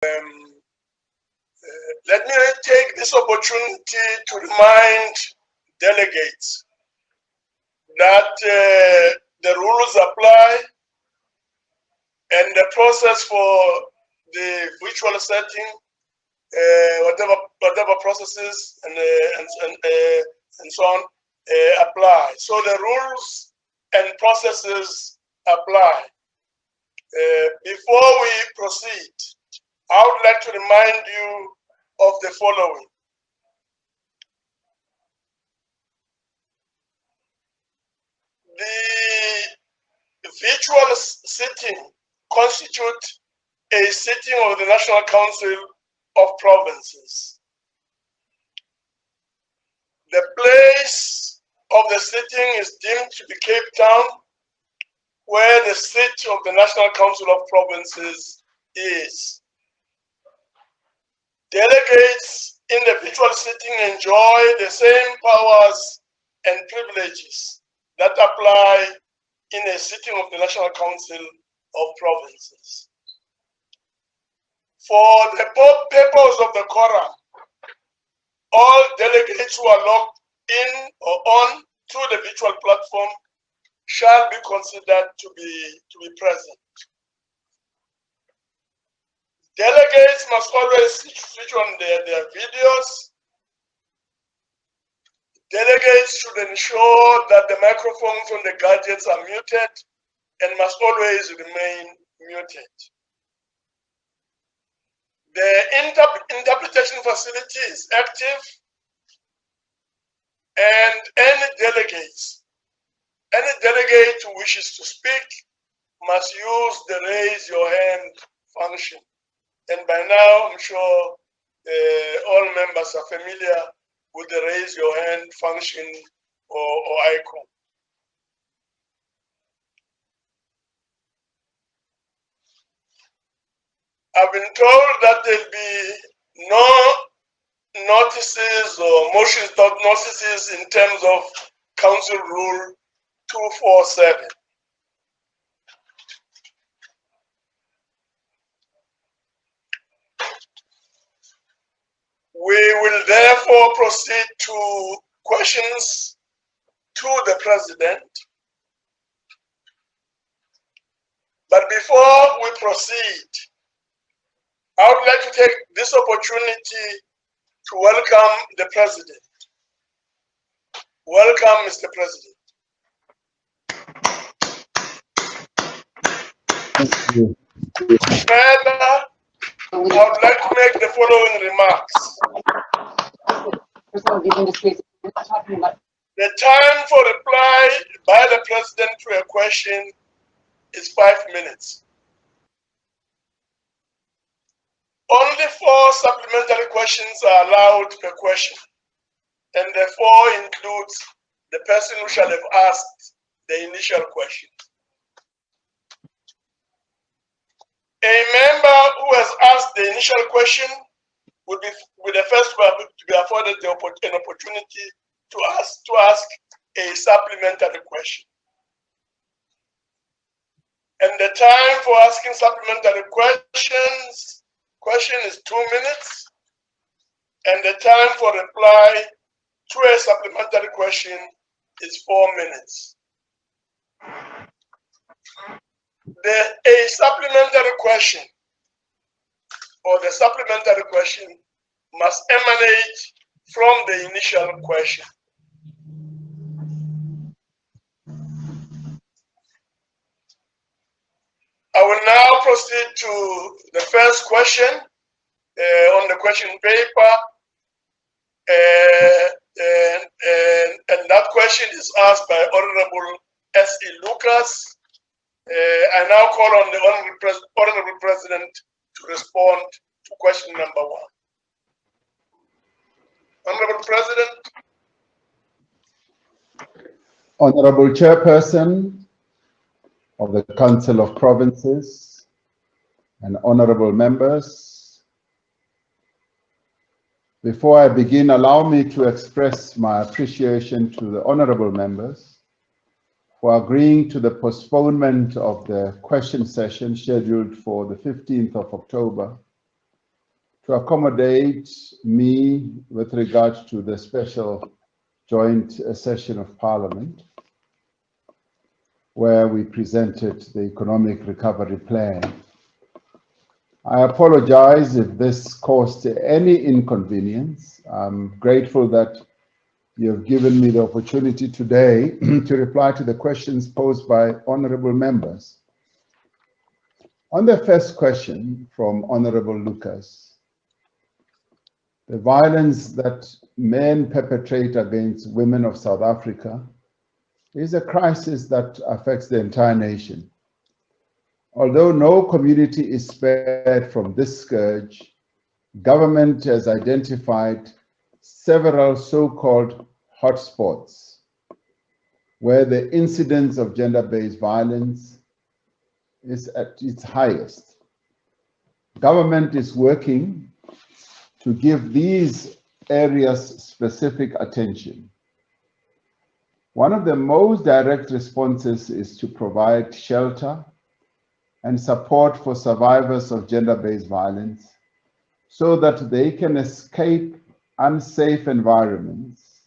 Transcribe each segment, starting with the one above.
Let me take this opportunity to remind delegates that the rules apply and the process for the virtual setting, whatever processes and so on apply. So the rules and processes apply. Before we proceed, I would like to remind you of the following. The virtual sitting constitutes a sitting of the National Council of Provinces. The place of the sitting is deemed to be Cape Town, where the seat of the National Council of Provinces is. Delegates in the virtual sitting enjoy the same powers and privileges that apply in a sitting of the National Council of Provinces. For the purpose of the quorum, all delegates who are logged in or on to the virtual platform shall be considered to be present. Delegates must always switch on their videos. Delegates should ensure that the microphones on the gadgets are muted and must always remain muted. The interpretation facility is active, and any delegate who wishes to speak must use the raise your hand function. And by now, I'm sure all members are familiar with the raise your hand function or icon. I've been told that there'll be no notices or motions notices in terms of Council Rule 247. We will therefore proceed to questions to the President. But before we proceed, I would like to take this opportunity to welcome the President. Welcome, Mr. President. Thank you. Further, I would like to make the following remarks. The time for reply by the President to a question is 5 minutes. Only 4 supplementary questions are allowed per question, and the 4 includes the person who shall have asked the initial question. A member who has asked the initial question will be the first to be afforded an opportunity to ask a supplementary question. And the time for asking supplementary question is 2 minutes, and the time for reply to a supplementary question is 4 minutes. A supplementary question or the supplementary question must emanate from the initial question. I will now proceed to the first question on the question paper, and that question is asked by Honorable S.E. Lucas. I now call on the Honorable President to respond to question number 1. Honorable President. Honorable Chairperson of the Council of Provinces and honorable members, before I begin, allow me to express my appreciation to the honorable members for agreeing to the postponement of the question session scheduled for the 15th of October to accommodate me with regard to the special joint session of Parliament, where we presented the economic recovery plan. I apologize if this caused any inconvenience. I'm grateful that you have given me the opportunity today to reply to the questions posed by honorable members. On the first question from Honorable Lucas, the violence that men perpetrate against women of South Africa is a crisis that affects the entire nation. Although no community is spared from this scourge, government has identified several so-called hotspots where the incidence of gender-based violence is at its highest. Government is working to give these areas specific attention. One of the most direct responses is to provide shelter and support for survivors of gender-based violence so that they can escape unsafe environments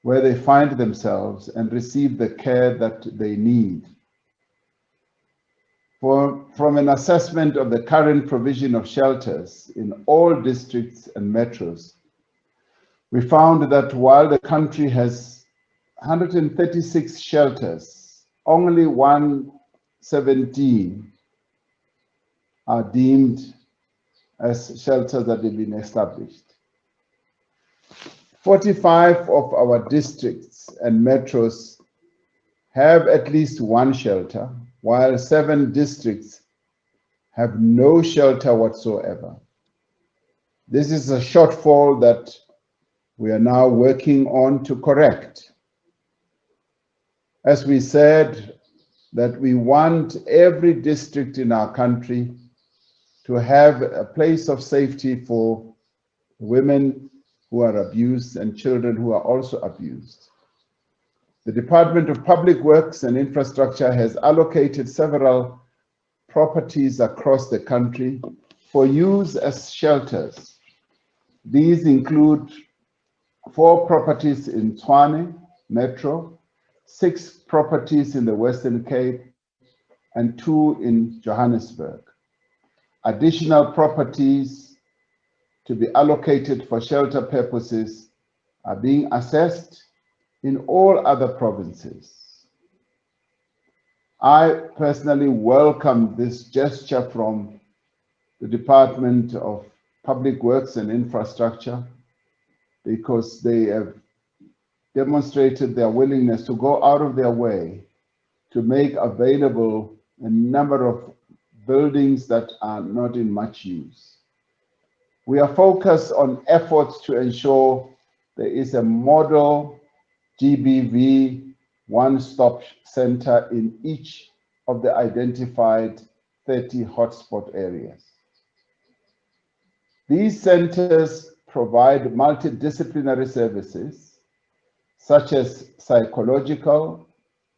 where they find themselves and receive the care that they need. From an assessment of the current provision of shelters in all districts and metros, we found that while the country has 136 shelters, only 117 are deemed as shelters that have been established. 45 of our districts and metros have at least one shelter, while 7 districts have no shelter whatsoever. This is a shortfall that we are now working on to correct. As we said, that we want every district in our country to have a place of safety for women who are abused and children who are also abused. The Department of Public Works and Infrastructure has allocated several properties across the country for use as shelters. These include 4 properties in Tshwane Metro, 6 properties in the Western Cape, and 2 in Johannesburg. Additional properties to be allocated for shelter purposes are being assessed in all other provinces. I personally welcome this gesture from the Department of Public Works and Infrastructure because they have demonstrated their willingness to go out of their way to make available a number of buildings that are not in much use. We are focused on efforts to ensure there is a model GBV one-stop center in each of the identified 30 hotspot areas. These centers provide multidisciplinary services such as psychological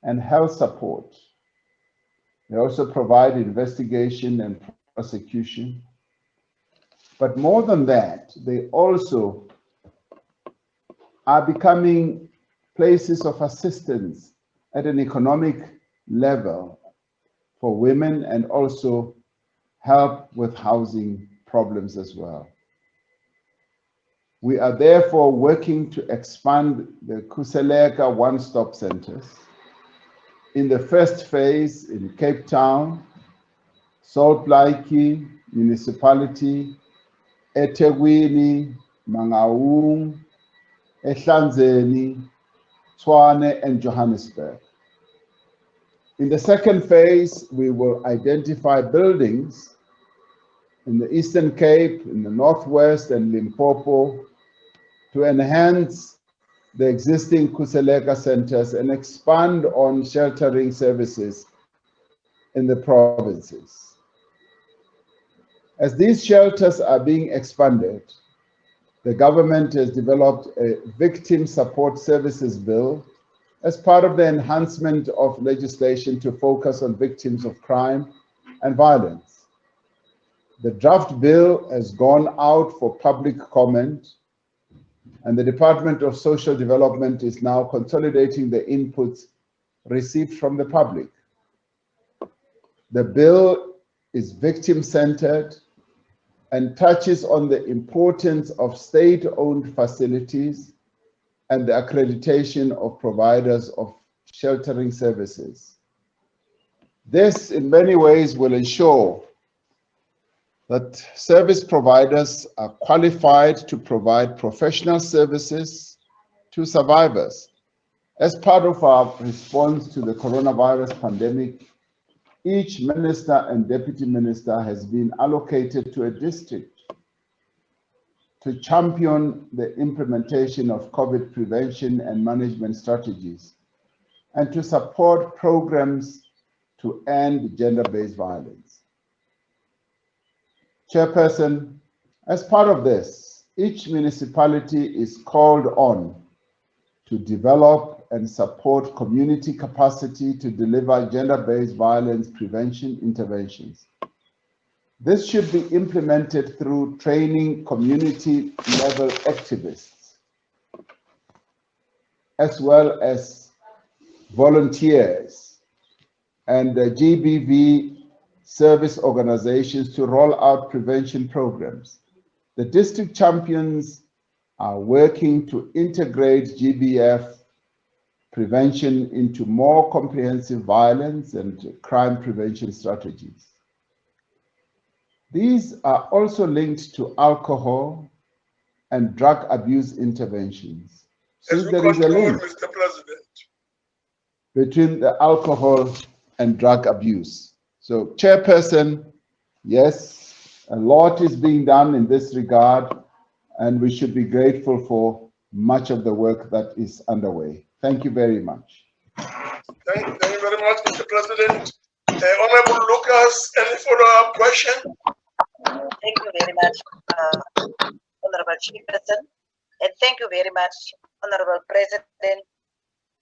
and health support. They also provide investigation and prosecution. But more than that, they also are becoming places of assistance at an economic level for women and also help with housing problems as well. We are therefore working to expand the Khuseleka one-stop centers. In the first phase in Cape Town, Salt Lake Municipality, eThekwini, Mangaung, eHlanzeni, Tshwane, and Johannesburg. In the second phase, we will identify buildings in the Eastern Cape, in the Northwest, and Limpopo to enhance the existing Khuseleka centers and expand on sheltering services in the provinces. As these shelters are being expanded, the government has developed a victim support services bill as part of the enhancement of legislation to focus on victims of crime and violence. The draft bill has gone out for public comment, and the Department of Social Development is now consolidating the inputs received from the public. The bill is victim-centered and touches on the importance of state-owned facilities and the accreditation of providers of sheltering services. This, in many ways, will ensure that service providers are qualified to provide professional services to survivors. As part of our response to the coronavirus pandemic, each minister and deputy minister has been allocated to a district to champion the implementation of COVID prevention and management strategies and to support programs to end gender-based violence. Chairperson, as part of this, each municipality is called on to develop and support community capacity to deliver gender-based violence prevention interventions. This should be implemented through training community-level activists, as well as volunteers and GBV service organizations to roll out prevention programs. The district champions are working to integrate GBF prevention into more comprehensive violence and crime prevention strategies. These are also linked to alcohol and drug abuse interventions. So there is a link, Mr. President, between the alcohol and drug abuse. So, Chairperson, yes, a lot is being done in this regard, and we should be grateful for much of the work that is underway. Thank you very much. Thank you very much, Mr. President. Honorable Lucas, any follow-up question? Thank you very much, Honorable Chairperson, and thank you very much, Honorable President,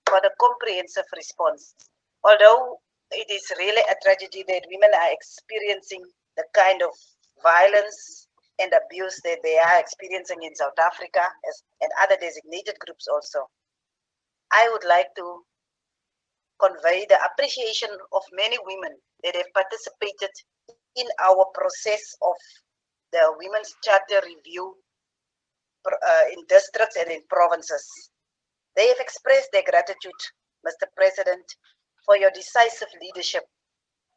for the comprehensive response. Although it is really a tragedy that women are experiencing the kind of violence and abuse that they are experiencing in South Africa and other designated groups also, I would like to convey the appreciation of many women that have participated in our process of the Women's Charter Review in districts and in provinces. They have expressed their gratitude, Mr. President, for your decisive leadership,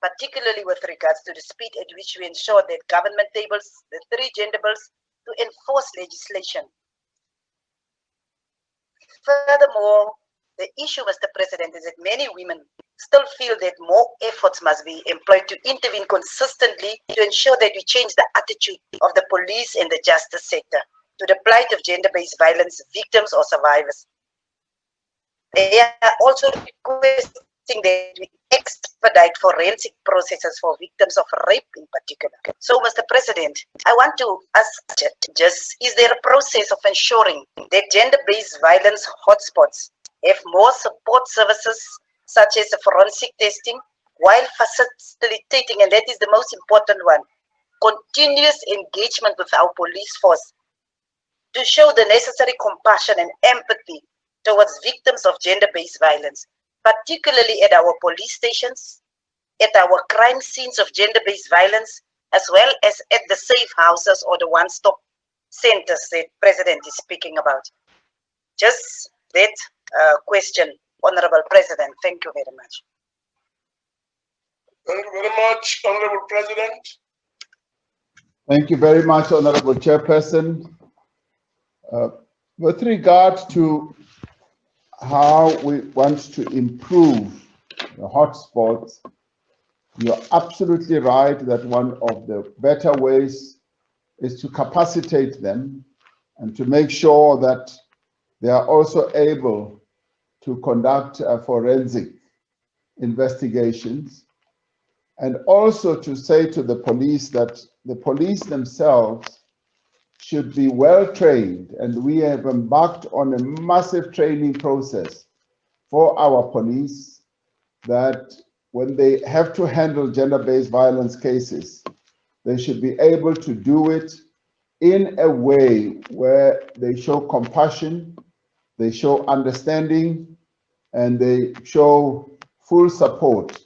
particularly with regards to the speed at which we ensure that government tables the 3 gender bills to enforce legislation. Furthermore, the issue, Mr. President, is that many women still feel that more efforts must be employed to intervene consistently to ensure that we change the attitude of the police and the justice sector to the plight of gender-based violence victims or survivors. They are also requesting that we expedite forensic processes for victims of rape in particular. So, Mr. President, I want to ask just, is there a process of ensuring that gender-based violence hotspots have more support services such as forensic testing while facilitating, and that is the most important one, continuous engagement with our police force to show the necessary compassion and empathy towards victims of gender-based violence, particularly at our police stations, at our crime scenes of gender-based violence, as well as at the safe houses or the one-stop centers that the President is speaking about. Just that question, Honorable President. Thank you very much. Thank you very much, Honorable President. Thank you very much, Honorable Chairperson. With regard to how we want to improve the hotspots, you're absolutely right that one of the better ways is to capacitate them and to make sure that they are also able to conduct forensic investigations, and also to say to the police that the police themselves should be well trained, and we have embarked on a massive training process for our police, that when they have to handle gender-based violence cases, they should be able to do it in a way where they show compassion, they show understanding, and they show full support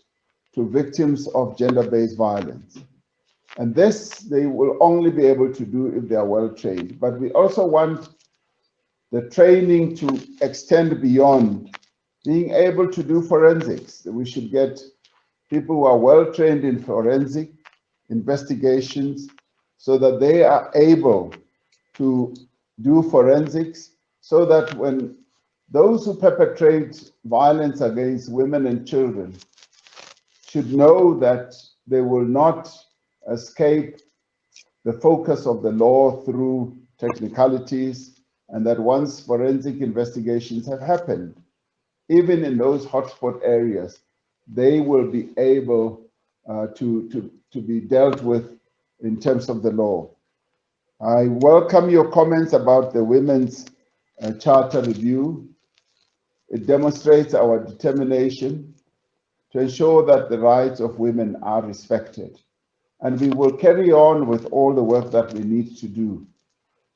to victims of gender-based violence. And this they will only be able to do if they are well trained. But we also want the training to extend beyond being able to do forensics. We should get people who are well trained in forensic investigations so that they are able to do forensics, so that when those who perpetrate violence against women and children should know that they will not escape the focus of the law through technicalities, and that once forensic investigations have happened, even in those hotspot areas, they will be able to be dealt with in terms of the law. I welcome your comments about the Women's Charter Review. It demonstrates our determination to ensure that the rights of women are respected. And we will carry on with all the work that we need to do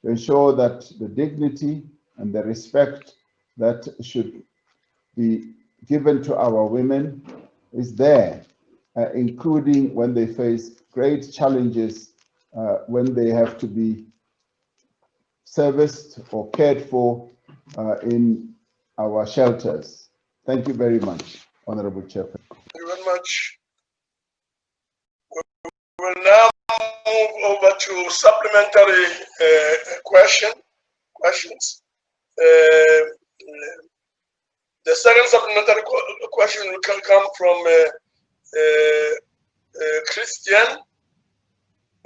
to ensure that the dignity and the respect that should be given to our women is there, including when they face great challenges, when they have to be serviced or cared for in our shelters. Thank you very much, Honorable Chairperson. Thank you very much. We will now move over to supplementary questions. The second supplementary question will come from Christian,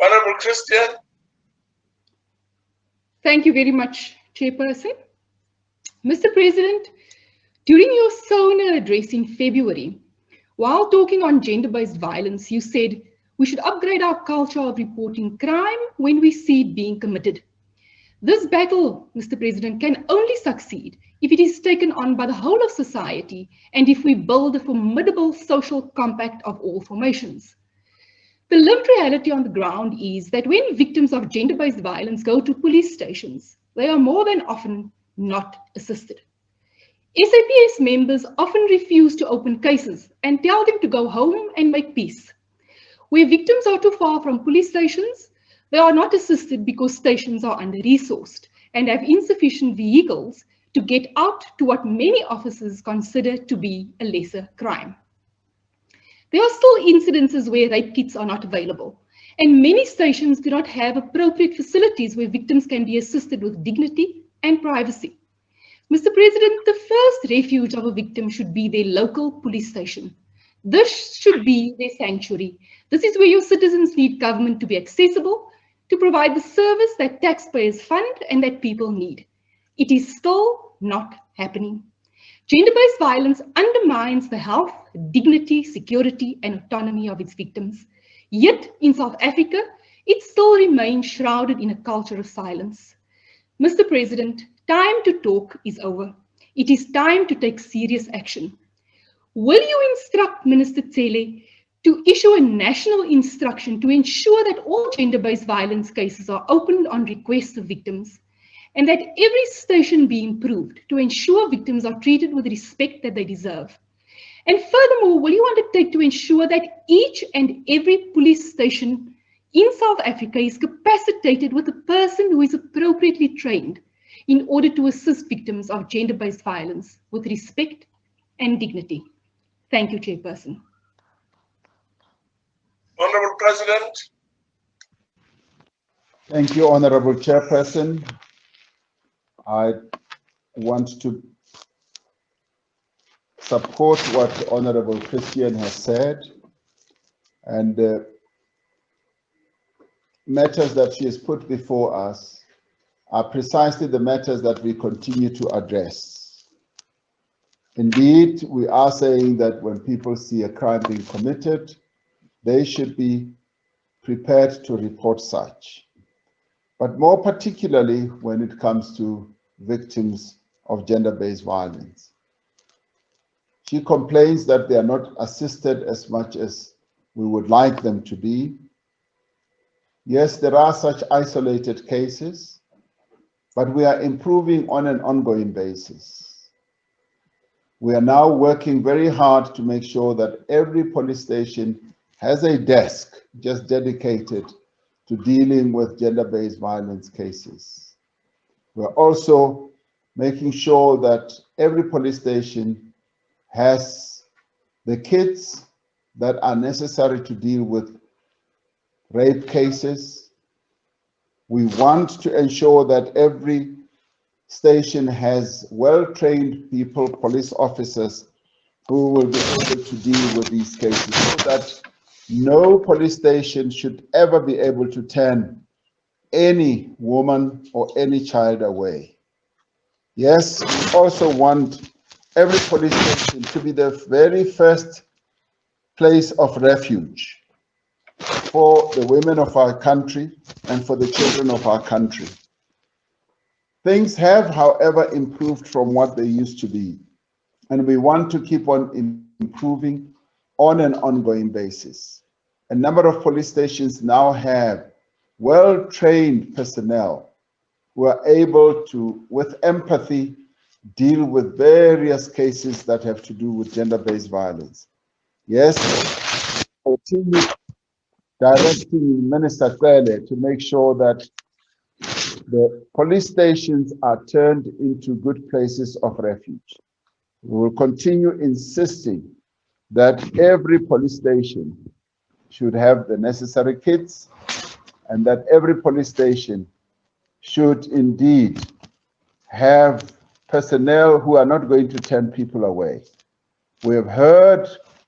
Honorable Christian. Thank you very much, Chairperson. Mr. President, during your SONA address in February, while talking on gender-based violence, you said we should upgrade our culture of reporting crime when we see it being committed. This battle, Mr. President, can only succeed if it is taken on by the whole of society and if we build a formidable social compact of all formations. The lived reality on the ground is that when victims of gender-based violence go to police stations, they are more than often not assisted. SAPS members often refuse to open cases and tell them to go home and make peace. Where victims are too far from police stations, they are not assisted because stations are under-resourced and have insufficient vehicles to get out to what many officers consider to be a lesser crime. There are still incidences where rape kits are not available, and many stations do not have appropriate facilities where victims can be assisted with dignity and privacy. Mr. President, the first refuge of a victim should be their local police station. This should be their sanctuary. This is where your citizens need government to be accessible, to provide the service that taxpayers fund and that people need. It is still not happening. Gender-based violence undermines the health, dignity, security, and autonomy of its victims. Yet, in South Africa, it still remains shrouded in a culture of silence. Mr. President, time to talk is over. It is time to take serious action. Will you instruct Minister Cele to issue a national instruction to ensure that all gender-based violence cases are opened on request of victims, and that every station be improved to ensure victims are treated with the respect that they deserve? And furthermore, will you undertake to ensure that each and every police station in South Africa is capacitated with a person who is appropriately trained in order to assist victims of gender-based violence with respect and dignity? Thank you, Chairperson. Honorable President. Thank you, Honorable Chairperson. I want to support what Honorable Christian has said, and the matters that she has put before us are precisely the matters that we continue to address. Indeed, we are saying that when people see a crime being committed, they should be prepared to report such. But more particularly when it comes to victims of gender-based violence. She complains that they are not assisted as much as we would like them to be. Yes, there are such isolated cases, but we are improving on an ongoing basis. We are now working very hard to make sure that every police station has a desk just dedicated to dealing with gender-based violence cases. We're also making sure that every police station has the kits that are necessary to deal with rape cases. We want to ensure that every station has well-trained people, police officers, who will be able to deal with these cases so that no police station should ever be able to turn any woman or any child away. Yes, we also want every police station to be the very first place of refuge for the women of our country and for the children of our country. Things have, however, improved from what they used to be, and we want to keep on improving on an ongoing basis. A number of police stations now have well-trained personnel who are able to, with empathy, deal with various cases that have to do with gender-based violence. Yes, continue directing Minister Kwele to make sure that the police stations are turned into good places of refuge. We will continue insisting that every police station should have the necessary kits and that every police station should indeed have personnel who are not going to turn people away. We have heard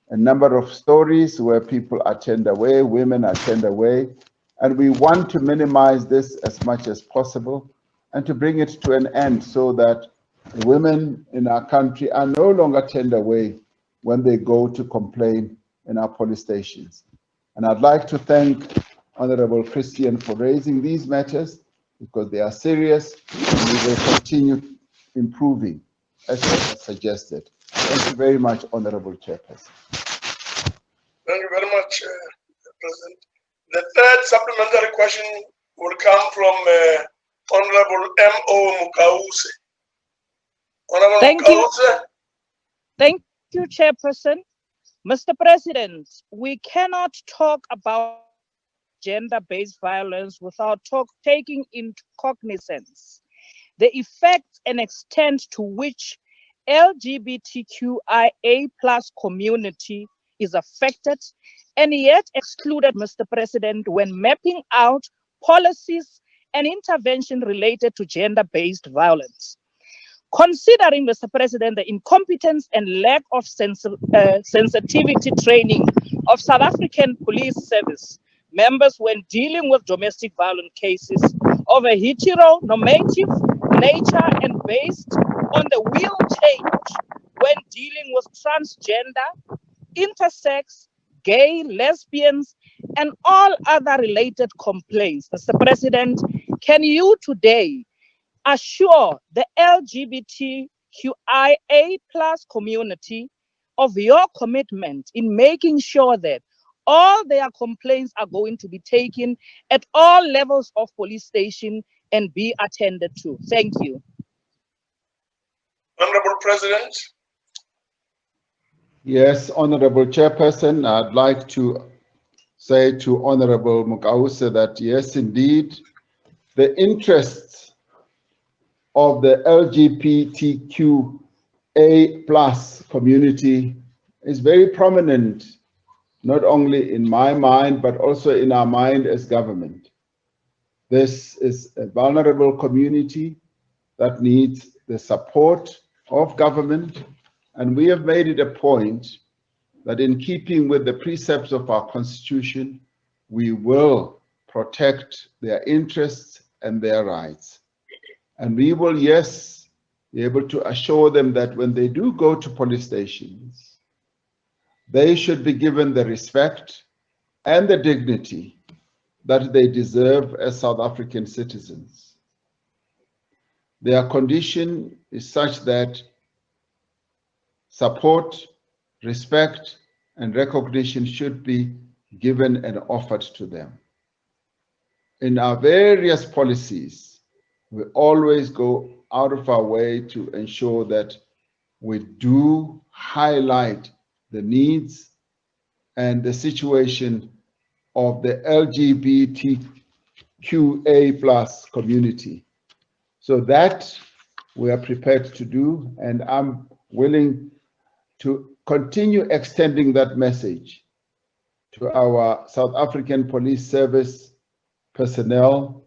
a number of stories where people are turned away, women are turned away, and we want to minimize this as much as possible and to bring it to an end so that women in our country are no longer turned away when they go to complain in our police stations. And I'd like to thank Honorable Christian for raising these matters because they are serious and we will continue improving as I have suggested. Thank you very much, Honorable Chairperson. Thank you very much, President. The third supplementary question will come from Honorable M.O. Mukause. Honorable Thank you. Mukause. Thank you, Chairperson. Mr. President, we cannot talk about gender-based violence without taking into cognizance the effects and extent to which LGBTQIA+ community is affected and yet excluded, Mr. President, when mapping out policies and intervention related to gender-based violence. Considering, Mr. President, the incompetence and lack of sensitivity training of South African police service members when dealing with domestic violence cases of a heteronormative nature and based on the will change when dealing with transgender, intersex, gay, lesbians, and all other related complaints. Mr. President, can you today assure the LGBTQIA+ community of your commitment in making sure that all their complaints are going to be taken at all levels of police station and be attended to? Thank you. Honorable President. Yes, Honorable Chairperson, I'd like to say to Honorable Mukause that yes, indeed, the interests of the LGBTQA+ community is very prominent, not only in my mind, but also in our mind as government. This is a vulnerable community that needs the support of government, and we have made it a point that in keeping with the precepts of our Constitution, we will protect their interests and their rights. And we will, yes, be able to assure them that when they do go to police stations, they should be given the respect and the dignity that they deserve as South African citizens. Their condition is such that support, respect, and recognition should be given and offered to them. in our various policies, we always go out of our way to ensure that we do highlight the needs and the situation of the LGBTQA plus community. So that we are prepared to do, and I'm willing to continue extending that message to our South African Police Service personnel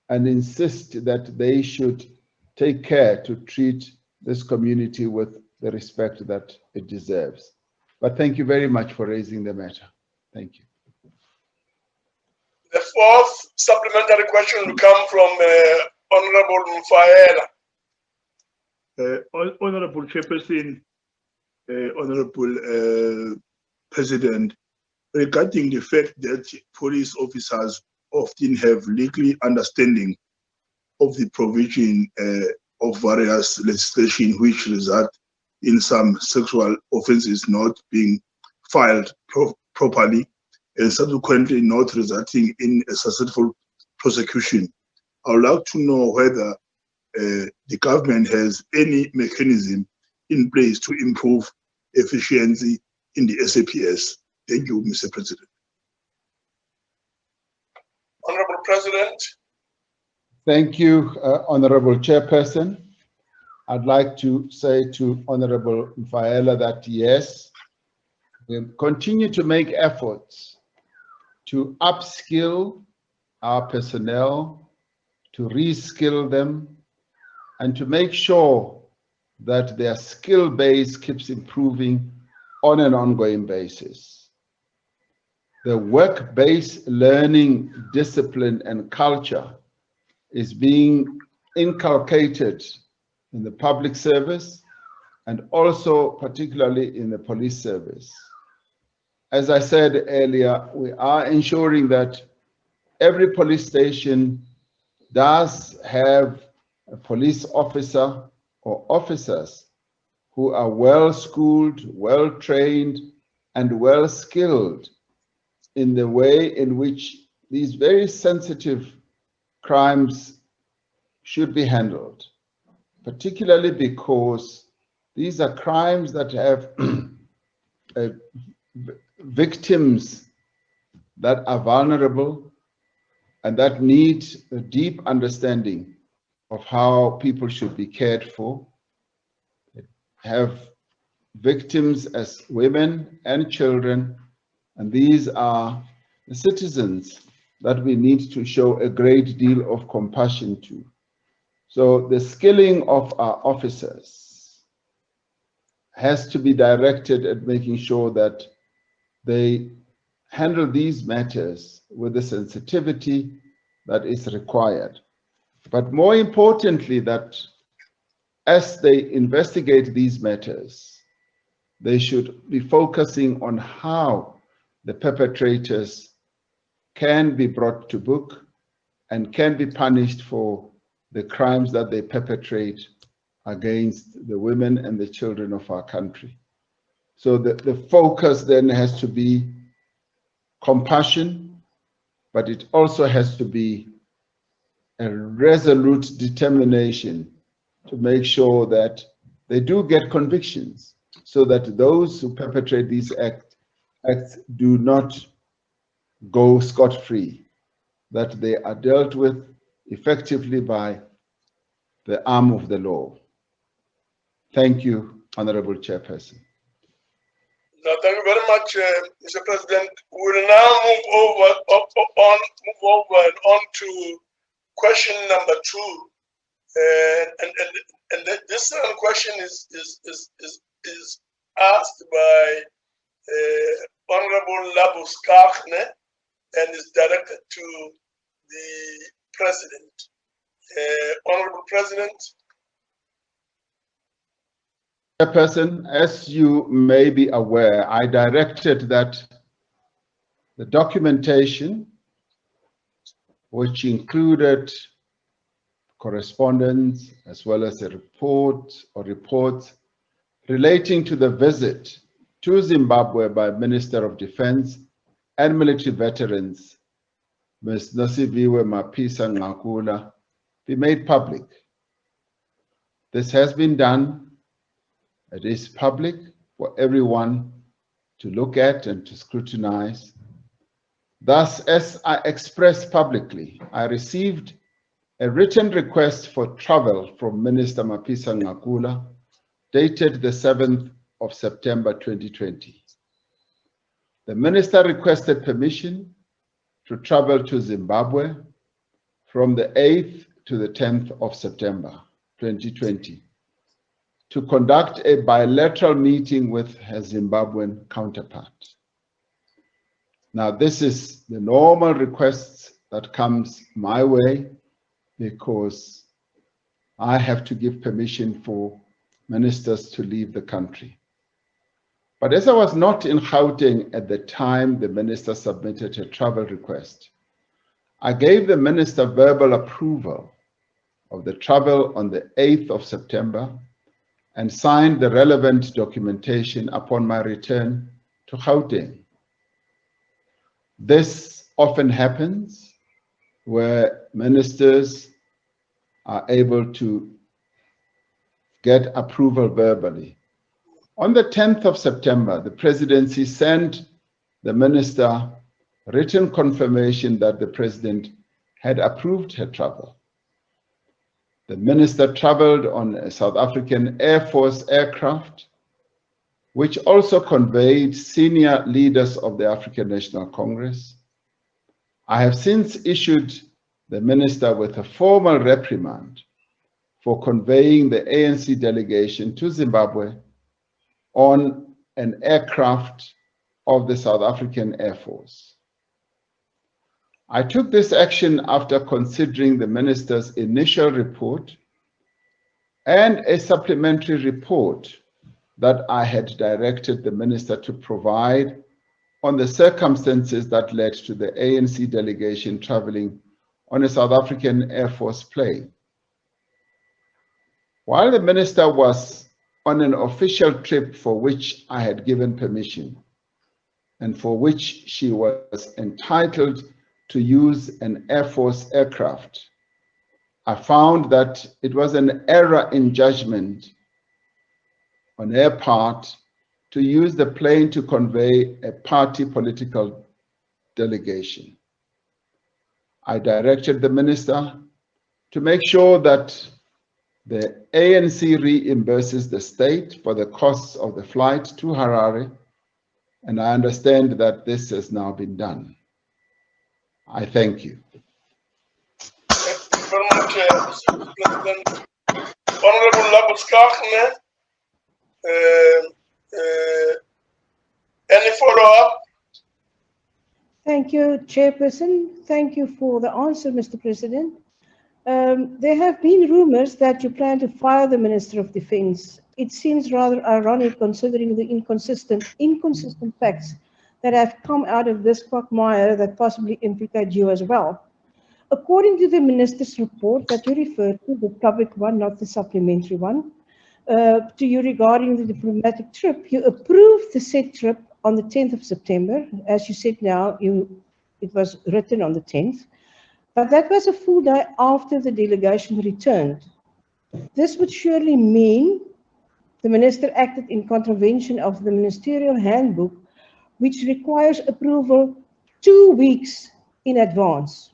and insist that they should take care to treat this community with the respect that it deserves. But thank you very much for raising the matter. Thank you. The fourth supplementary question will come from Honorable Mfaela. Honorable Chairperson, Honorable President, regarding the fact that police officers often have legal understanding of the provision of various legislation which result in some sexual offences not being filed properly and subsequently not resulting in a successful prosecution. I would like to know whether the government has any mechanism in place to improve efficiency in the SAPS. Thank you, Mr. President. Honorable President. Thank you, Honorable Chairperson. I'd like to say to Honorable Mfaela that yes, we continue to make efforts to upskill our personnel, to reskill them, and to make sure that their skill base keeps improving on an ongoing basis. The work-based learning discipline and culture is being inculcated in the public service and also particularly in the police service. As I said earlier, we are ensuring that every police station does have a police officer or officers who are well-schooled, well-trained, and well-skilled in the way in which these very sensitive crimes should be handled, particularly because these are crimes that have victims that are vulnerable and that need a deep understanding of how people should be cared for. Have victims as women and children, and these are the citizens that we need to show a great deal of compassion to. So the skilling of our officers has to be directed at making sure that they handle these matters with the sensitivity that is required. But more importantly, that as they investigate these matters, they should be focusing on how the perpetrators can be brought to book and can be punished for the crimes that they perpetrate against the women and the children of our country. So the focus then has to be compassion, but it also has to be a resolute determination to make sure that they do get convictions so that those who perpetrate these acts do not go scot-free, that they are dealt with effectively by the arm of the law. Thank you, Honorable Chairperson. No, thank you very much, Mr. President. We will now move over on to question number 2. And this question is asked by Honorable Labus Kachne and is directed to the President. Honorable President. Chairperson, as you may be aware, I directed that the documentation, which included correspondence as well as a report or reports relating to the visit to Zimbabwe by Minister of Defense and military veterans, Ms. Nosiviwe Mapisa Ngakula be made public. This has been done. It is public for everyone to look at and to scrutinize. Thus, as I expressed publicly, I received a written request for travel from Minister Mapisa Ngakula, dated the 7th of September 2020. The minister requested permission to travel to Zimbabwe from the 8th to the 10th of September 2020 to conduct a bilateral meeting with her Zimbabwean counterpart. Now, this is the normal request that comes my way because I have to give permission for ministers to leave the country. But as I was not in Gauteng at the time the minister submitted her travel request, I gave the minister verbal approval of the travel on the 8th of September and signed the relevant documentation upon my return to Gauteng. This often happens where ministers are able to get approval verbally. On the 10th of September, the presidency sent the minister written confirmation that the president had approved her travel. The minister traveled on a South African Air Force aircraft, which also conveyed senior leaders of the African National Congress. I have since issued the minister with a formal reprimand for conveying the ANC delegation to Zimbabwe on an aircraft of the South African Air Force. I took this action after considering the minister's initial report and a supplementary report that I had directed the minister to provide on the circumstances that led to the ANC delegation traveling on a South African Air Force plane. While the minister was on an official trip for which I had given permission and for which she was entitled to use an Air Force aircraft, I found that it was an error in judgment on her part to use the plane to convey a party political delegation. I directed the minister to make sure that the ANC reimburses the state for the costs of the flight to Harare, and I understand that this has now been done. I thank you. Thank you very much, Mr. President. Honorable Labuskachne, any follow-up? Thank you, Chairperson. Thank you for the answer, Mr. President. There have been rumors that you plan to fire the Minister of Defense. It seems rather ironic considering the inconsistent facts that have come out of this quagmire that possibly implicate you as well. According to the Minister's report that you referred to, the public one, not the supplementary one, to you regarding the diplomatic trip, you approved the said trip on the 10th of September. As you said now, it was written on the 10th. But that was a full day after the delegation returned. This would surely mean the minister acted in contravention of the ministerial handbook, which requires approval 2 weeks in advance.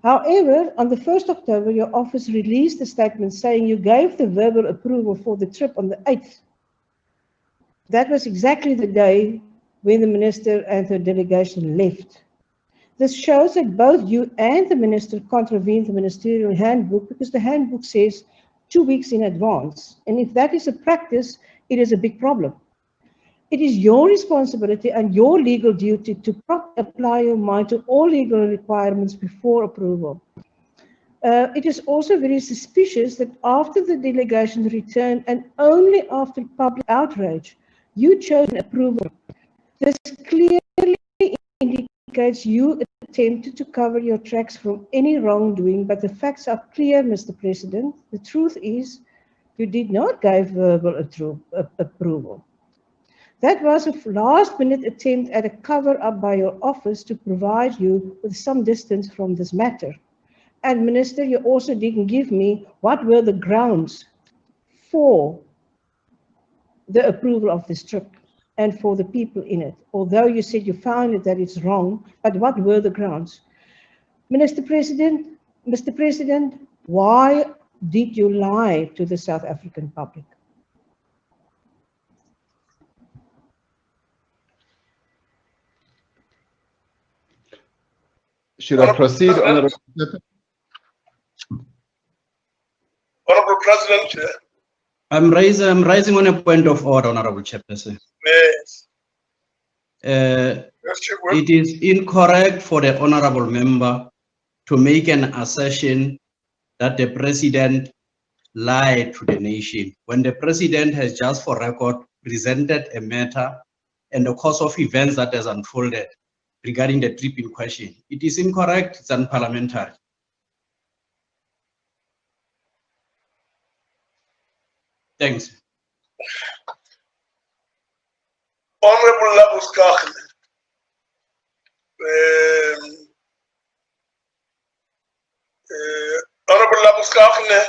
However, on the 1st October, your office released a statement saying you gave the verbal approval for the trip on the 8th. That was exactly the day when the minister and her delegation left. This shows that both you and the minister contravened the ministerial handbook because the handbook says 2 weeks in advance. And if that is a practice, it is a big problem. It is your responsibility and your legal duty to properly apply your mind to all legal requirements before approval. It is also very suspicious that after the delegation returned and only after public outrage, you chose an approval. This clearly indicates you attempted to cover your tracks from any wrongdoing, but the facts are clear, Mr. President. The truth is, you did not give verbal approval. That was a last-minute attempt at a cover-up by your office to provide you with some distance from this matter. And Minister, you also didn't give me what were the grounds for the approval of this trip and for the people in it. Although you said you found it that it's wrong, but what were the grounds? Mr. President, why did you lie to the South African public? Should I proceed, Honorable? Honorable President. I'm rising on a point of order, Honorable Chairperson. Yes. It is incorrect for the honorable member to make an assertion that the president lied to the nation when the president has just for record presented a matter and the course of events that has unfolded regarding the trip in question. It is incorrect, it's unparliamentary. Thanks. Honorable Labuskachne, Honorable Labuskachne,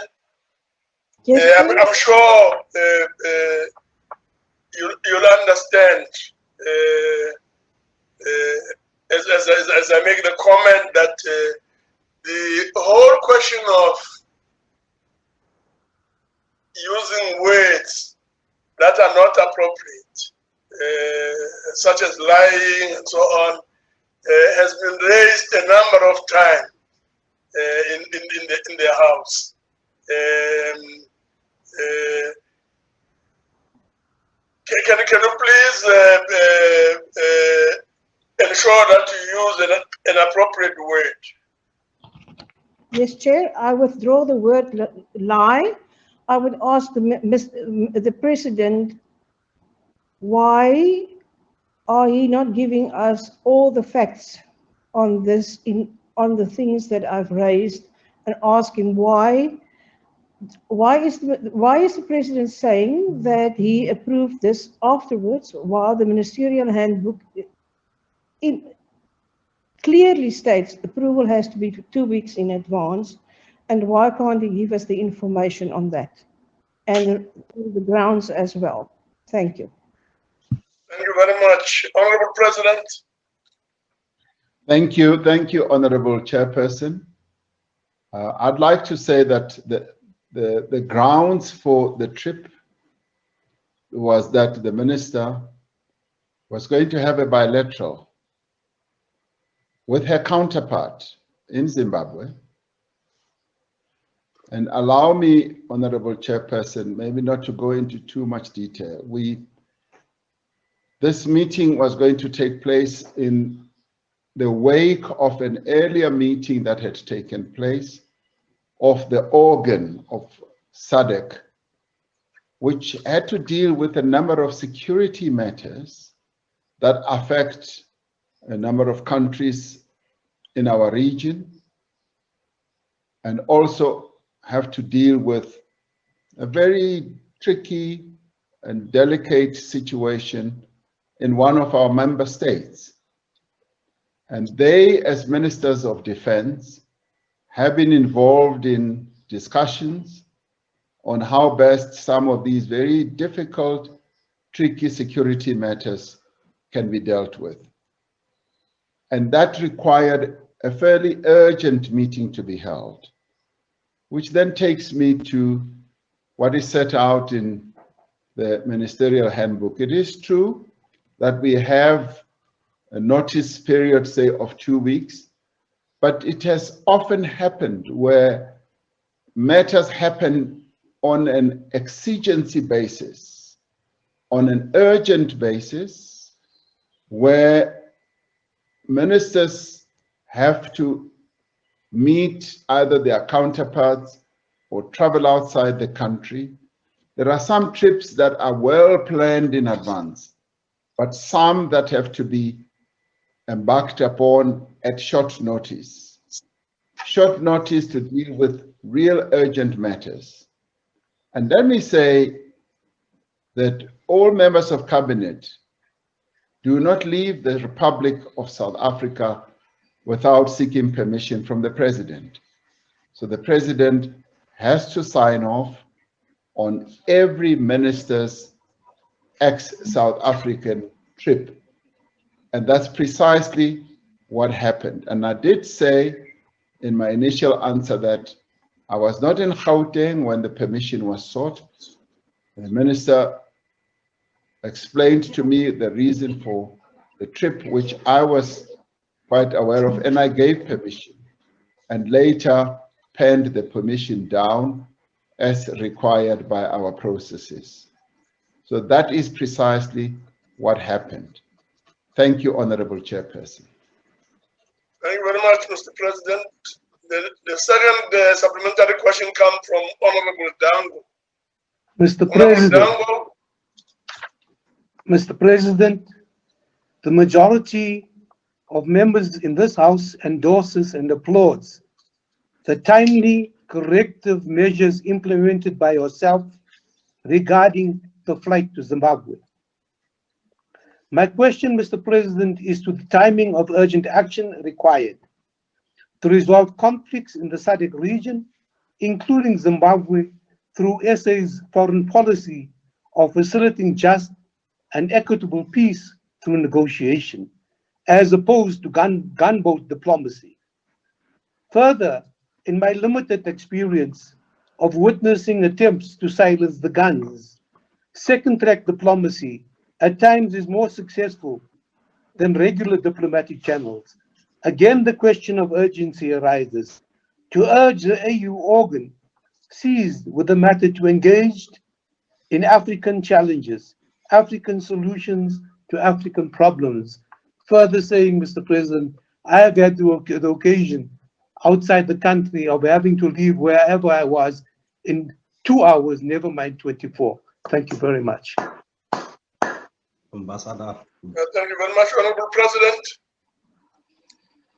Yes, I'm sure you'll understand as I make the comment that the whole question of using words that are not appropriate, such as lying and so on, has been raised a number of times in the House. Can you please ensure that you use an appropriate word? Yes, Chair, I withdraw the word lie. I would ask the President, why are he not giving us all the facts on this, on the things that I've raised, and ask him why is the President saying that he approved this afterwards, while the ministerial handbook clearly states approval has to be 2 weeks in advance, and why can't he give us the information on that and the grounds as well? Thank you. Thank you very much. Honorable President. Thank you, Honorable Chairperson. I'd like to say that the grounds for the trip was that the minister was going to have a bilateral with her counterpart in Zimbabwe. And allow me, Honorable Chairperson, maybe not to go into too much detail. This meeting was going to take place in the wake of an earlier meeting that had taken place of the organ of SADC, which had to deal with a number of security matters that affect a number of countries in our region, and also have to deal with a very tricky and delicate situation in one of our member states. And they, as ministers of defense, have been involved in discussions on how best some of these very difficult, tricky security matters can be dealt with. And that required a fairly urgent meeting to be held, which then takes me to what is set out in the ministerial handbook. It is true that we have a notice period, say, of 2 weeks, but it has often happened where matters happen on an exigency basis, on an urgent basis, where ministers have to meet either their counterparts or travel outside the country. There are some trips that are well planned in advance, but some that have to be embarked upon at short notice. Short notice to deal with real urgent matters. And let me say that all members of cabinet do not leave the Republic of South Africa without seeking permission from the President. So the President has to sign off on every minister's ex-South African trip. And that's precisely what happened. And I did say in my initial answer that I was not in Gauteng when the permission was sought. The minister explained to me the reason for the trip, which I was quite aware of, and I gave permission, and later penned the permission down as required by our processes. So that is precisely what happened. Thank you, Honorable Chairperson. Thank you very much, Mr. President. The second supplementary question comes from Honorable Dango. Mr. President, the majority of members in this House endorses and applauds the timely corrective measures implemented by yourself regarding the flight to Zimbabwe. My question, Mr. President, is to the timing of urgent action required to resolve conflicts in the SADC region, including Zimbabwe, through SA's foreign policy of facilitating just and equitable peace through negotiation, as opposed to gunboat diplomacy. Further, in my limited experience of witnessing attempts to silence the guns, second-track diplomacy at times is more successful than regular diplomatic channels. Again, the question of urgency arises to urge the AU organ seized with the matter to engage in African challenges, African solutions to African problems. Further saying, Mr. President, I have had the occasion outside the country of having to leave wherever I was in 2 hours, never mind 24. Thank you very much. Ambassador. Thank you very much, Honorable President.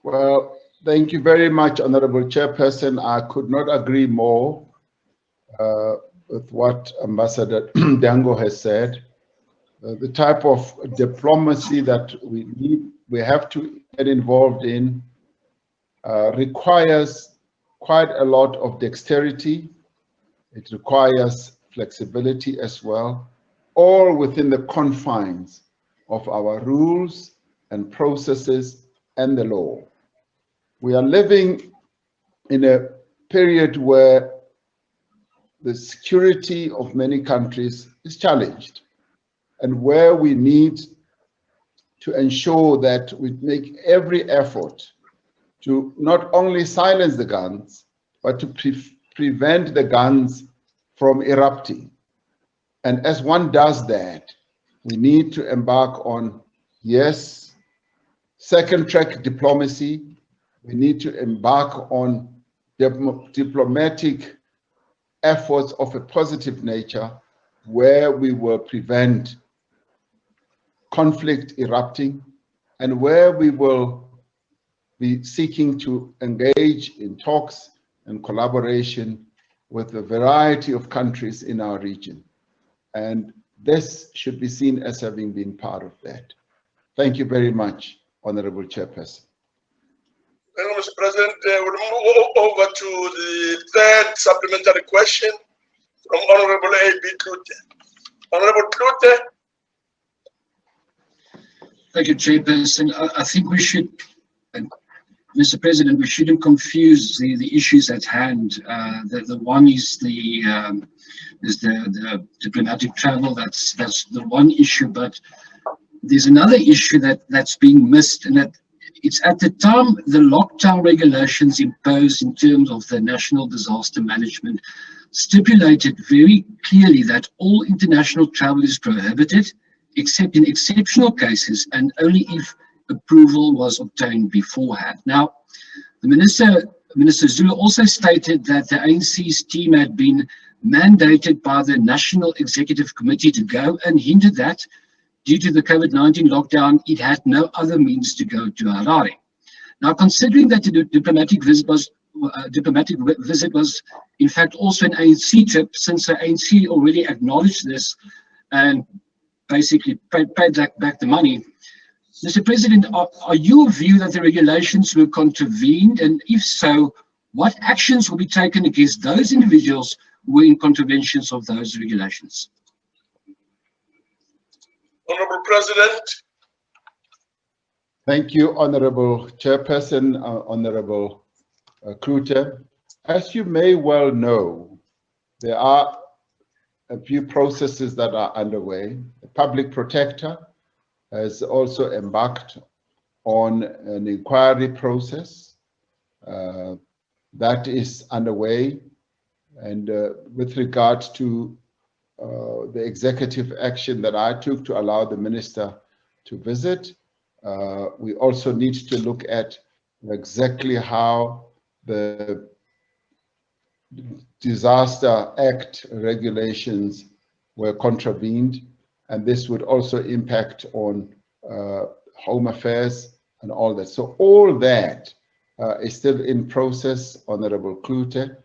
Well, thank you very much, Honorable Chairperson. I could not agree more with what Ambassador Dango has said. The type of diplomacy that we have to get involved in requires quite a lot of dexterity. It requires flexibility as well, all within the confines of our rules and processes and the law. We are living in a period where the security of many countries is challenged, and where we need to ensure that we make every effort to not only silence the guns, but to prevent the guns from erupting. And as one does that, we need to embark on, yes, second-track diplomacy. We need to embark on diplomatic efforts of a positive nature where we will prevent conflict erupting and where we will be seeking to engage in talks and collaboration with a variety of countries in our region. And this should be seen as having been part of that. Thank you very much, Honorable Chairperson. Thank you, Mr. President. We'll move over to the third supplementary question from Honorable A.B. Klute. Honorable Klute. Thank you, Chairperson. I think we should, Mr. President, we shouldn't confuse the issues at hand. The one is the diplomatic travel. That's the one issue, but there's another issue that's being missed, and that it's at the time the lockdown regulations imposed in terms of the national disaster management stipulated very clearly that all international travel is prohibited, except in exceptional cases and only if approval was obtained beforehand. Now, the Minister Zulu also stated that the ANC's team had been mandated by the National Executive Committee to go, and hinted that due to the COVID-19 lockdown, it had no other means to go to Harare. Now, considering that the diplomatic visit was in fact also an ANC trip, since the ANC already acknowledged this and basically paid back the money, Mr. President, are you of view that the regulations were contravened? And if so, what actions will be taken against those individuals who were in contraventions of those regulations? Honorable President. Thank you, Honorable Chairperson, Honorable Klute. As you may well know, there are a few processes that are underway. The Public Protector has also embarked on an inquiry process that is underway. And with regard to the executive action that I took to allow the minister to visit, we also need to look at exactly how the Disaster Act regulations were contravened, and this would also impact on Home Affairs and all that. So all that is still in process, Honorable Klute,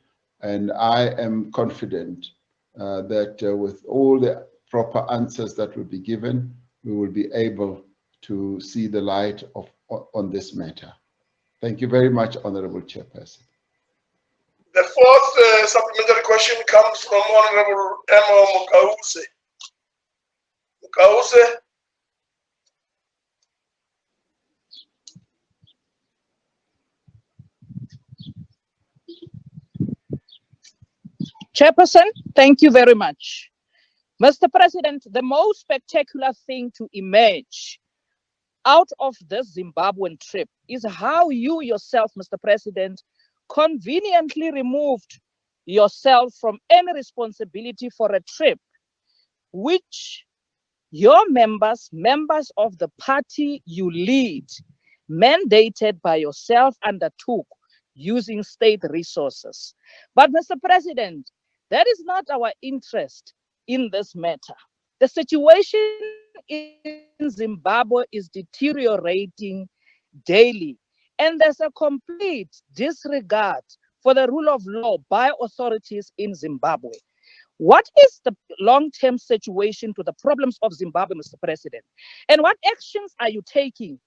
and I am confident that with all the proper answers that will be given, we will be able to see the light on this matter. Thank you very much, Honorable Chairperson. The fourth supplementary question comes from Honorable Emma Mukause. Mukause. Chairperson, thank you very much. Mr. President, the most spectacular thing to emerge out of this Zimbabwean trip is how you yourself, Mr. President, conveniently removed yourself from any responsibility for a trip which your members of the party you lead, mandated by yourself, undertook using state resources. But Mr. President, that is not our interest in this matter. The situation in Zimbabwe is deteriorating daily, and there's a complete disregard for the rule of law by authorities in Zimbabwe. What is the long-term situation to the problems of Zimbabwe, Mr. President? And what actions are you taking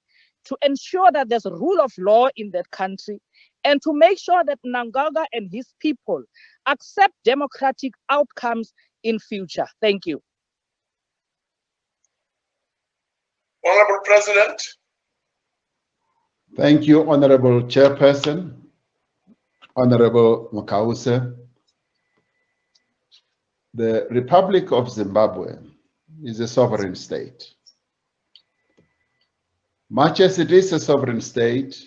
to ensure that there's a rule of law in that country and to make sure that Mnangagwa and his people accept democratic outcomes in future? Thank you. Honorable President. Thank you, Honorable Chairperson, Honorable Mukause. The Republic of Zimbabwe is a sovereign state. Much as it is a sovereign state,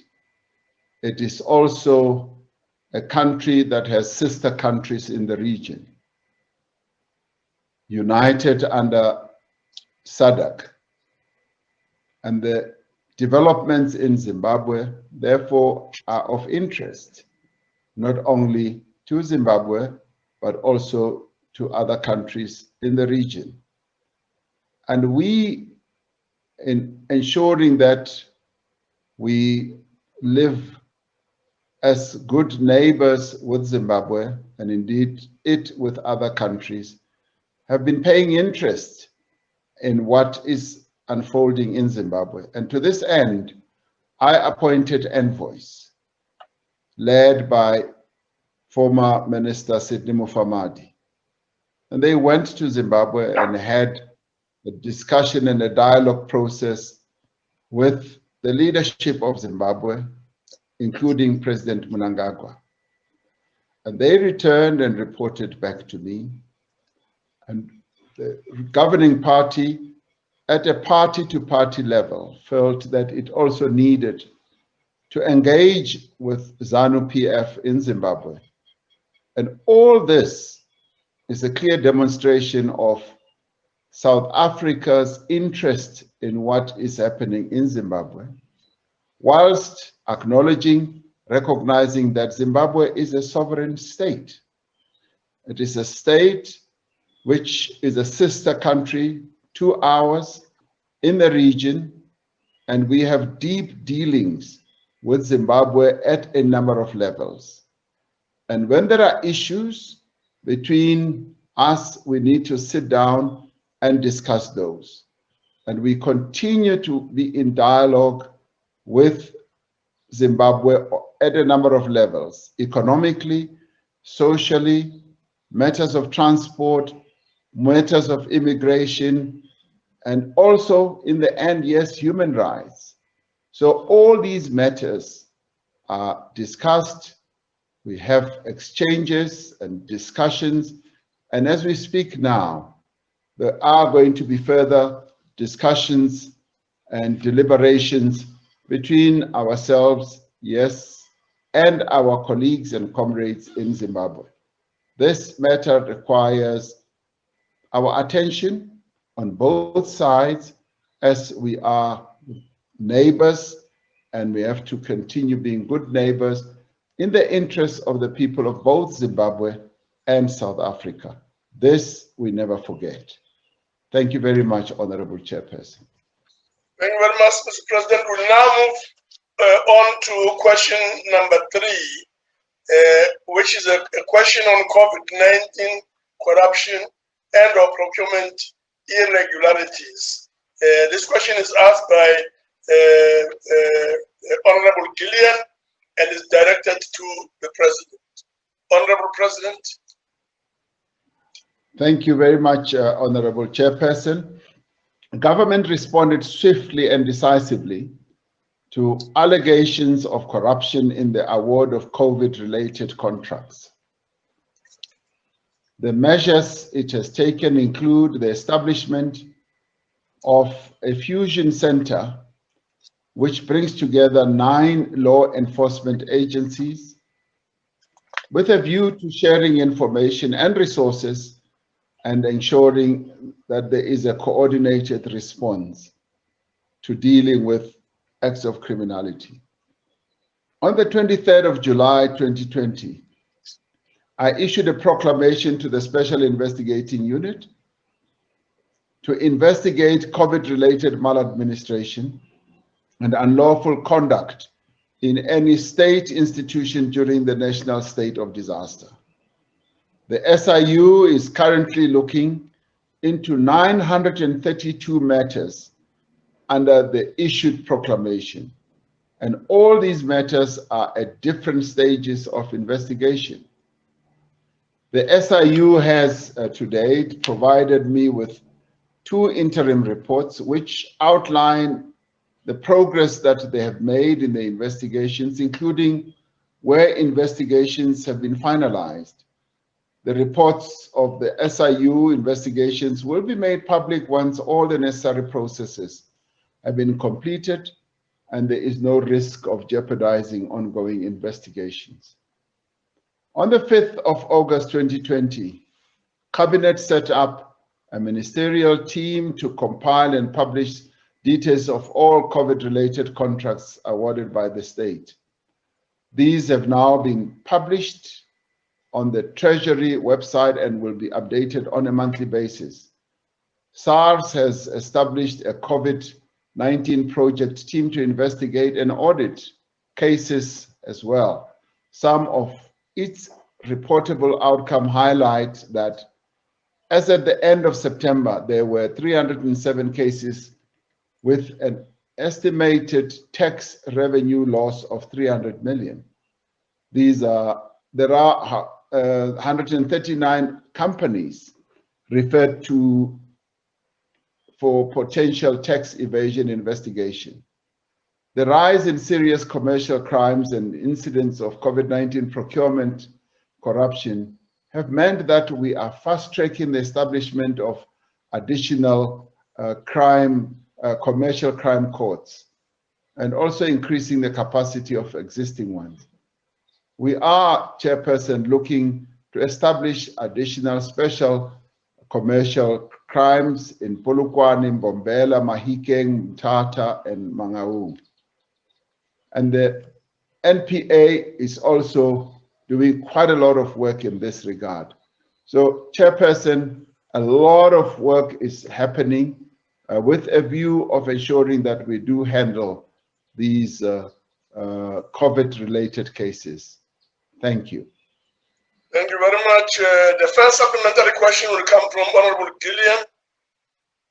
it is also a country that has sister countries in the region, united under SADC. And the developments in Zimbabwe, therefore, are of interest, not only to Zimbabwe, but also to other countries in the region. And we, in ensuring that we live as good neighbors with Zimbabwe, and indeed it with other countries, have been paying interest in what is unfolding in Zimbabwe. And to this end, I appointed envoys led by former Minister Sidney Mufamadi. And they went to Zimbabwe and had a discussion and a dialogue process with the leadership of Zimbabwe, including President Mnangagwa. And they returned and reported back to me. And the governing party, at a party-to-party level, felt that it also needed to engage with ZANU-PF in Zimbabwe. And all this is a clear demonstration of South Africa's interest in what is happening in Zimbabwe, whilst acknowledging, recognizing that Zimbabwe is a sovereign state. It is a state which is a sister country to ours in the region, and we have deep dealings with Zimbabwe at a number of levels. And when there are issues between us, we need to sit down and discuss those. and we continue to be in dialogue with Zimbabwe at a number of levels, economically, socially, matters of transport, matters of immigration, and also in the end, yes, human rights. So all these matters are discussed. We have exchanges and discussions. And as we speak now, there are going to be further discussions and deliberations between ourselves, yes, and our colleagues and comrades in Zimbabwe. This matter requires our attention on both sides, as we are neighbors, and we have to continue being good neighbors in the interest of the people of both Zimbabwe and South Africa. This we never forget. Thank you very much, Honorable Chairperson. Thank you very much, Mr. President. We'll now move on to question number 3, which is a question on COVID-19 corruption and or procurement irregularities. This question is asked by Honorable Gillian and is directed to the President. Honorable President. Thank you very much, Honorable Chairperson. Government responded swiftly and decisively to allegations of corruption in the award of COVID-related contracts. The measures it has taken include the establishment of a fusion center which brings together 9 law enforcement agencies with a view to sharing information and resources and ensuring that there is a coordinated response to dealing with acts of criminality. On the 23rd of July 2020, I issued a proclamation to the Special Investigating Unit to investigate COVID-related maladministration and unlawful conduct in any state institution during the national state of disaster. The SIU is currently looking into 932 matters under the issued proclamation, and all these matters are at different stages of investigation. The SIU has to date provided me with 2 interim reports which outline the progress that they have made in the investigations, including where investigations have been finalized. The reports of the SIU investigations will be made public once all the necessary processes have been completed and there is no risk of jeopardizing ongoing investigations. On the 5th of August 2020, Cabinet set up a ministerial team to compile and publish details of all COVID-related contracts awarded by the state. These have now been published on the Treasury website and will be updated on a monthly basis. SARS has established a COVID-19 project team to investigate and audit cases as well. Some of its reportable outcome highlight that as at the end of September, there were 307 cases with an estimated tax revenue loss of 300 million. There are 139 companies referred to for potential tax evasion investigation. The rise in serious commercial crimes and incidents of COVID-19 procurement corruption have meant that we are fast-tracking the establishment of additional commercial crime courts and also increasing the capacity of existing ones. We are, Chairperson, looking to establish additional special commercial crimes in Polokwane, Mbombela, Mahikeng, Mthatha, and Mangaung. And the NPA is also doing quite a lot of work in this regard. So, Chairperson, a lot of work is happening with a view of ensuring that we do handle these COVID-related cases. Thank you. Thank you very much. The first supplementary question will come from Honorable Gillian.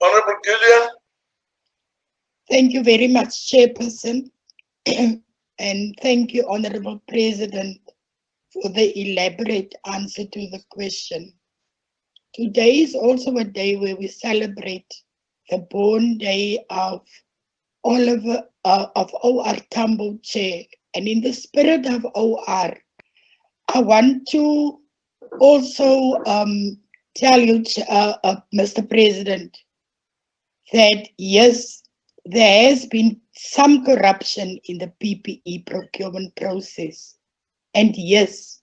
Honorable Gillian. Thank you very much, Chairperson. And thank you, Honorable President, for the elaborate answer to the question. Today is also a day where we celebrate the born day of OR Tambo Chair. And in the spirit of OR, I want to also tell you, Mr. President, that yes, there has been some corruption in the PPE procurement process. And yes,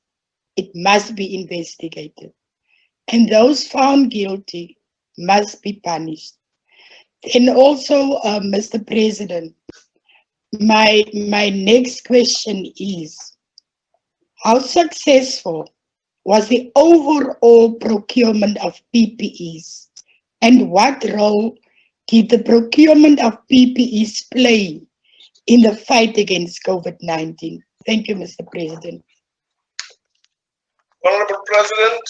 it must be investigated. And those found guilty must be punished. And also, Mr. President, my next question is, how successful was the overall procurement of PPEs? And what role did the procurement of PPEs play in the fight against COVID-19? Thank you, Mr. President. Honorable President.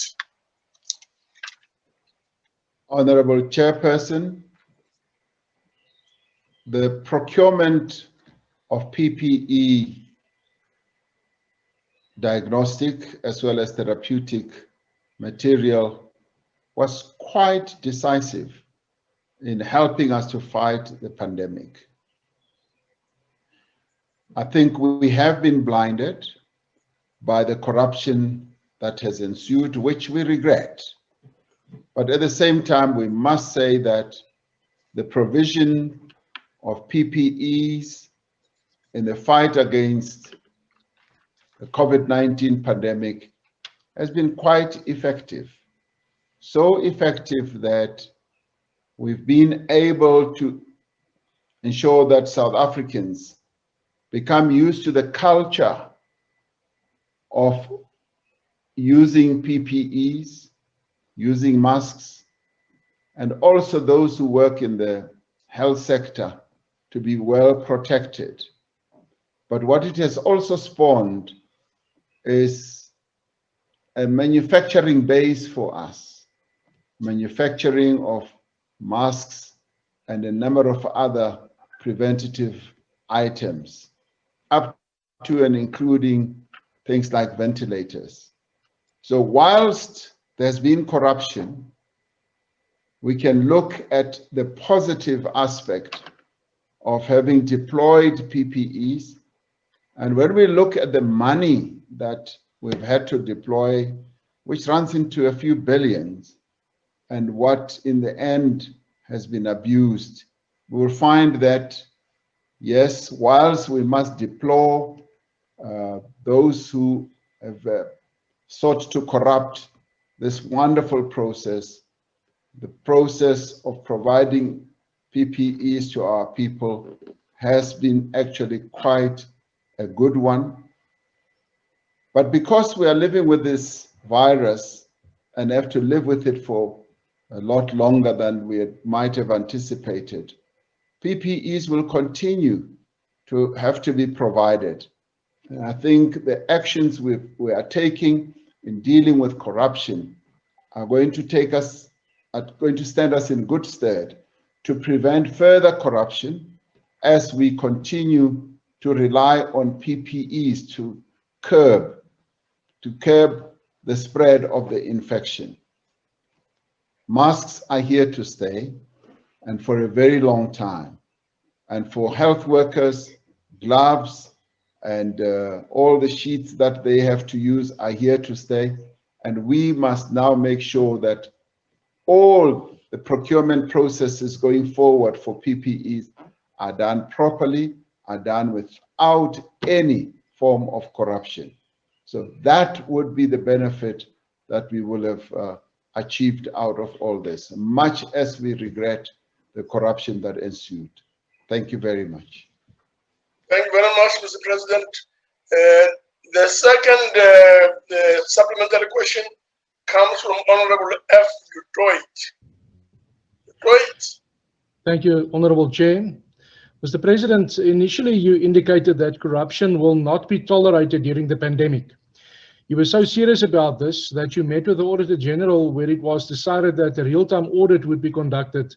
Honorable Chairperson, the procurement of PPE diagnostic as well as therapeutic material was quite decisive in helping us to fight the pandemic. I think we have been blinded by the corruption that has ensued, which we regret. But at the same time, we must say that the provision of PPEs in the fight against the COVID-19 pandemic has been quite effective. So effective that we've been able to ensure that South Africans become used to the culture of using PPEs, using masks, and also those who work in the health sector to be well protected. But what it has also spawned is a manufacturing base for us, manufacturing of masks and a number of other preventative items, up to and including things like ventilators. So whilst there's been corruption, we can look at the positive aspect of having deployed PPEs. And when we look at the money that we've had to deploy, which runs into a few billions, and what in the end has been abused, we will find that, yes, whilst we must deplore those who have sought to corrupt this wonderful process, the process of providing PPEs to our people has been actually quite a good one. But because we are living with this virus and have to live with it for a lot longer than we might have anticipated, PPEs will continue to have to be provided. And I think the actions we are taking in dealing with corruption are going to stand us in good stead to prevent further corruption as we continue to rely on PPEs to curb the spread of the infection. Masks are here to stay and for a very long time. And for health workers, gloves and all the sheets that they have to use are here to stay. And we must now make sure that all the procurement processes going forward for PPEs are done properly, are done without any form of corruption. So that would be the benefit that we will have achieved out of all this, much as we regret the corruption that ensued. Thank you very much. Thank you very much, Mr. President. The second supplementary question comes from Honorable F. Detroit. Thank you, Honorable Chair. Mr. President, initially you indicated that corruption will not be tolerated during the pandemic. You were so serious about this that you met with the Auditor General, where it was decided that a real-time audit would be conducted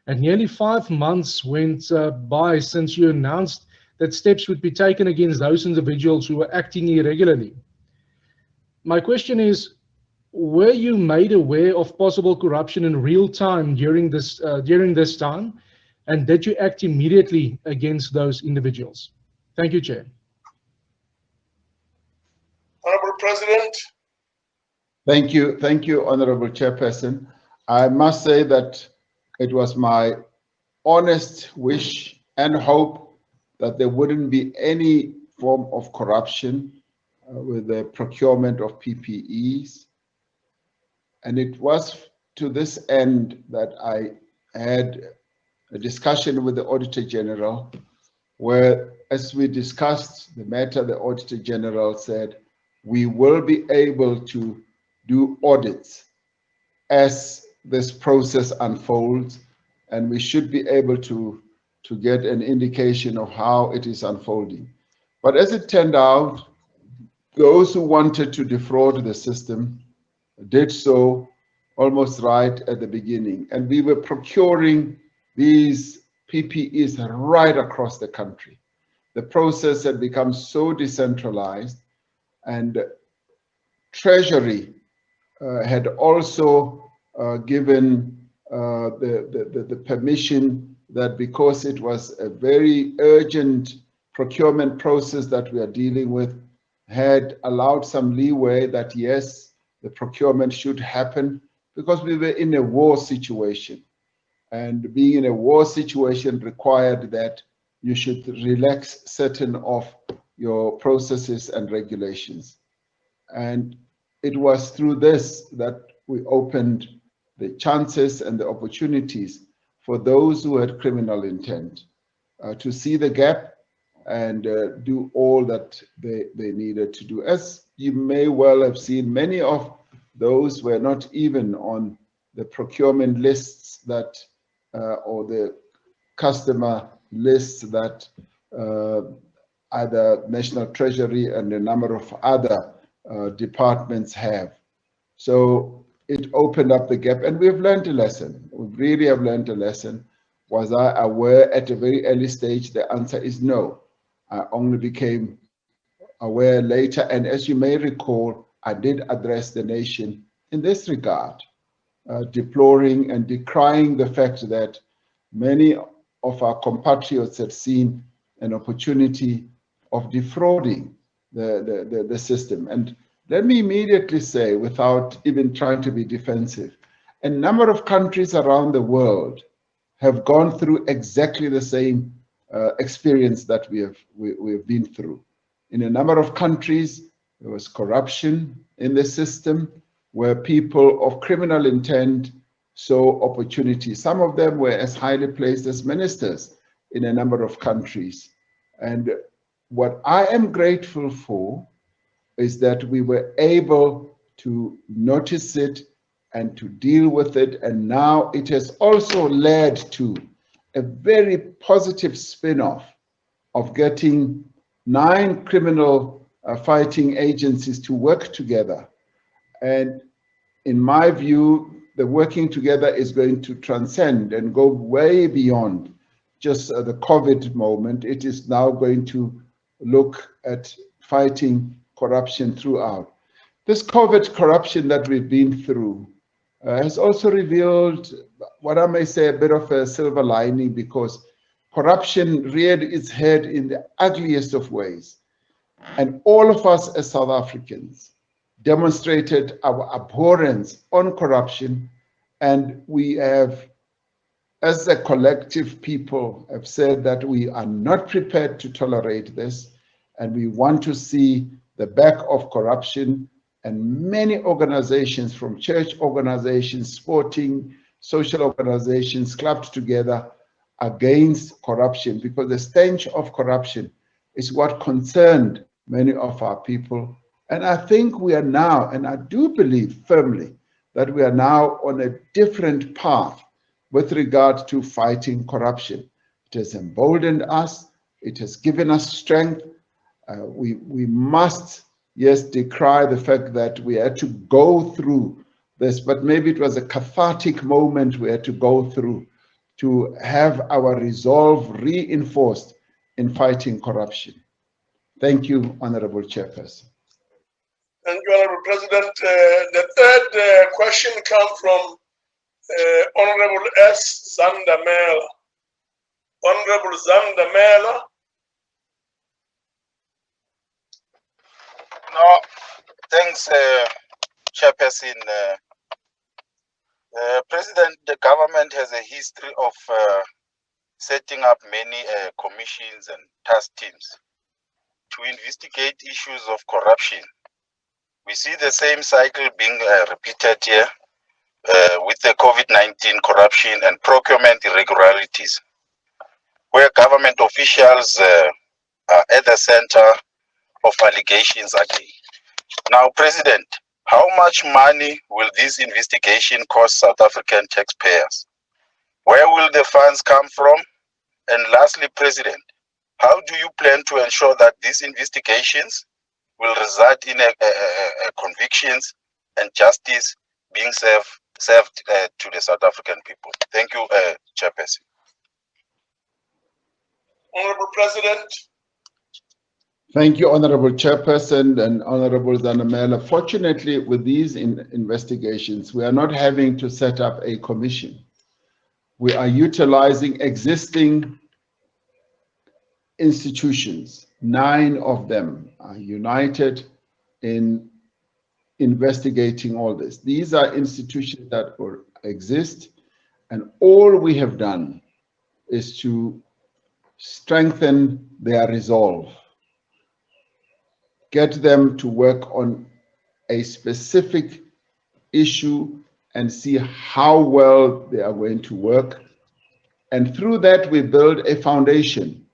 And nearly 5 months went by since you announced that steps would be taken against those individuals who were acting irregularly. My question is, were you made aware of possible corruption in real time during this time? And did you act immediately against those individuals? Thank you, Chair. Honorable President. Thank you, Honorable Chairperson. I must say that it was my honest wish and hope that there wouldn't be any form of corruption with the procurement of PPEs. And it was to this end that I had a discussion with the Auditor General, where, as we discussed the matter, the Auditor General said, we will be able to do audits as this process unfolds, and we should be able to get an indication of how it is unfolding. But as it turned out, those who wanted to defraud the system did so almost right at the beginning. And we were procuring these PPEs right across the country. The process had become so decentralized, and Treasury had also given the permission that, because it was a very urgent procurement process that we are dealing with, had allowed some leeway that yes, the procurement should happen, because we were in a war situation. And being in a war situation required that you should relax certain of your processes and regulations. And it was through this that we opened the chances and the opportunities for those who had criminal intent to see the gap and do all that they needed to do. As you may well have seen, many of those were not even on the procurement lists that, or the customer lists that either National Treasury and a number of other departments have. So it opened up the gap, and we've learned a lesson. We really have learned a lesson. Was I aware at a very early stage? The answer is no. I only became aware later, and as you may recall, I did address the nation in this regard, deploring and decrying the fact that many of our compatriots had seen an opportunity of defrauding the system. And let me immediately say, without even trying to be defensive, a number of countries around the world have gone through exactly the same experience that we've been through. In a number of countries, there was corruption in the system where people of criminal intent saw opportunity. Some of them were as highly placed as ministers in a number of countries. And what I am grateful for is that we were able to notice it and to deal with it. And now it has also led to a very positive spin-off of getting 9 criminal fighting agencies to work together. And in my view, the working together is going to transcend and go way beyond just the COVID moment. It is now going to look at fighting corruption throughout. This COVID corruption that we've been through has also revealed what I may say a bit of a silver lining, because corruption reared its head in the ugliest of ways. And all of us as South Africans demonstrated our abhorrence on corruption, and we have, as a collective people, have said that we are not prepared to tolerate this, and we want to see the back of corruption. And many organizations, from church organizations, sporting, social organizations, clubbed together against corruption, because the stench of corruption is what concerned many of our people. And I think we are now, and I do believe firmly, that we are now on a different path with regard to fighting corruption. It has emboldened us. It has given us strength. We must, yes, decry the fact that we had to go through this, but maybe it was a cathartic moment we had to go through to have our resolve reinforced in fighting corruption. Thank you, Honorable Chairperson. Thank you, Honorable President. The third question comes from Honorable S. Zandamela. Honorable Zandamela. No, thanks, Chairperson. President, the government has a history of setting up many commissions and task teams to investigate issues of corruption. We see the same cycle being repeated here with the COVID-19 corruption and procurement irregularities, where government officials are at the center of allegations again. Now, President, how much money will this investigation cost South African taxpayers? Where will the funds come from? And lastly, President, how do you plan to ensure that these investigations will result in convictions and justice being served to the South African people? Thank you, Chairperson. Honorable President. Thank you, Honorable Chairperson and Honorable Zandamela. Fortunately, with these investigations, we are not having to set up a commission. We are utilizing existing institutions. 9 of them are united in investigating all this. These are institutions that exist, and all we have done is to strengthen their resolve, get them to work on a specific issue and see how well they are going to work. And through that, we build a foundation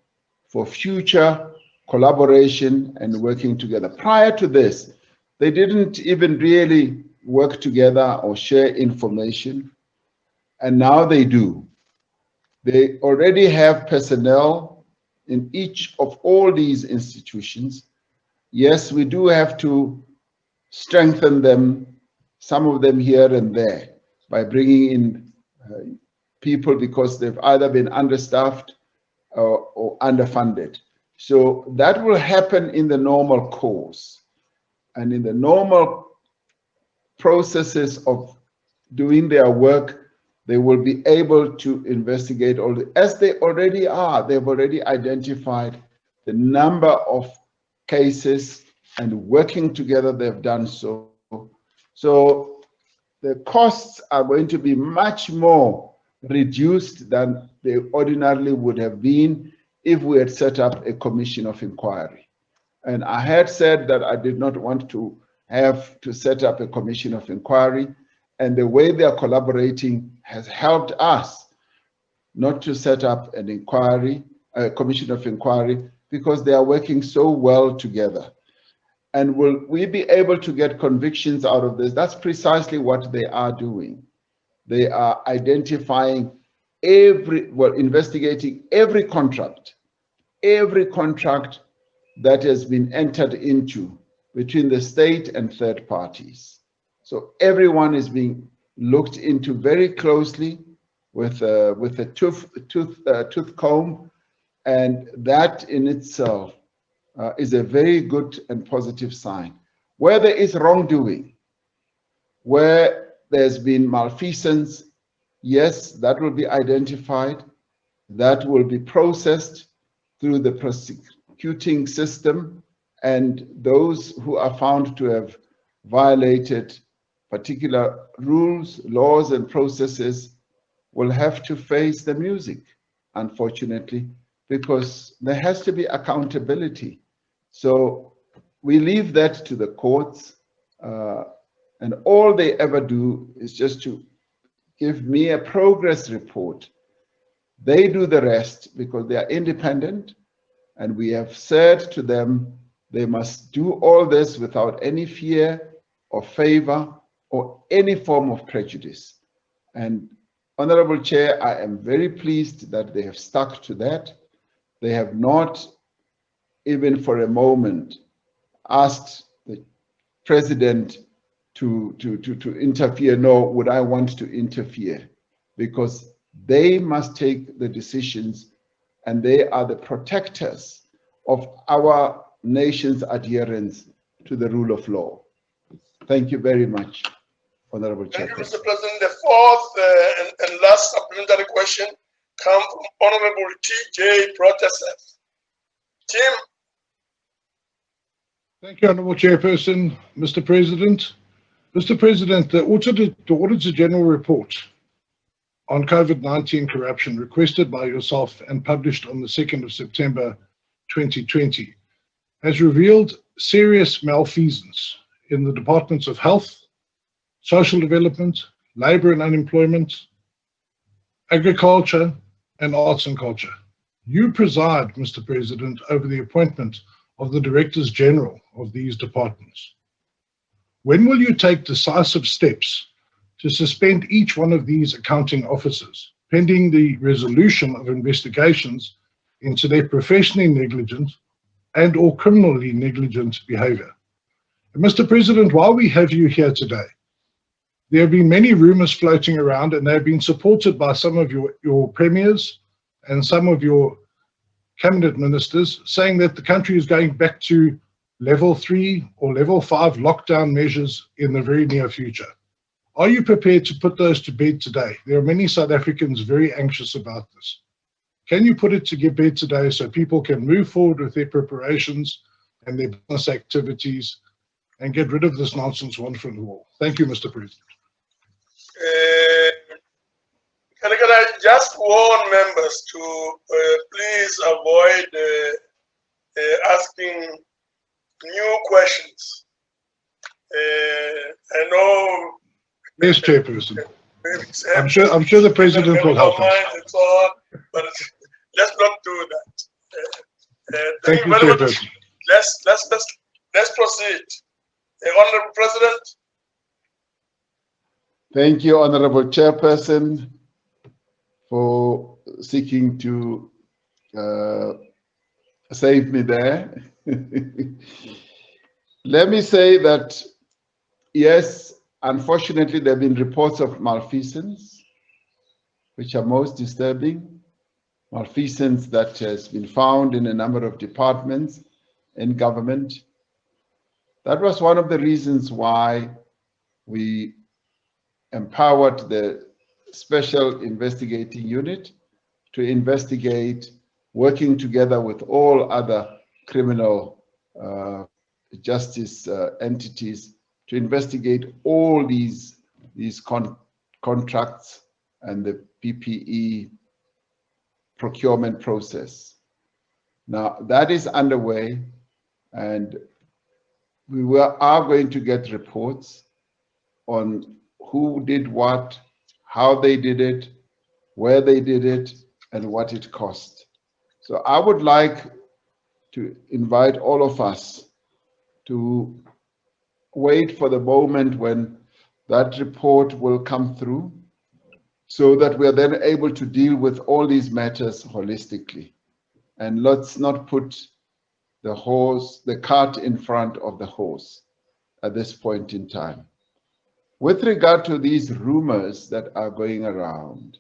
for future collaboration and working together. Prior to this, they didn't even really work together or share information, and now they do. They already have personnel in each of all these institutions. Yes, we do have to strengthen them, some of them here and there, by bringing in people because they've either been understaffed or underfunded. So that will happen in the normal course. And in the normal processes of doing their work, they will be able to investigate all as they already are. They've already identified the number of cases, and working together they've done so. So the costs are going to be much more reduced than they ordinarily would have been if we had set up a commission of inquiry. And I had said that I did not want to have to set up a commission of inquiry, and the way they are collaborating has helped us not to set up an inquiry, a commission of inquiry, because they are working so well together. And will we be able to get convictions out of this? That's precisely what they are doing. They are identifying investigating every contract that has been entered into between the state and third parties. So everyone is being looked into very closely with a tooth comb, and that in itself is a very good and positive sign. Where there is wrongdoing, where there's been malfeasance, yes, that will be identified, that will be processed through the prosecuting system, and those who are found to have violated particular rules, laws, and processes will have to face the music, unfortunately, because there has to be accountability. So we leave that to the courts, and all they ever do is just to give me a progress report. They do the rest because they are independent, and we have said to them they must do all this without any fear or favor or any form of prejudice. And Honorable Chair, I am very pleased that they have stuck to that. They have not even for a moment asked the president to interfere, nor would I want to interfere, because They must take the decisions, and they are the protectors of our nation's adherence to the rule of law. Thank you very much, Honorable Thank you, Chairperson. Mr. President. The fourth and last supplementary question comes from Honorable T.J. Protestant. Tim. Thank you, Honorable Chairperson. Mr. President. Mr. President, the Auditor General report on COVID-19 corruption requested by yourself and published on the 2nd of September 2020 has revealed serious malfeasance in the Departments of Health, Social Development, Labour and Unemployment, Agriculture, and Arts and Culture. You preside, Mr. President, over the appointment of the Directors General of these departments. When will you take decisive steps to suspend each one of these accounting officers, pending the resolution of investigations into their professionally negligent and or criminally negligent behavior? And Mr. President, while we have you here today, there have been many rumors floating around, and they have been supported by some of your premiers and some of your cabinet ministers, saying that the country is going back to level 3 or level 5 lockdown measures in the very near future. Are you prepared to put those to bed today? There are many South Africans very anxious about this. Can you put it to bed today so people can move forward with their preparations and their business activities and get rid of this nonsense once and for all? Thank you, Mr. President. Can I just warn members to please avoid asking new questions? I know. Yes, Chairperson. I'm sure the President will help us. And so on, but let's not do that. Thank you, Chairperson. Let's proceed. Honorable President. Thank you, Honorable Chairperson, for seeking to save me there. Let me say that, yes, unfortunately, there have been reports of malfeasance, which are most disturbing. Malfeasance that has been found in a number of departments in government. That was one of the reasons why we empowered the Special Investigating Unit to investigate, working together with all other criminal justice entities, to investigate all these contracts and the PPE procurement process. Now that is underway, and we are going to get reports on who did what, how they did it, where they did it, and what it cost. So I would like to invite all of us to wait for the moment when that report will come through, so that we are then able to deal with all these matters holistically. And let's not put the cart in front of the horse at this point in time. With regard to these rumors that are going around,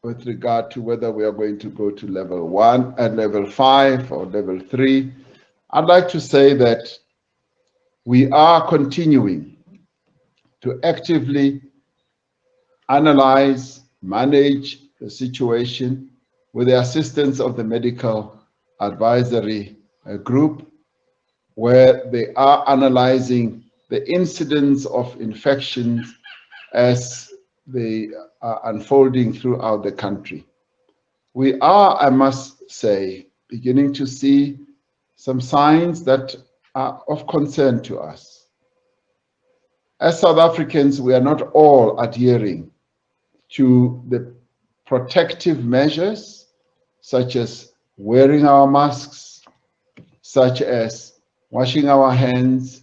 with regard to whether we are going to go to level 1 and level 5 or level 3, I'd like to say that we are continuing to actively analyze, manage the situation with the assistance of the medical advisory group, where they are analyzing the incidence of infections as they are unfolding throughout the country. We are, I must say, beginning to see some signs that are of concern to us. As South Africans, we are not all adhering to the protective measures, such as wearing our masks, such as washing our hands.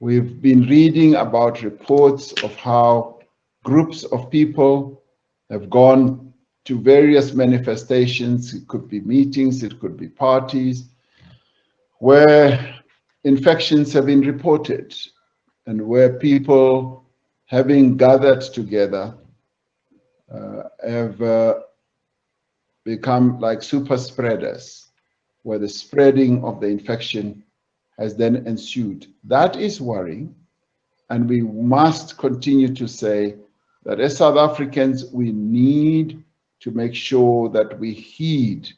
We've been reading about reports of how groups of people have gone to various manifestations. It could be meetings, it could be parties, where infections have been reported and where people, having gathered together, have become like super spreaders, where the spreading of the infection has then ensued. That is worrying, and we must continue to say that as South Africans, we need to make sure that we heed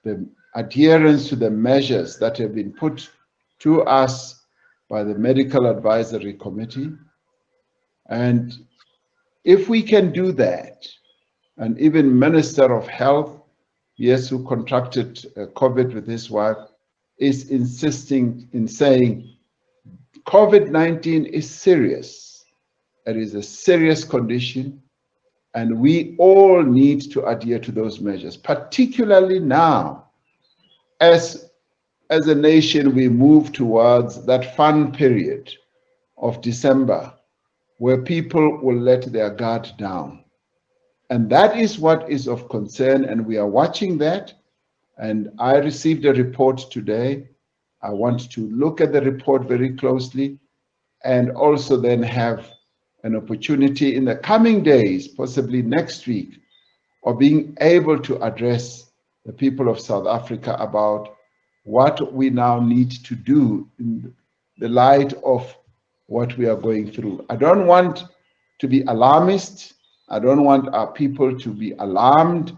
the adherence to the measures that have been put to us by the Medical Advisory Committee. And if we can do that, and even Minister of Health, yes, who contracted COVID with his wife, is insisting in saying COVID-19 is serious. It is a serious condition, and we all need to adhere to those measures, particularly now, as a nation we move towards that fun period of December, where people will let their guard down. And that is what is of concern, and we are watching that. And I received a report today. I want to look at the report very closely, and also then have an opportunity in the coming days, possibly next week, of being able to address the people of South Africa about what we now need to do in the light of what we are going through. I don't want to be alarmist. I don't want our people to be alarmed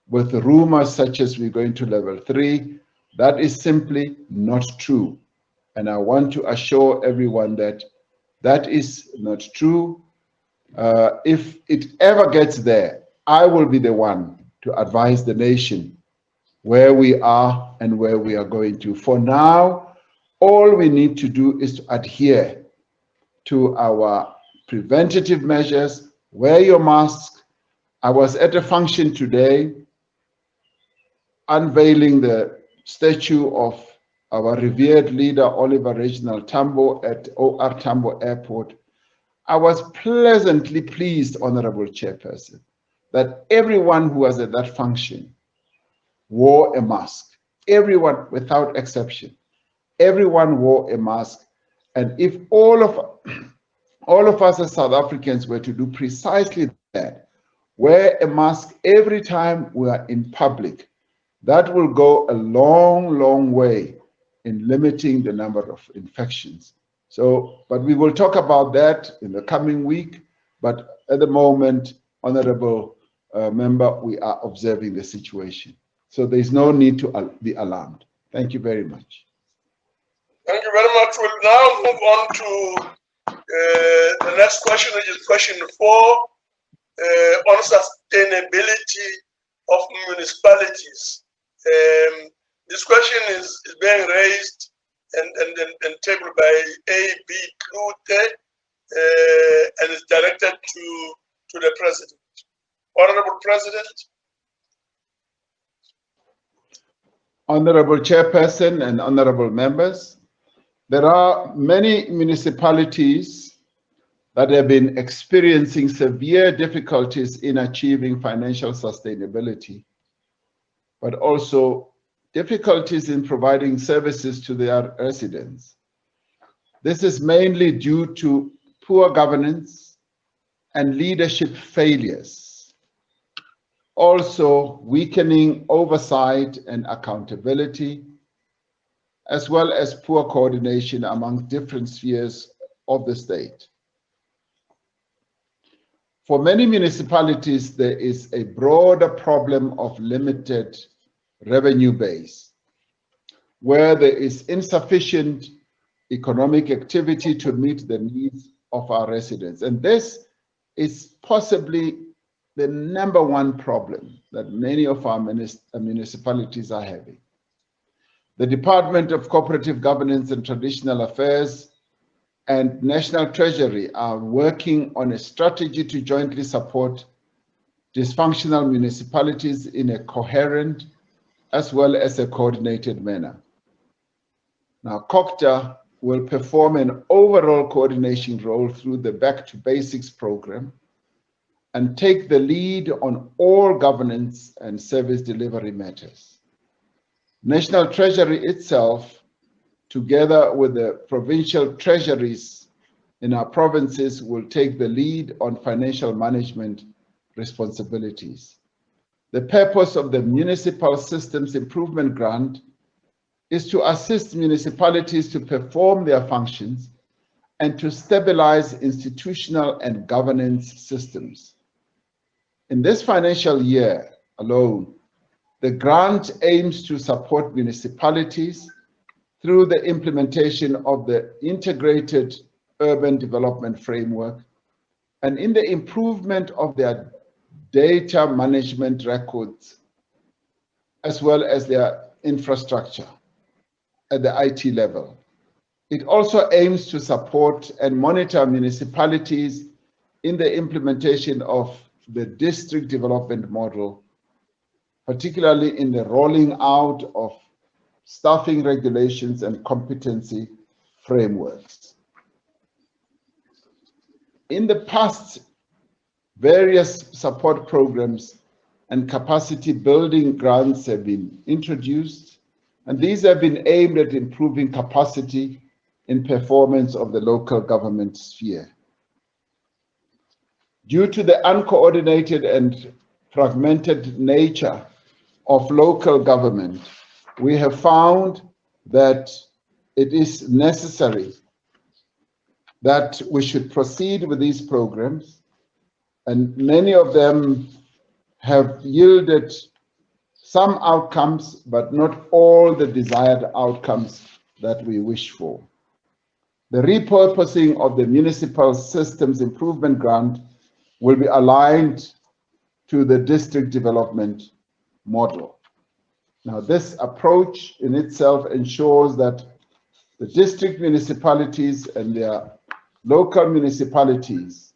with rumors such as we're going to level 3. That is simply not true. And I want to assure everyone that that is not true. If it ever gets there, I will be the one to advise the nation where we are and where we are going to. For now, all we need to do is to adhere to our preventative measures. Wear your mask. I was at a function today unveiling the statue of our revered leader, Oliver Reginald Tambo, at OR Tambo Airport. I was pleasantly pleased, Honorable Chairperson, that everyone who was at that function wore a mask. Everyone, without exception. Everyone wore a mask. And if all of us as South Africans were to do precisely that, wear a mask every time we are in public, that will go a long, long way in limiting the number of infections. So, but we will talk about that in the coming week. But at the moment, Honorable Member, we are observing the situation. So there's no need to be alarmed. Thank you very much. Thank you very much. We'll now move on to the next question, which is question 4, on sustainability of municipalities. This question is being raised and tabled by A.B. Klute, and is directed to the President. Honorable President. Honorable Chairperson and honorable members, there are many municipalities that have been experiencing severe difficulties in achieving financial sustainability, but also difficulties in providing services to their residents. This is mainly due to poor governance and leadership failures. Also, weakening oversight and accountability, as well as poor coordination among different spheres of the state. For many municipalities, there is a broader problem of limited revenue base, where there is insufficient economic activity to meet the needs of our residents. And this is possibly the #1 problem that many of our municipalities are having. The Department of Cooperative Governance and Traditional Affairs and National Treasury are working on a strategy to jointly support dysfunctional municipalities in a coherent as well as a coordinated manner. Now, COCTA will perform an overall coordination role through the Back to Basics program and take the lead on all governance and service delivery matters. National Treasury itself, together with the provincial treasuries in our provinces, will take the lead on financial management responsibilities. The purpose of the Municipal Systems Improvement Grant is to assist municipalities to perform their functions and to stabilize institutional and governance systems. In this financial year alone, the grant aims to support municipalities through the implementation of the Integrated Urban Development Framework and in the improvement of their data management records, as well as their infrastructure at the IT level. It also aims to support and monitor municipalities in the implementation of the district development model, particularly in the rolling out of staffing regulations and competency frameworks. In the past, various support programs and capacity building grants have been introduced, and these have been aimed at improving capacity in performance of the local government sphere. Due to the uncoordinated and fragmented nature of local government, we have found that it is necessary that we should proceed with these programs, and many of them have yielded some outcomes, but not all the desired outcomes that we wish for. The repurposing of the Municipal Systems Improvement Grant will be aligned to the district development model. Now, this approach in itself ensures that the district municipalities and their local municipalities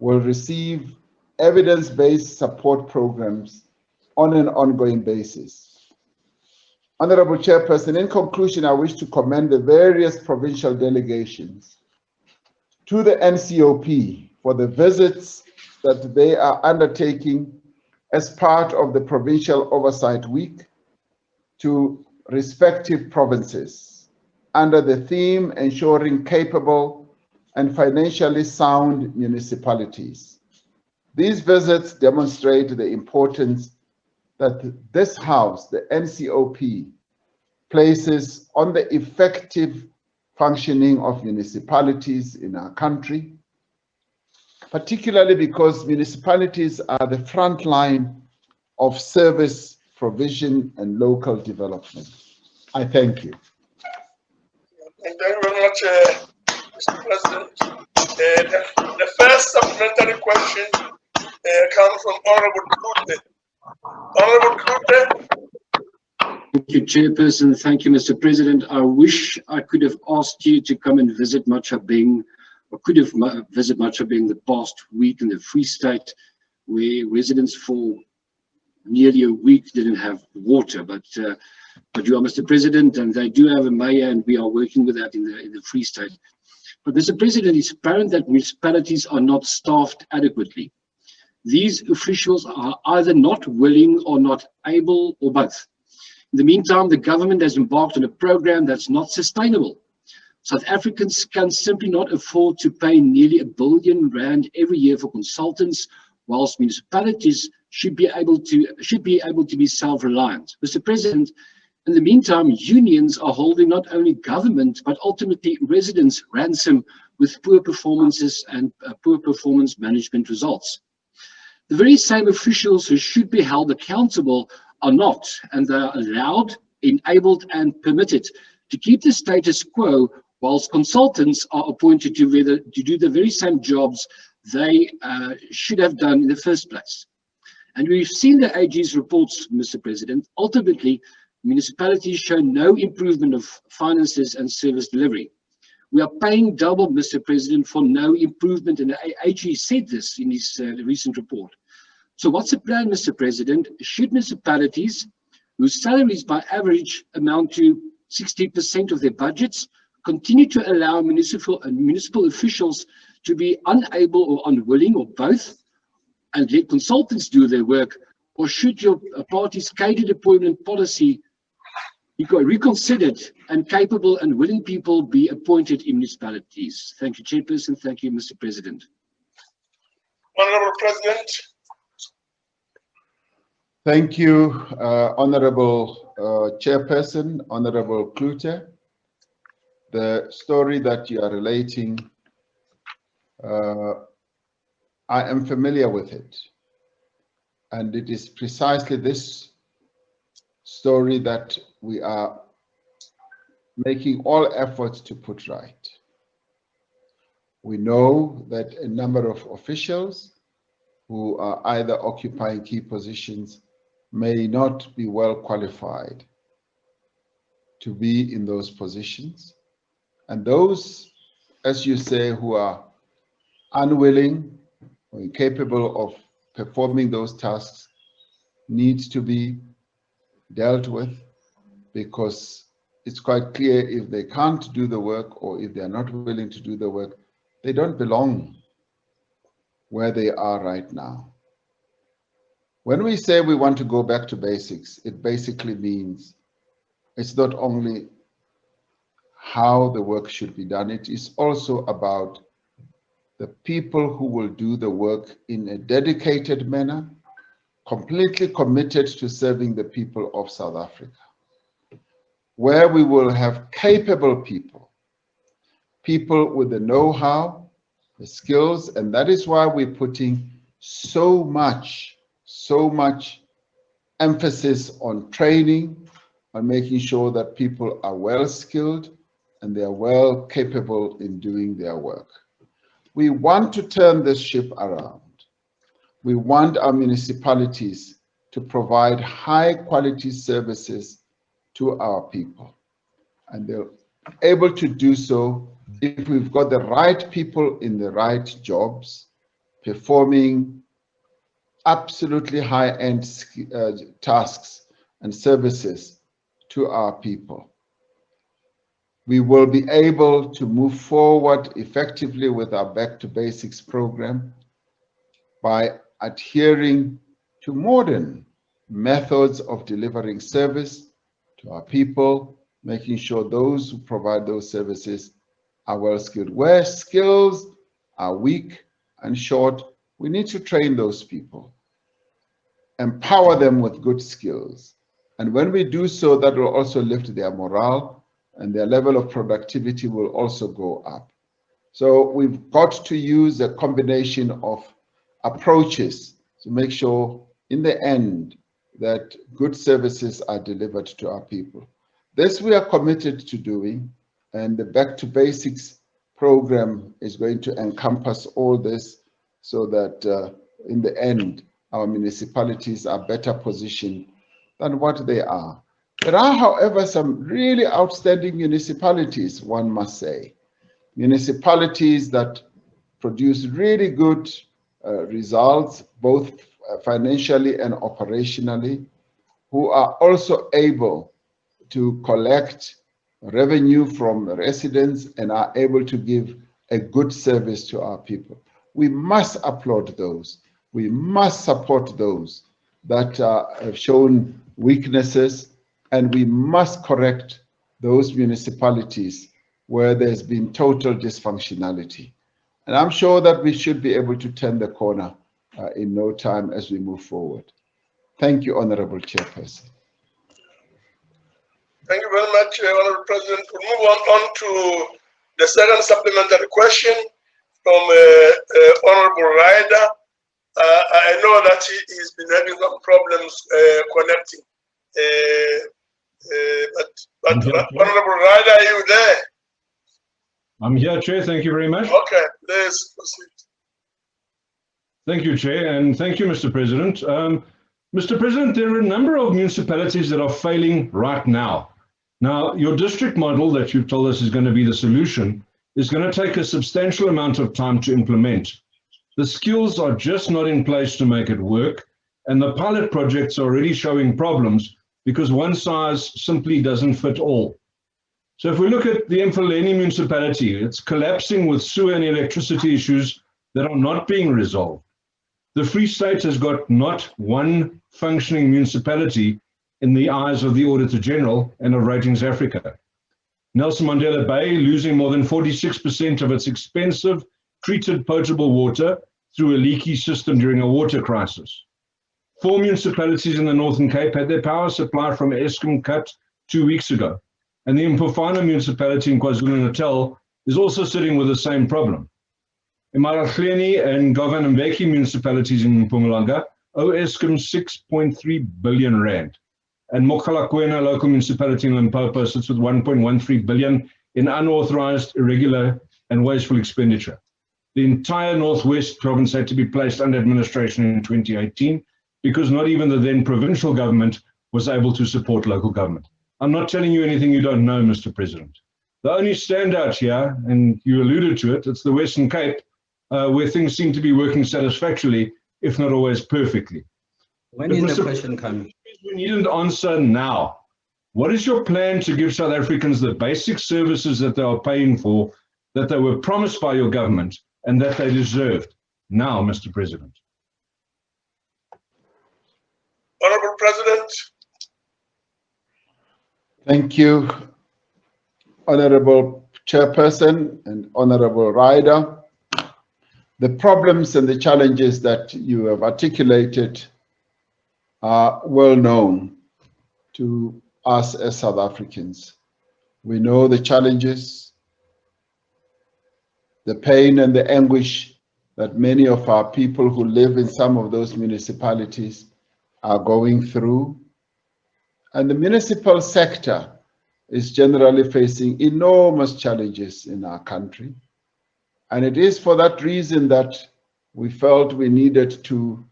will receive evidence-based support programs on an ongoing basis. Honorable Chairperson, in conclusion, I wish to commend the various provincial delegations to the NCOP for the visits that they are undertaking as part of the Provincial Oversight Week to respective provinces under the theme ensuring capable and financially sound municipalities. These visits demonstrate the importance that this House, the NCOP, places on the effective functioning of municipalities in our country, particularly because municipalities are the front line of service provision and local development. I thank you. Thank you very much, Mr. President. The first supplementary question comes from Honorable Klute. Honorable Klute. Thank you, Chairperson. Thank you, Mr. President. I wish I could have asked you to come and visit Machabeng, or could have visited Machabeng the past week in the Free State, where residents for nearly a week didn't have water. But you are Mr. President, and they do have a mayor, and we are working with that in the Free State. But Mr. President, it's apparent that municipalities are not staffed adequately. These officials are either not willing or not able, or both. In the meantime, the government has embarked on a program that's not sustainable. South Africans can simply not afford to pay nearly R1 billion every year for consultants, whilst municipalities should be able to be self-reliant. Mr. President, in the meantime, unions are holding not only government but ultimately residents ransom with poor performances and poor performance management results. The very same officials who should be held accountable are not, and they are allowed, enabled and permitted to keep the status quo, whilst consultants are appointed to do the very same jobs they should have done in the first place. And we've seen the AG's reports, Mr. President. Ultimately, municipalities show no improvement of finances and service delivery. We are paying double, Mr. President, for no improvement, and the AG said this in his recent report. So what's the plan, Mr. President? Should municipalities, whose salaries by average amount to 60% of their budgets, continue to allow municipal officials to be unable or unwilling, or both, and let consultants do their work? Or should your party's catered appointment policy be reconsidered and capable and willing people be appointed in municipalities? Thank you, Chairperson. Thank you, Mr. President. Honorable President. Thank you, Honorable Chairperson, Honorable Klute. The story that you are relating, I am familiar with it. And it is precisely this story that we are making all efforts to put right. We know that a number of officials who are either occupying key positions may not be well qualified to be in those positions. And those, as you say, who are unwilling or incapable of performing those tasks needs to be dealt with, because it's quite clear if they can't do the work or if they're not willing to do the work, they don't belong where they are right now. When we say we want to go back to basics, it basically means it's not only how the work should be done, it is also about the people who will do the work in a dedicated manner, completely committed to serving the people of South Africa, where we will have capable people, people with the know-how, the skills, and that is why we're putting so much emphasis on training, on making sure that people are well skilled and they are well capable in doing their work. We want to turn this ship around. We want our municipalities to provide high quality services to our people. And they're able to do so if we've got the right people in the right jobs, performing absolutely high-end tasks and services to our people. We will be able to move forward effectively with our Back to Basics program by adhering to modern methods of delivering service to our people, making sure those who provide those services are well skilled. Where skills are weak and short, we need to train those people, empower them with good skills. And when we do so, that will also lift their morale and their level of productivity will also go up. So we've got to use a combination of approaches to make sure in the end that good services are delivered to our people. This we are committed to doing, and the Back to Basics program is going to encompass all this so that in the end, our municipalities are better positioned than what they are. There are, however, some really outstanding municipalities, one must say. Municipalities that produce really good results, both financially and operationally, who are also able to collect revenue from residents and are able to give a good service to our people. We must applaud those. We must support those that have shown weaknesses, and we must correct those municipalities where there's been total dysfunctionality. And I'm sure that we should be able to turn the corner in no time as we move forward. Thank you, Honorable Chairperson. Thank you very much, Honorable President. We'll move on to the second supplementary question from Honorable Ryder. I know that he's been having some problems connecting. But Honorable Ryder, are you there? I'm here, Chair. Thank you very much. Okay, please proceed. Thank you, Chair, and thank you, Mr. President. Mr. President, there are a number of municipalities that are failing right now. Now, your district model that you've told us is going to be the solution is going to take a substantial amount of time to implement. The skills are just not in place to make it work, and the pilot projects are already showing problems because one size simply doesn't fit all. So if we look at the Mfuleni municipality, it's collapsing with sewer and electricity issues that are not being resolved. The Free State has got not one functioning municipality in the eyes of the Auditor General and of Ratings Africa. Nelson Mandela Bay losing more than 46% of its expensive treated potable water through a leaky system during a water crisis. 4 municipalities in the Northern Cape had their power supply from Eskom cut 2 weeks ago. And the Mpofana municipality in KwaZulu-Natal is also sitting with the same problem. Emarageni and Govan and Mbeki municipalities in Mpumalanga owe Eskom 6.3 billion rand. And Mokalakwena local municipality in Limpopo sits with 1.13 billion in unauthorized, irregular and wasteful expenditure. The entire Northwest province had to be placed under administration in 2018 because not even the then provincial government was able to support local government. I'm not telling you anything you don't know, Mr. President. The only standout here, and you alluded to it, it's the Western Cape, where things seem to be working satisfactorily, if not always perfectly. When is the question coming? We need an answer now. What is your plan to give South Africans the basic services that they are paying for, that they were promised by your government, and that they deserved? Now, Mr. President. Honorable President. Thank you, Honorable Chairperson and Honorable Ryder. The problems and the challenges that you have articulated are well known to us as South Africans. We know the challenges, the pain and the anguish that many of our people who live in some of those municipalities are going through. And the municipal sector is generally facing enormous challenges in our country. And it is for that reason that we felt we needed to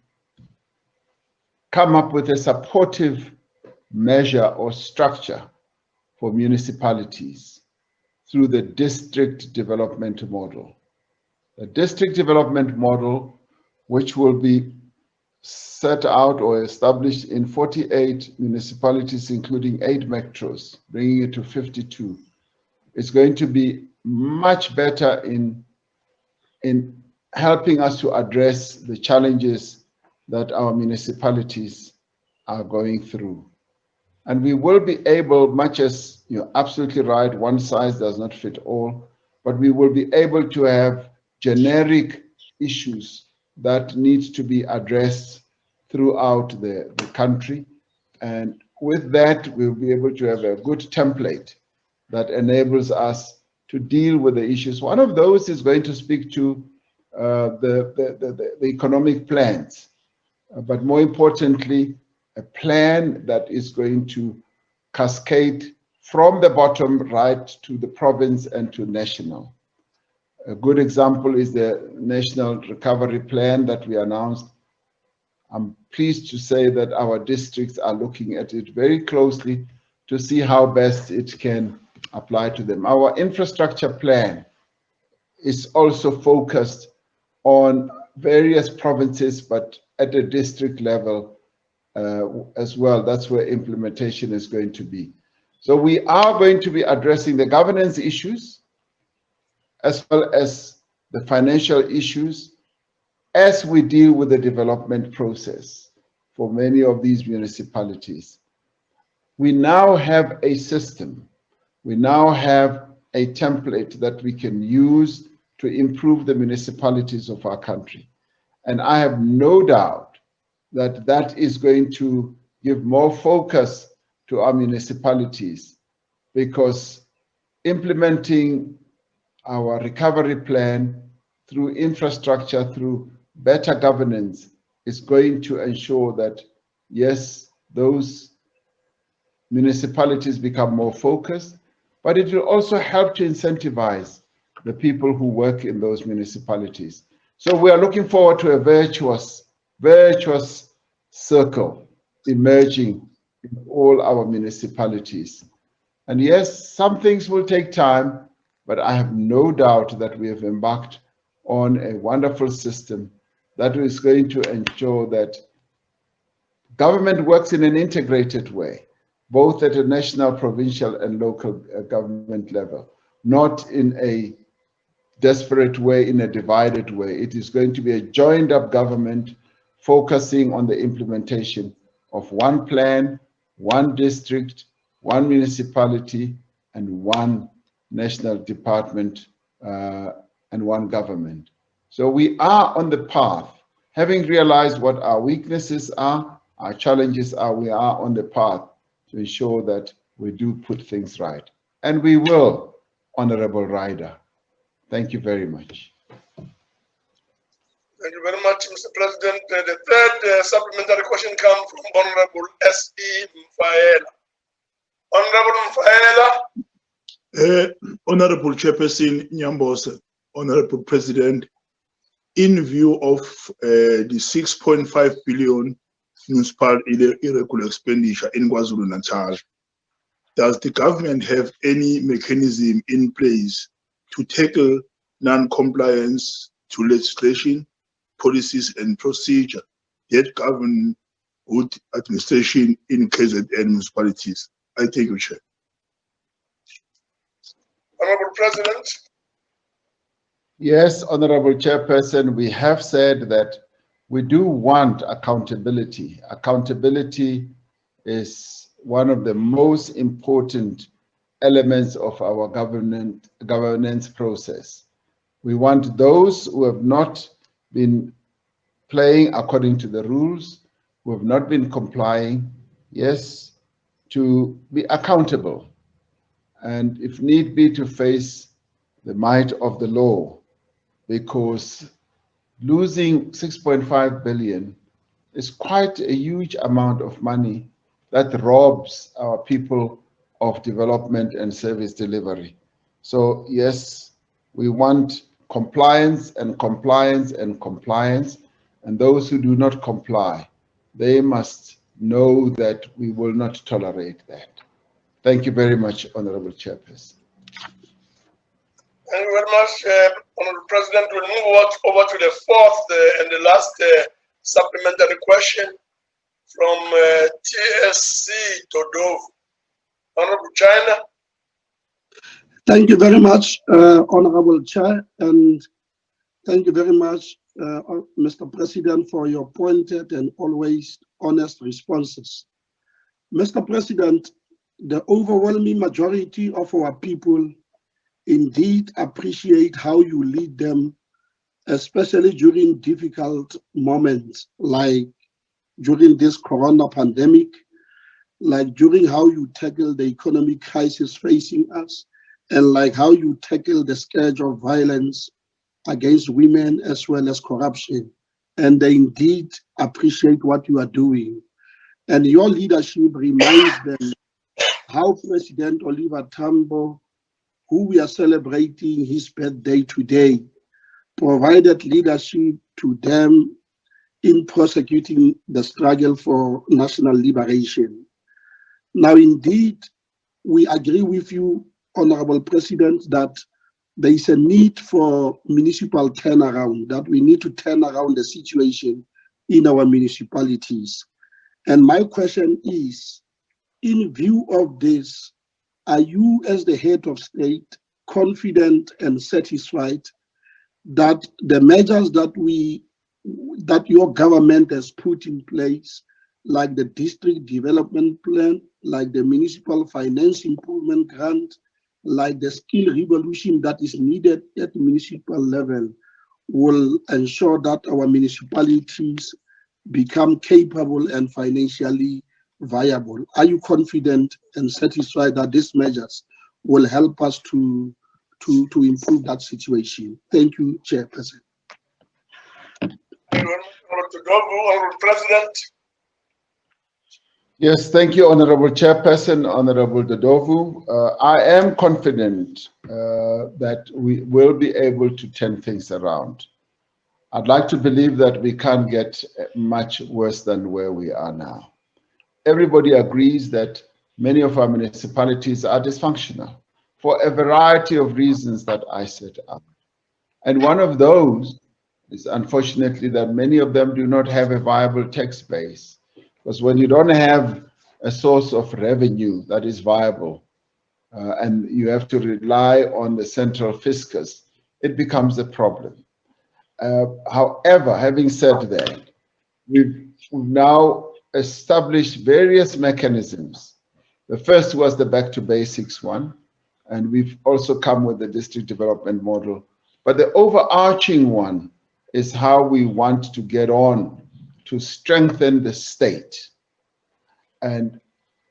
come up with a supportive measure or structure for municipalities through the district development model. The district development model, which will be set out or established in 48 municipalities, including 8 metros, bringing it to 52, is going to be much better in helping us to address the challenges that our municipalities are going through. And we will be able, much as you're absolutely right, one size does not fit all, but we will be able to have generic issues that need to be addressed throughout the country. And with that, we'll be able to have a good template that enables us to deal with the issues. One of those is going to speak to the economic plans, but more importantly, a plan that is going to cascade from the bottom right to the province and to national. A good example is the National Recovery Plan that we announced. I'm pleased to say that our districts are looking at it very closely to see how best it can apply to them. Our infrastructure plan is also focused on various provinces, but at a district level as well. That's where implementation is going to be. So we are going to be addressing the governance issues as well as the financial issues as we deal with the development process for many of these municipalities. We now have a system. We now have a template that we can use to improve the municipalities of our country. And I have no doubt that that is going to give more focus to our municipalities, because implementing our recovery plan through infrastructure, through better governance, is going to ensure that, yes, those municipalities become more focused, but it will also help to incentivize the people who work in those municipalities. So we are looking forward to a virtuous circle emerging in all our municipalities. And yes, some things will take time, but I have no doubt that we have embarked on a wonderful system that is going to ensure that government works in an integrated way, both at a national, provincial, and local government level, not in a desperate way, in a divided way. It is going to be a joined up government focusing on the implementation of one plan, one district, one municipality, and one national department and one government. So we are on the path, having realized what our weaknesses are, Our challenges are we are on the path to ensure that we do put things right. And we will, Honorable Ryder. Thank you very much. Thank you very much, Mr. President. The third supplementary question comes from Honorable S.E. Mfaela. Honorable Mfaela. Honorable Chairperson Nyambose, Honorable President, in view of the 6.5 billion municipal irregular expenditure in KwaZulu-Natal, does the government have any mechanism in place to tackle non-compliance to legislation, policies and procedure that govern good administration in KZN municipalities? I thank you, Chair. Honorable President. Yes, Honorable Chairperson, we have said that we do want accountability. Accountability is one of the most important elements of our governance process. We want those who have not been playing according to the rules, who have not been complying, yes, to be accountable, and if need be, to face the might of the law, because losing 6.5 billion is quite a huge amount of money that robs our people of development and service delivery. So yes, we want compliance and compliance and compliance, and those who do not comply, they must know that we will not tolerate that. Thank you very much, Honorable Chairperson. Thank you very much, Honorable President. We'll move over to the fourth and the last supplementary question from TSC Todov. Honorable China. Thank you very much, Honorable Chair, and thank you very much, Mr. President, for your pointed and always honest responses. Mr. President, the overwhelming majority of our people indeed appreciate how you lead them, especially during difficult moments like during this corona pandemic, like during how you tackle the economic crisis facing us, and like how you tackle the scourge of violence against women as well as corruption. And they indeed appreciate what you are doing. And your leadership reminds them how President Oliver Tambo, who we are celebrating his birthday today, provided leadership to them in prosecuting the struggle for national liberation. Now, indeed, we agree with you, Honorable President, that there is a need for municipal turnaround, that we need to turn around the situation in our municipalities. And my question is, in view of this, are you as the head of state confident and satisfied that the measures that your government has put in place, like the district development plan, like the municipal finance improvement grant, like the skill revolution that is needed at municipal level, will ensure that our municipalities become capable and financially viable? Are you confident and satisfied that these measures will help us to improve that situation? Thank you, Chairperson. Honorable President. Yes, thank you, Honorable Chairperson, Honorable Dodovu. I am confident that we will be able to turn things around. I'd like to believe that we can't get much worse than where we are now. Everybody agrees that many of our municipalities are dysfunctional for a variety of reasons that I set up. And one of those is unfortunately that many of them do not have a viable tax base. Because when you don't have a source of revenue that is viable and you have to rely on the central fiscus, it becomes a problem. However, having said that, we've now established various mechanisms. The first was the back to basics one, and we've also come with the district development model. But the overarching one is how we want to get on to strengthen the state. And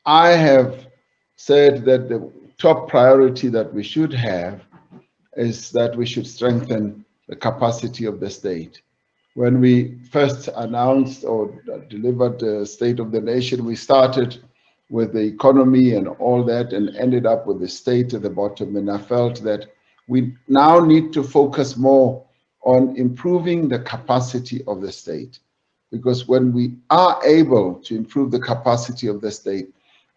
I have said that the top priority that we should have is that we should strengthen the capacity of the state. When we first announced or delivered the State of the Nation, we started with the economy and all that and ended up with the state at the bottom. And I felt that we now need to focus more on improving the capacity of the state. Because when we are able to improve the capacity of the state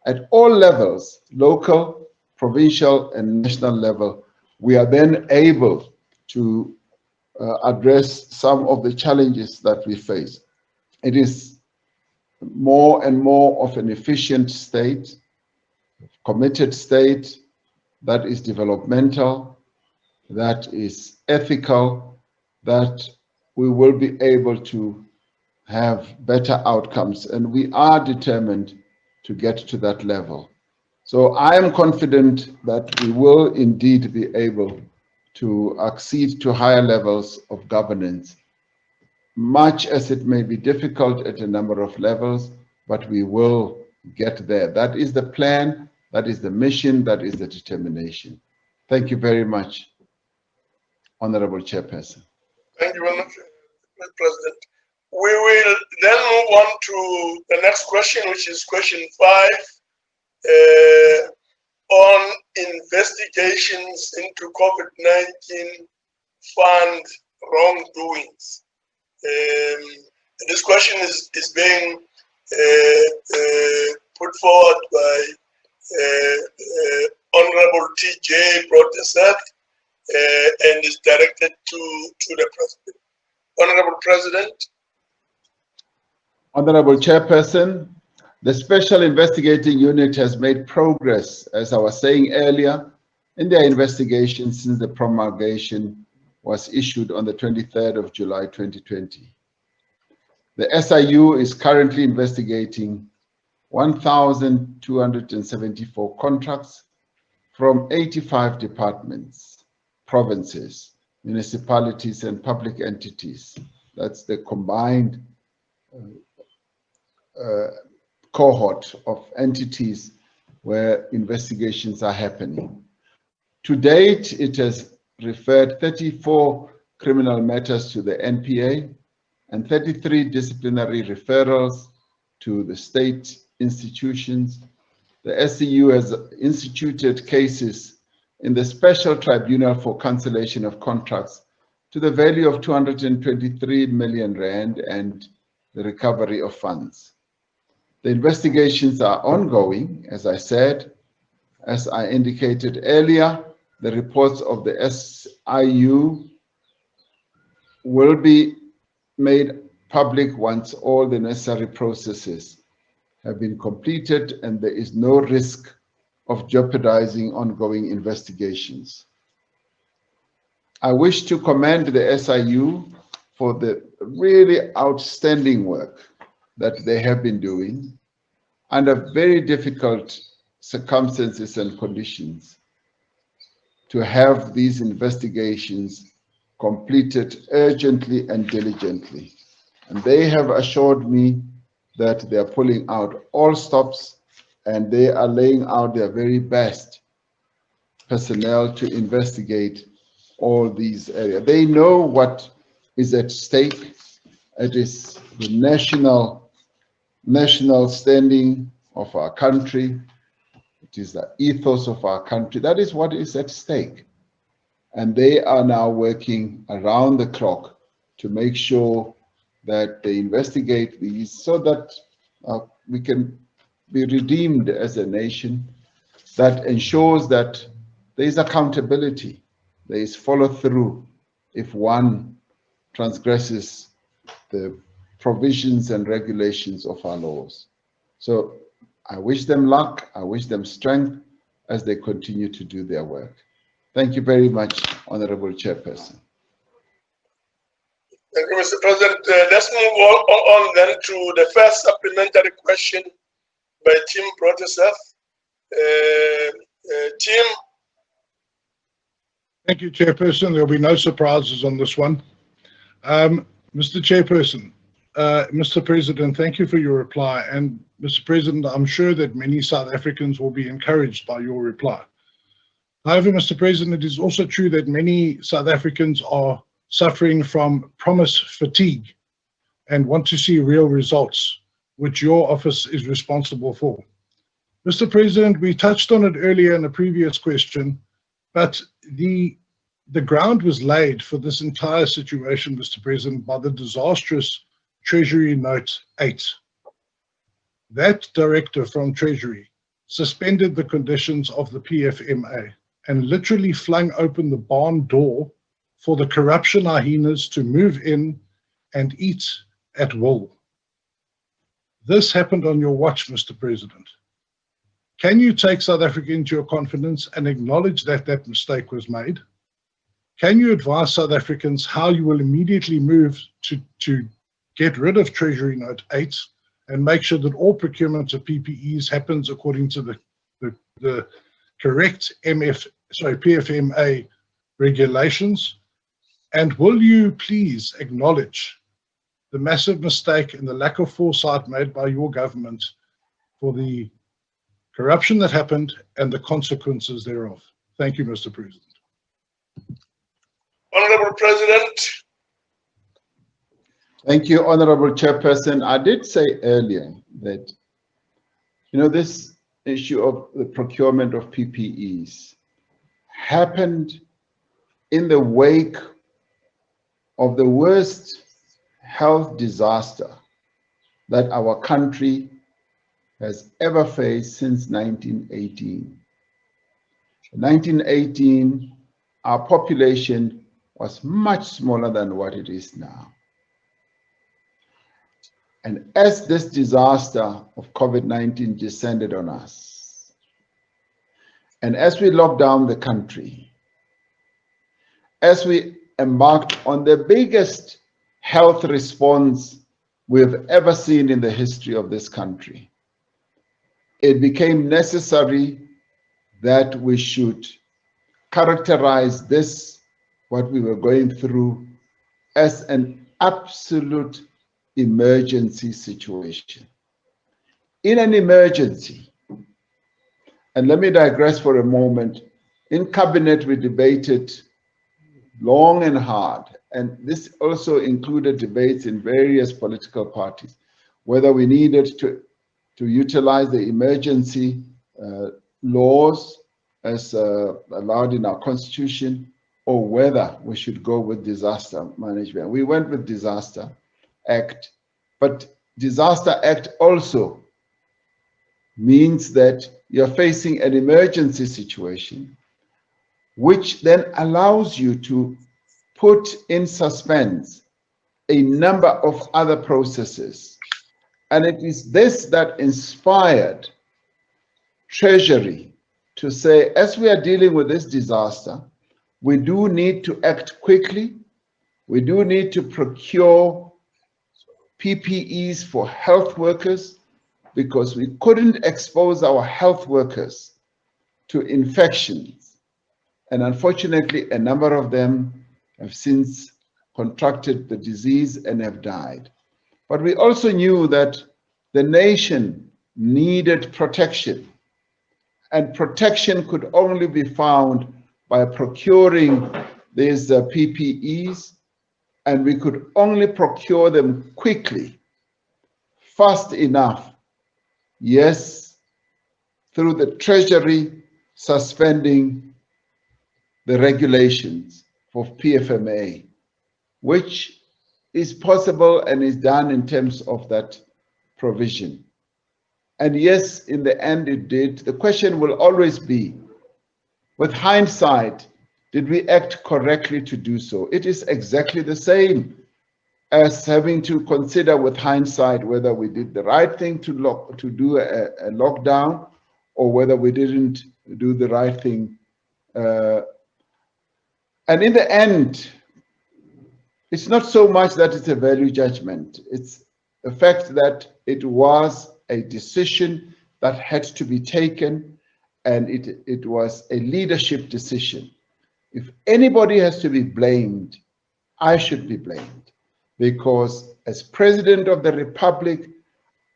at all levels, local, provincial, and national level, we are then able to address some of the challenges that we face. It is more and more of an efficient state, committed state that is developmental, that is ethical, that we will be able to have better outcomes, and we are determined to get to that level. So I am confident that we will indeed be able to accede to higher levels of governance, much as it may be difficult at a number of levels, but we will get there. That is the plan, that is the mission, that is the determination. Thank you very much, Honorable Chairperson. Thank you very much, Mr. President. We will then move on to the next question, which is question 5, on investigations into COVID-19 fund wrongdoings. This question is being put forward by Honorable T.J. Protestant and is directed to the President. Honorable President. Honorable Chairperson, the Special Investigating Unit has made progress, as I was saying earlier, in their investigation since the promulgation was issued on the 23rd of July 2020. The SIU is currently investigating 1,274 contracts from 85 departments, provinces, municipalities, and public entities. That's the combined cohort of entities where investigations are happening. To date, it has referred 34 criminal matters to the NPA and 33 disciplinary referrals to the state institutions. The SCU has instituted cases in the Special Tribunal for Cancellation of Contracts to the value of 223 million rand and the recovery of funds. The investigations are ongoing, as I said. As I indicated earlier, the reports of the SIU will be made public once all the necessary processes have been completed and there is no risk of jeopardizing ongoing investigations. I wish to commend the SIU for the really outstanding work that they have been doing under very difficult circumstances and conditions to have these investigations completed urgently and diligently. And they have assured me that they are pulling out all stops and they are laying out their very best personnel to investigate all these areas. They know what is at stake. It is the national standing of our country. It is the ethos of our country. That is what is at stake. And they are now working around the clock to make sure that they investigate these so that we can be redeemed as a nation that ensures that there is accountability, there is follow through if one transgresses the provisions and regulations of our laws. So I wish them luck, I wish them strength as they continue to do their work. Thank you very much, Honorable Chairperson. Thank you, Mr. President. Let's move on then to the first supplementary question by Tim Proteseth. Tim. Thank you, Chairperson. There will be no surprises on this one. Mr. Chairperson, Mr. President, thank you for your reply. And Mr. President, I'm sure that many South Africans will be encouraged by your reply. However, Mr. President, it is also true that many South Africans are suffering from promise fatigue and want to see real results, which your office is responsible for. Mr. President, we touched on it earlier in a previous question, but the ground was laid for this entire situation, Mr. President, by the disastrous Treasury Note 8. That director from Treasury suspended the conditions of the PFMA and literally flung open the barn door for the corruption hyenas to move in and eat at will. This happened on your watch, Mr. President. Can you take South Africa into your confidence and acknowledge that that mistake was made? Can you advise South Africans how you will immediately move to get rid of Treasury Note 8 and make sure that all procurement of PPEs happens according to the correct PFMA regulations? And will you please acknowledge the massive mistake and the lack of foresight made by your government for the corruption that happened and the consequences thereof? Thank you, Mr. President. Honorable President. Thank you, Honorable Chairperson. I did say earlier that, this issue of the procurement of PPEs happened in the wake of the worst health disaster that our country has ever faced since 1918. In 1918, our population was much smaller than what it is now. And as this disaster of COVID-19 descended on us, and as we locked down the country, as we embarked on the biggest health response we've ever seen in the history of this country, it became necessary that we should characterize this, what we were going through, as an absolute emergency situation. In an emergency, and let me digress for a moment, in Cabinet we debated long and hard, and this also included debates in various political parties, whether we needed to utilize the emergency laws as allowed in our constitution, or whether we should go with disaster management. We went with Disaster Act, but Disaster Act also means that you're facing an emergency situation, which then allows you to put in suspense a number of other processes. And it is this that inspired Treasury to say, as we are dealing with this disaster, we do need to act quickly. We do need to procure PPEs for health workers, because we couldn't expose our health workers to infections. And unfortunately, a number of them have since contracted the disease and have died. But we also knew that the nation needed protection, and protection could only be found by procuring these PPEs, and we could only procure them quickly, fast enough, yes, through the Treasury suspending the regulations for PFMA, which is possible and is done in terms of that provision. And yes, in the end it did. The question will always be, with hindsight, did we act correctly to do so? It is exactly the same as having to consider with hindsight whether we did the right thing to do a lockdown, or whether we didn't do the right thing. And in the end, it's not so much that it's a value judgment. It's the fact that it was a decision that had to be taken, and it was a leadership decision. If anybody has to be blamed, I should be blamed, because as President of the Republic,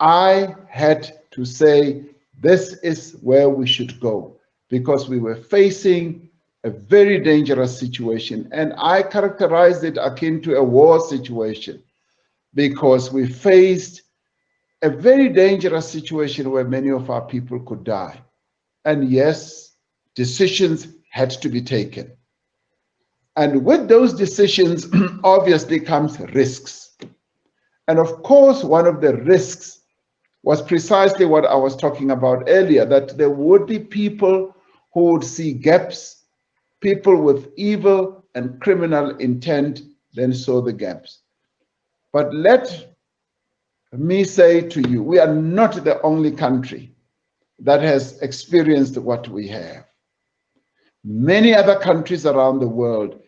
I had to say this is where we should go, because we were facing a very dangerous situation. And I characterized it akin to a war situation, because we faced a very dangerous situation where many of our people could die. And yes, decisions had to be taken. And with those decisions, obviously comes risks. And of course, one of the risks was precisely what I was talking about earlier, that there would be people who would see gaps, people with evil and criminal intent then saw the gaps. But let me say to you, we are not the only country that has experienced what we have. Many other countries around the world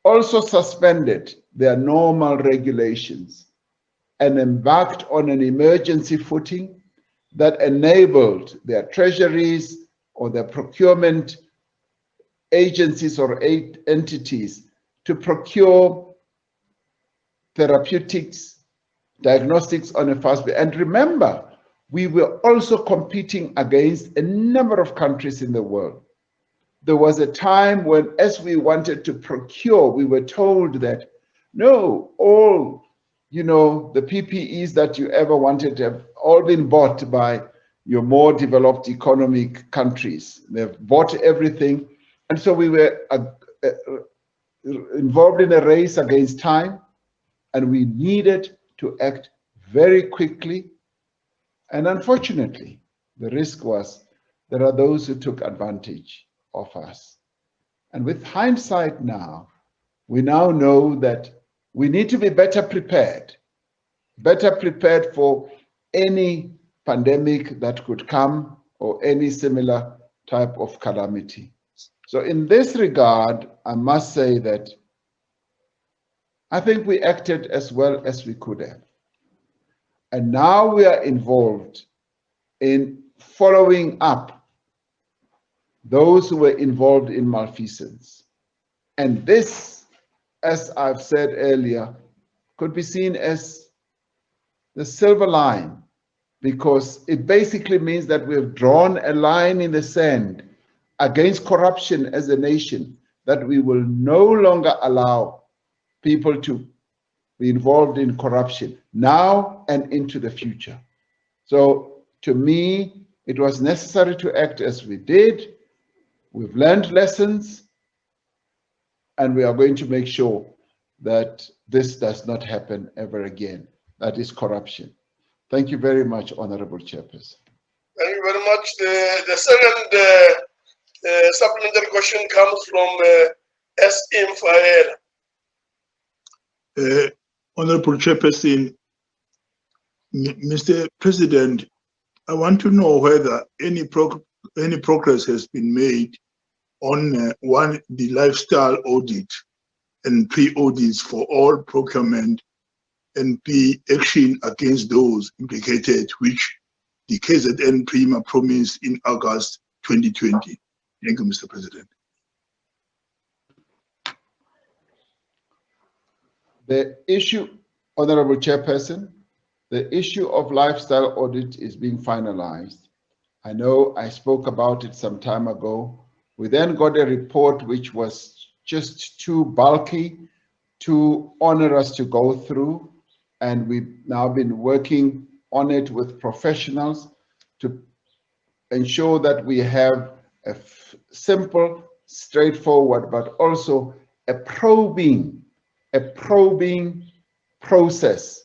also suspended their normal regulations and embarked on an emergency footing that enabled their treasuries or their procurement agencies or entities to procure therapeutics, diagnostics on a fast basis. And remember, we were also competing against a number of countries in the world. There was a time when, as we wanted to procure, we were told that, no, all, the PPEs that you ever wanted have all been bought by your more developed economic countries. They've bought everything. And so we were involved in a race against time, and we needed to act very quickly. And unfortunately, the risk was there are those who took advantage of us. And with hindsight now, we now know that we need to be better prepared for any pandemic that could come or any similar type of calamity. So in this regard, I must say that I think we acted as well as we could have. And now we are involved in following up those who were involved in malfeasance. And this, as I've said earlier, could be seen as the silver line, because it basically means that we've drawn a line in the sand against corruption as a nation, that we will no longer allow people to be involved in corruption now and into the future. So to me, it was necessary to act as we did. We've learned lessons, and we are going to make sure that this does not happen ever again. That is corruption. Thank you very much, Honorable Chairperson. Thank you very much. The second supplementary question comes from S.M. Fael. Honorable Chairperson, Mr. President, I want to know whether any progress has been made on the lifestyle audit and pre-audits for all procurement and action against those implicated, which the KZN Prima promised in August 2020. Thank you, Mr. President. The issue, Honorable Chairperson, the issue of lifestyle audit is being finalized. I know I spoke about it some time ago. We then got a report which was just too bulky, too onerous to go through, and we've now been working on it with professionals to ensure that we have a simple, straightforward, but also a probing process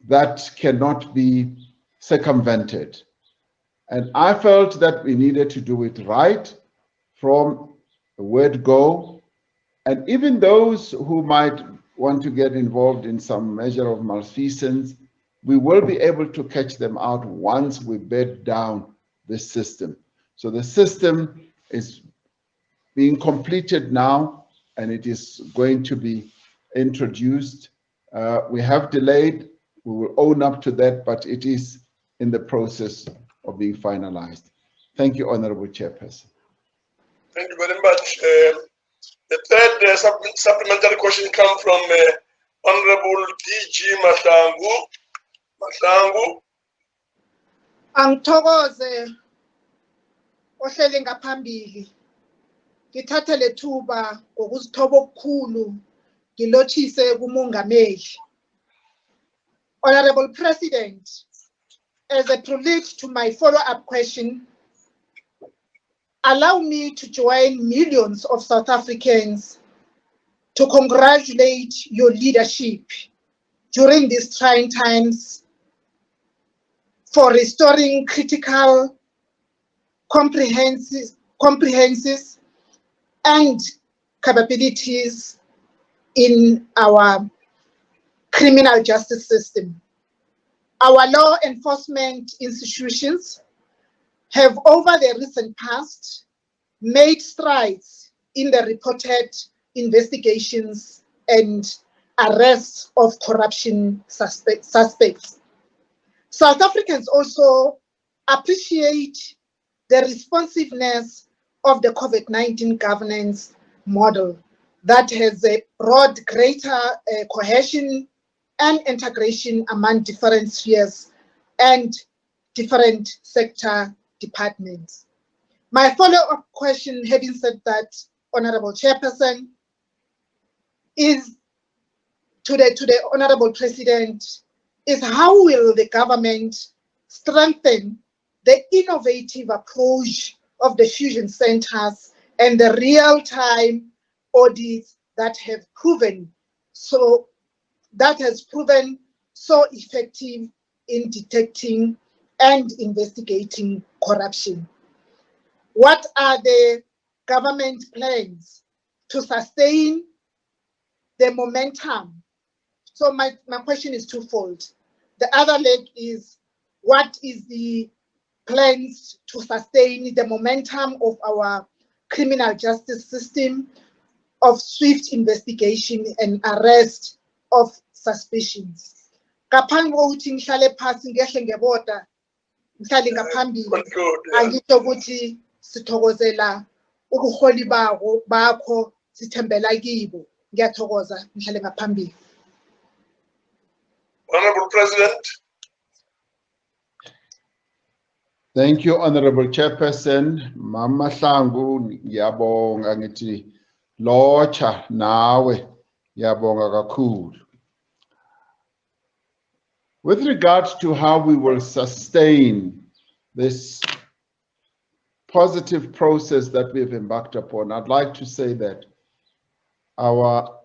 that cannot be circumvented. And I felt that we needed to do it right from the word go. And even those who might want to get involved in some measure of malfeasance, we will be able to catch them out once we bed down the system. So the system is being completed now, and it is going to be introduced. We have delayed, we will own up to that, but it is in the process of being finalized. Thank you, Honorable Chairperson. Thank you very much. The third supplementary question comes from Honorable DG Mahlangu. Angithokoze ohlele ngaphambili. Ngithathe lethuba ngokuzithoba okukhulu ngilothise kumongameli. Honorable President, as a prelude to my follow-up question, allow me to join millions of South Africans to congratulate your leadership during these trying times for restoring critical, comprehensive and capabilities in our criminal justice system. Our law enforcement institutions have, over the recent past, made strides in the reported investigations and arrests of corruption suspects. South Africans also appreciate the responsiveness of the COVID-19 governance model that has brought greater cohesion and integration among different spheres and different sector departments. My follow-up question, having said that, Honorable Chairperson, is to the Honorable President, is how will the government strengthen the innovative approach of the fusion centers and the real-time audits that have proven so effective in detecting and investigating corruption? What are the government plans to sustain the momentum? So my question is twofold. The other leg is, what is the plans to sustain the momentum of our criminal justice system of swift investigation and arrest of suspicions? Ngaphambi kokuthi ngihlale phansi ngehle ngebota ngihlale ngaphambili, angisho ukuthi sithokozela ubuholi bakho, sithembela kibo. Ngiyathokoza, ngihlale ngaphambili. Honorable President. Thank you, Honorable Chairperson. Mama Hlangu, ngiyabonga ngithi locha nawe, ngiyabonga kakhulu. With regard to how we will sustain this positive process that we've embarked upon, I'd like to say that our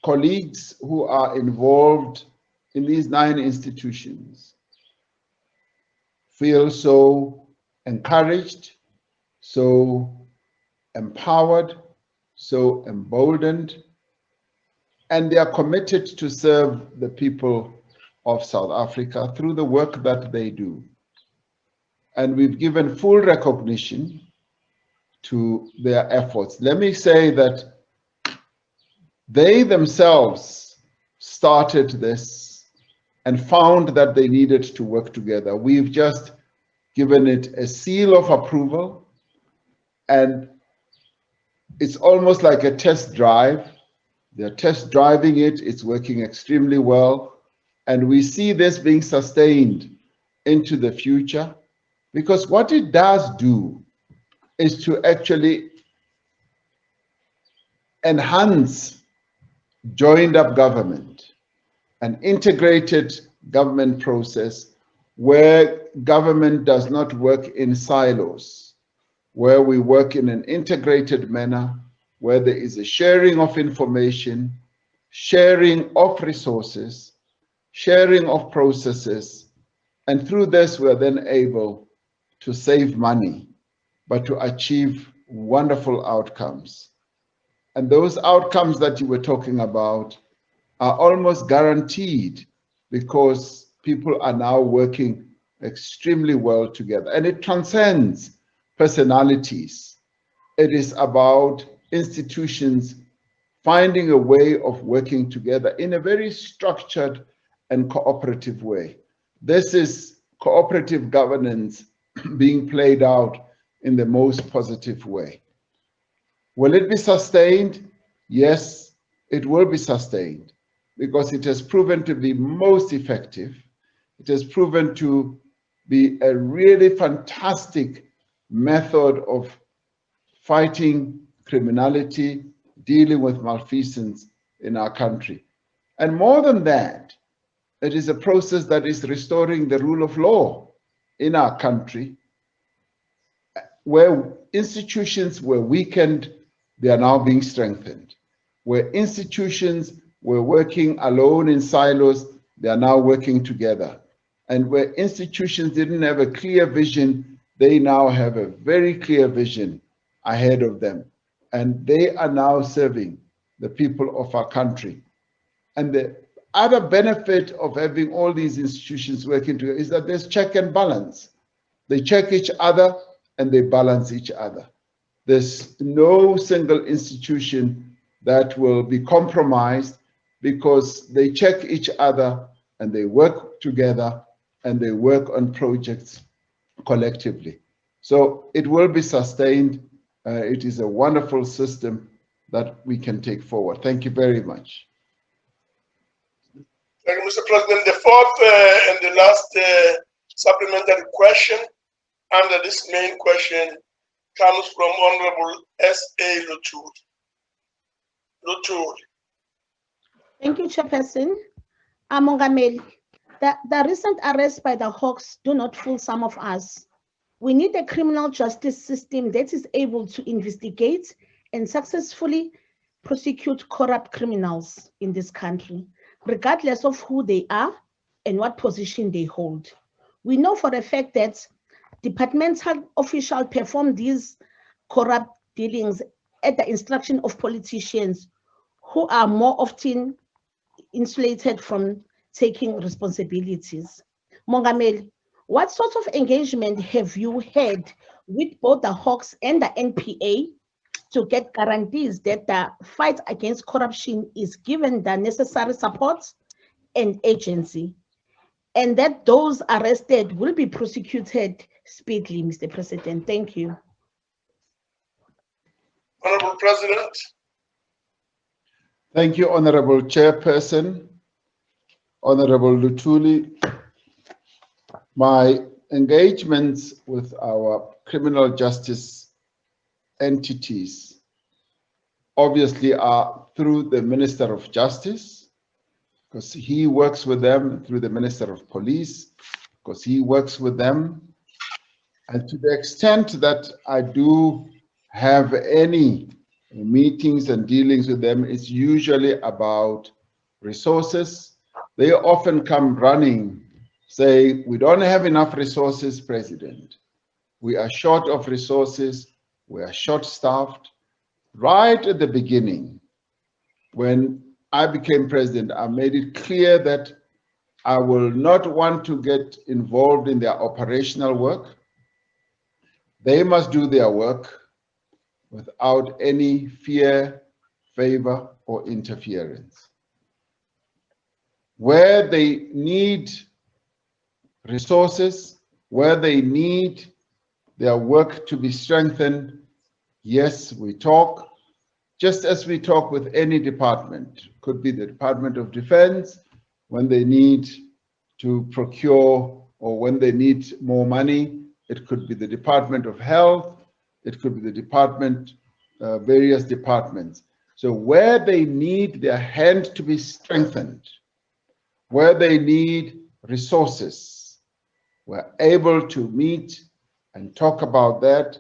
colleagues who are involved in these 9 institutions feel so encouraged, so empowered, so emboldened, and they are committed to serve the people of South Africa through the work that they do. And we've given full recognition to their efforts. Let me say that they themselves started this and found that they needed to work together. We've just given it a seal of approval, and it's almost like a test drive. They're test driving it, it's working extremely well. And we see this being sustained into the future, because what it does do is to actually enhance joined up government, an integrated government process where government does not work in silos, where we work in an integrated manner, where there is a sharing of information, sharing of resources, sharing of processes, and through this we're then able to save money, but to achieve wonderful outcomes. And those outcomes that you were talking about are almost guaranteed because people are now working extremely well together. And it transcends personalities. It is about institutions finding a way of working together in a very structured and cooperative way. This is cooperative governance being played out in the most positive way. Will it be sustained? Yes, it will be sustained. because it has proven to be most effective. It has proven to be a really fantastic method of fighting criminality, dealing with malfeasance in our country. And more than that, it is a process that is restoring the rule of law in our country, where institutions were weakened, they are now being strengthened. Where institutions were working alone in silos, they are now working together. And where institutions didn't have a clear vision, they now have a very clear vision ahead of them. And they are now serving the people of our country. And the other benefit of having all these institutions working together is that there's check and balance. They check each other and they balance each other. There's no single institution that will be compromised, because they check each other and they work together and they work on projects collectively. So it will be sustained. It is a wonderful system that we can take forward. Thank you very much. Thank you, Mr. President. The fourth and the last supplementary question under this main question comes from Honorable S.A. Lutul. Thank you, Chairperson. Mongameli, the recent arrests by the Hawks do not fool some of us. We need a criminal justice system that is able to investigate and successfully prosecute corrupt criminals in this country, regardless of who they are and what position they hold. We know for a fact that departmental officials perform these corrupt dealings at the instruction of politicians, who are more often insulated from taking responsibilities. Mongameli, what sort of engagement have you had with both the Hawks and the NPA to get guarantees that the fight against corruption is given the necessary support and agency, and that those arrested will be prosecuted speedily, Mr. President? Thank you. Honorable President. Thank you, Honorable Chairperson, Honorable Lutuli. My engagements with our criminal justice entities obviously are through the Minister of Justice, because he works with them, through the Minister of Police, because he works with them. And to the extent that I do have any meetings and dealings with them, it's usually about resources. They often come running, say, we don't have enough resources, President. We are short of resources, we are short-staffed. Right at the beginning, when I became president, I made it clear that I will not want to get involved in their operational work. They must do their work without any fear, favor, or interference. Where they need resources, where they need their work to be strengthened, yes, we talk, just as we talk with any department. Could be the Department of Defense, when they need to procure or when they need more money. It could be the Department of Health, it could be the department, various departments. So where they need their hand to be strengthened, where they need resources, we're able to meet and talk about that.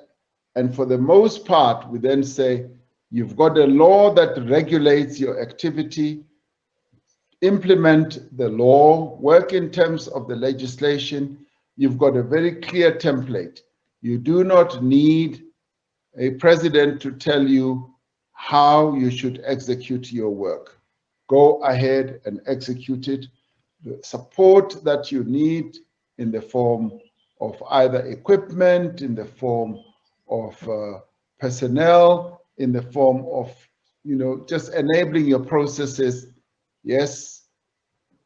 And for the most part, we then say, you've got a law that regulates your activity, implement the law, work in terms of the legislation. You've got a very clear template. You do not need a president to tell you how you should execute your work. Go ahead and execute it. The support that you need in the form of either equipment, in the form of personnel, in the form of, just enabling your processes, yes,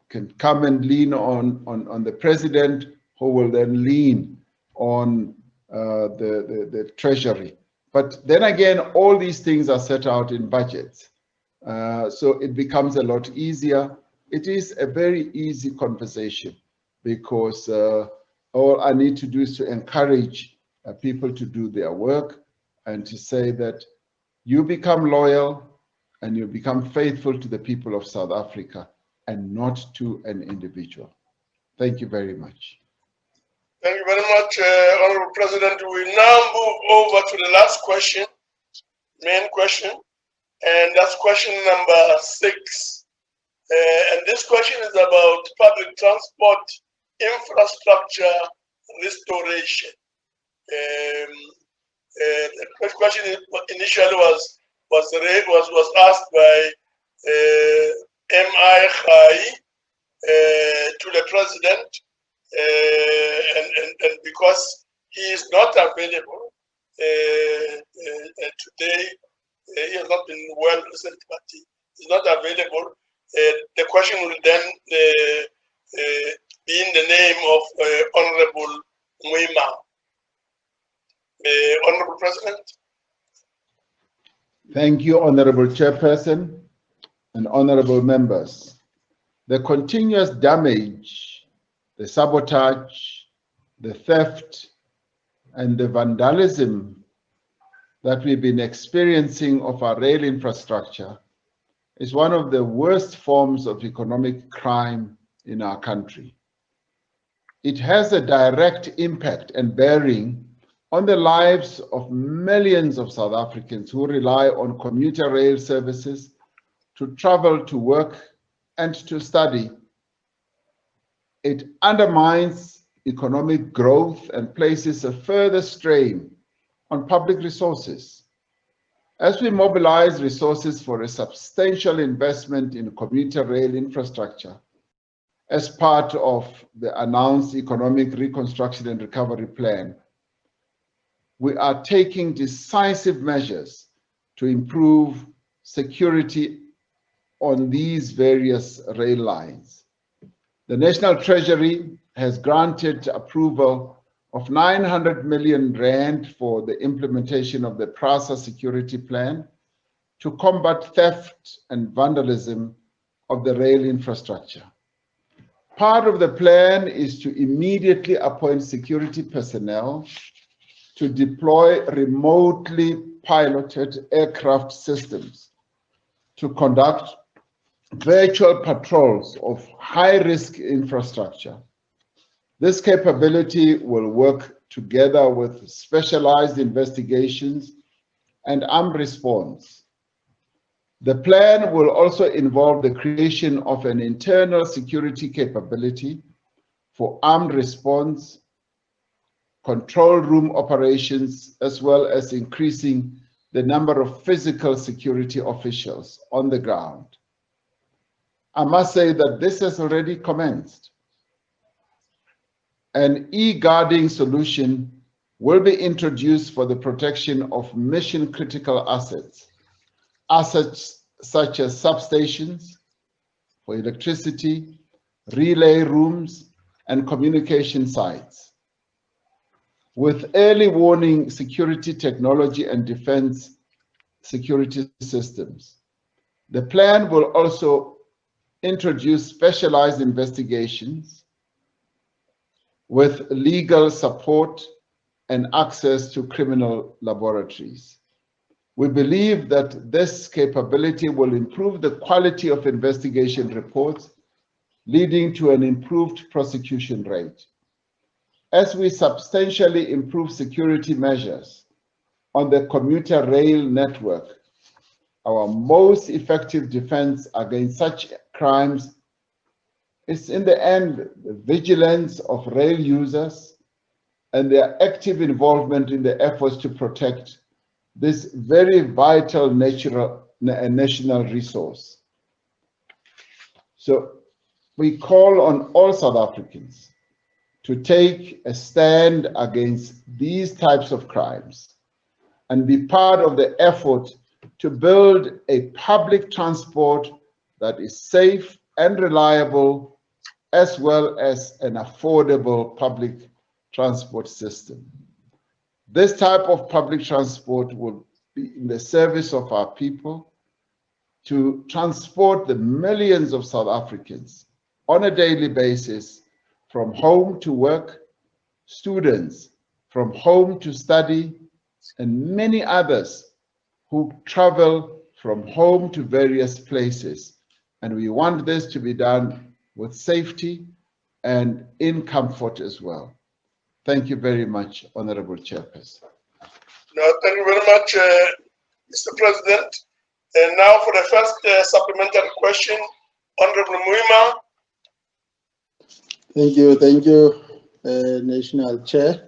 can come and lean on the president, who will then lean on the treasury. But then again, all these things are set out in budgets. So it becomes a lot easier. It is a very easy conversation because all I need to do is to encourage people to do their work and to say that you become loyal and you become faithful to the people of South Africa and not to an individual. Thank you very much. Thank you very much, Honorable President. We now move over to the last question, main question, and that's question number 6. And this question is about public transport infrastructure restoration. The first question initially was asked by M.I. Khai to the president, and because he is not available today, he has not been well recently, but he is not available. The question will then be in the name of Honorable Mwima. Honorable President. Thank you, Honorable Chairperson and honorable members. The continuous damage, the sabotage, the theft, and the vandalism that we've been experiencing of our rail infrastructure is one of the worst forms of economic crime in our country. It has a direct impact and bearing on the lives of millions of South Africans who rely on commuter rail services to travel to work and to study. It undermines economic growth and places a further strain on public resources. As we mobilize resources for a substantial investment in commuter rail infrastructure as part of the announced Economic Reconstruction and Recovery Plan, we are taking decisive measures to improve security on these various rail lines. The National Treasury has granted approval of 900 million rand for the implementation of the PRASA security plan to combat theft and vandalism of the rail infrastructure. Part of the plan is to immediately appoint security personnel to deploy remotely piloted aircraft systems to conduct virtual patrols of high-risk infrastructure. This capability will work together with specialized investigations and armed response. The plan will also involve the creation of an internal security capability for armed response, control room operations, as well as increasing the number of physical security officials on the ground. I must say that this has already commenced. An e-guarding solution will be introduced for the protection of mission-critical assets such as substations, for electricity, relay rooms, and communication sites. With early warning security technology and defense security systems, the plan will also introduce specialized investigations with legal support and access to criminal laboratories. We believe that this capability will improve the quality of investigation reports, leading to an improved prosecution rate. As we substantially improve security measures on the commuter rail network, our most effective defense against such crimes is, in the end, the vigilance of rail users and their active involvement in the efforts to protect this very vital national resource. So we call on all South Africans to take a stand against these types of crimes and be part of the effort to build a public transport that is safe and reliable, as well as an affordable public transport system. This type of public transport will be in the service of our people to transport the millions of South Africans on a daily basis from home to work, students from home to study, and many others who travel from home to various places. And we want this to be done with safety and in comfort as well. Thank you very much, Honorable Chairperson. No, thank you very much, Mr. President. And now for the first supplementary question, Honorable Muima. Thank you, National Chair.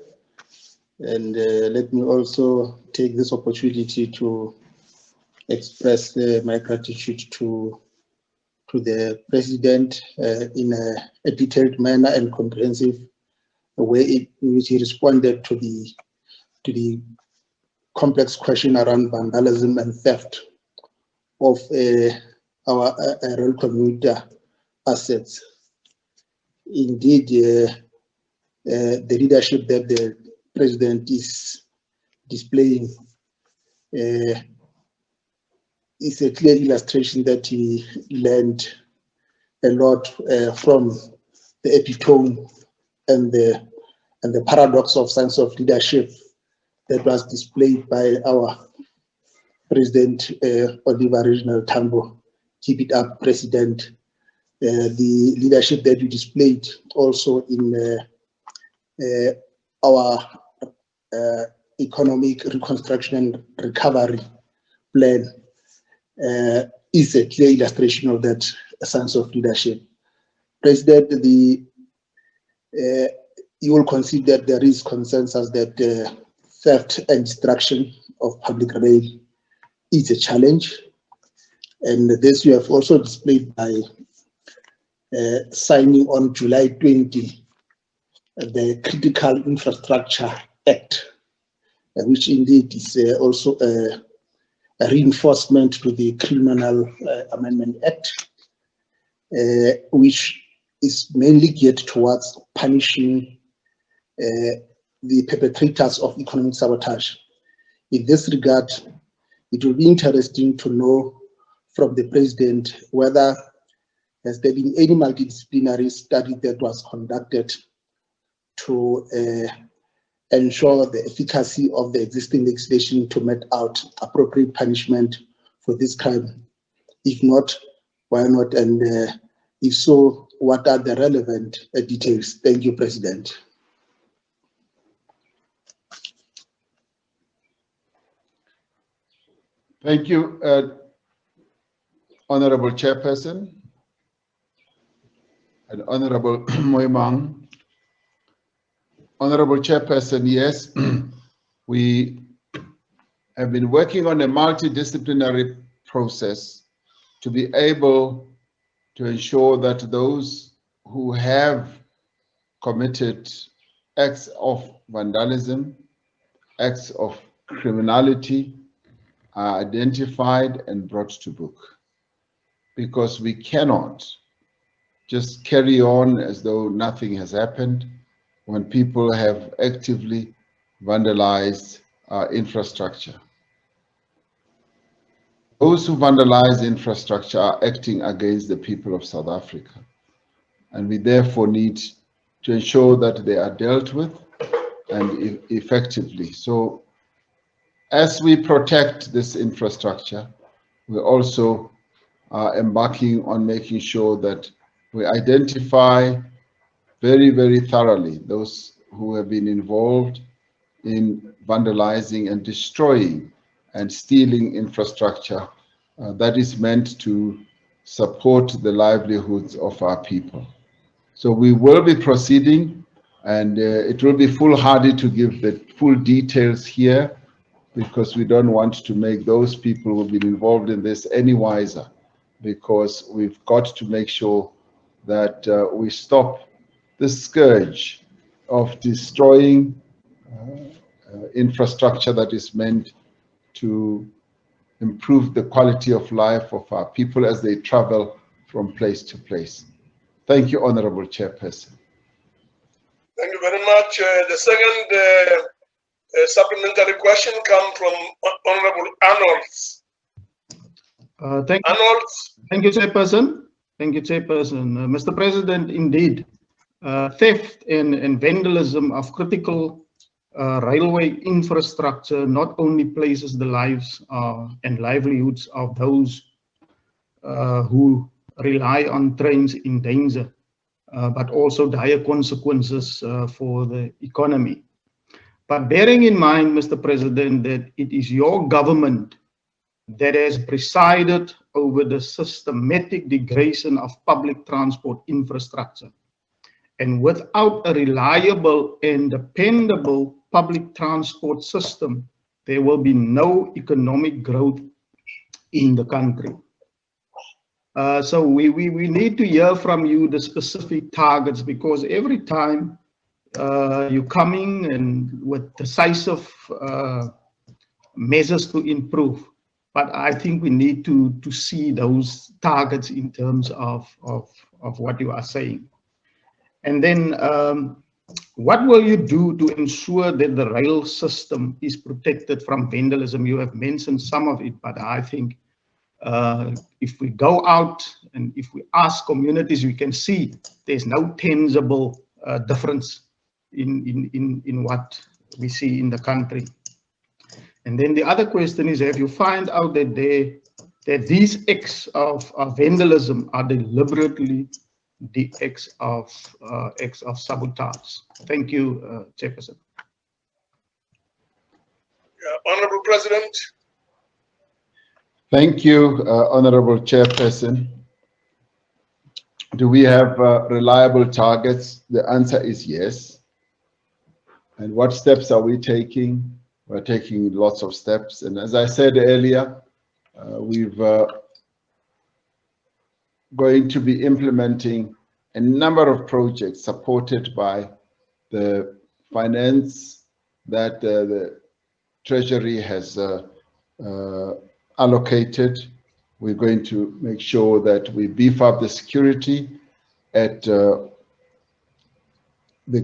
And let me also take this opportunity to express my gratitude to the President in a detailed manner and comprehensive way in which he responded to the complex question around vandalism and theft of our rural commuter assets. Indeed, the leadership that the President is displaying is a clear illustration that he learned a lot from the epitome and the paradox of sense of leadership that was displayed by our President Oliver Reginald Tambo. Keep it up, President. The leadership that you displayed also in our economic reconstruction and recovery plan is a clear illustration of that sense of leadership. President, you will concede that there is consensus that theft and destruction of public rail is a challenge, and this you have also displayed by signing on July 20 the Critical Infrastructure Act, which indeed is also a reinforcement to the Criminal Amendment Act, which is mainly geared towards punishing the perpetrators of economic sabotage. In this regard, it will be interesting to know from the President whether has there been any multidisciplinary study that was conducted to ensure the efficacy of the existing legislation to mete out appropriate punishment for this crime? If not, why not? And if so, what are the relevant details? Thank you, President. Thank you, Honorable Chairperson and Honorable Moimang. Honorable Chairperson, yes, we have been working on a multidisciplinary process to be able to ensure that those who have committed acts of vandalism, acts of criminality, are identified and brought to book, because we cannot just carry on as though nothing has happened when people have actively vandalized our infrastructure. Those who vandalize infrastructure are acting against the people of South Africa, and we therefore need to ensure that they are dealt with and effectively. So as we protect this infrastructure, we also are embarking on making sure that we identify very, very thoroughly those who have been involved in vandalizing and destroying and stealing infrastructure that is meant to support the livelihoods of our people. So we will be proceeding, and it will be foolhardy to give the full details here, because we don't want to make those people who have been involved in this any wiser, because we've got to make sure that we stop the scourge of destroying infrastructure that is meant to improve the quality of life of our people as they travel from place to place. Thank you, Honorable Chairperson. Thank you very much. The second supplementary question comes from Honorable Arnolds. Thank you, Chairperson. Thank you, Chairperson. Mr. President, indeed, theft and vandalism of critical railway infrastructure not only places the lives and livelihoods of those who rely on trains in danger, but also dire consequences for the economy. But bearing in mind, Mr. President, that it is your government that has presided over the systematic degradation of public transport infrastructure. And without a reliable and dependable public transport system, there will be no economic growth in the country. So we need to hear from you the specific targets, because every time you're coming and with decisive measures to improve. But I think we need to see those targets in terms of what you are saying. And then what will you do to ensure that the rail system is protected from vandalism? You have mentioned some of it, but I think if we go out and if we ask communities, we can see there's no tangible difference in what we see in the country. And then the other question is, have you found out that these acts of vandalism are deliberately the acts of sabotage? Thank you, Chairperson. Honorable President. Thank you, Honorable Chairperson. Do we have reliable targets? The answer is yes. And what steps are we taking? We're taking lots of steps. And as I said earlier, we've going to be implementing a number of projects supported by the finance that the Treasury has allocated. We're going to make sure that we beef up the security at the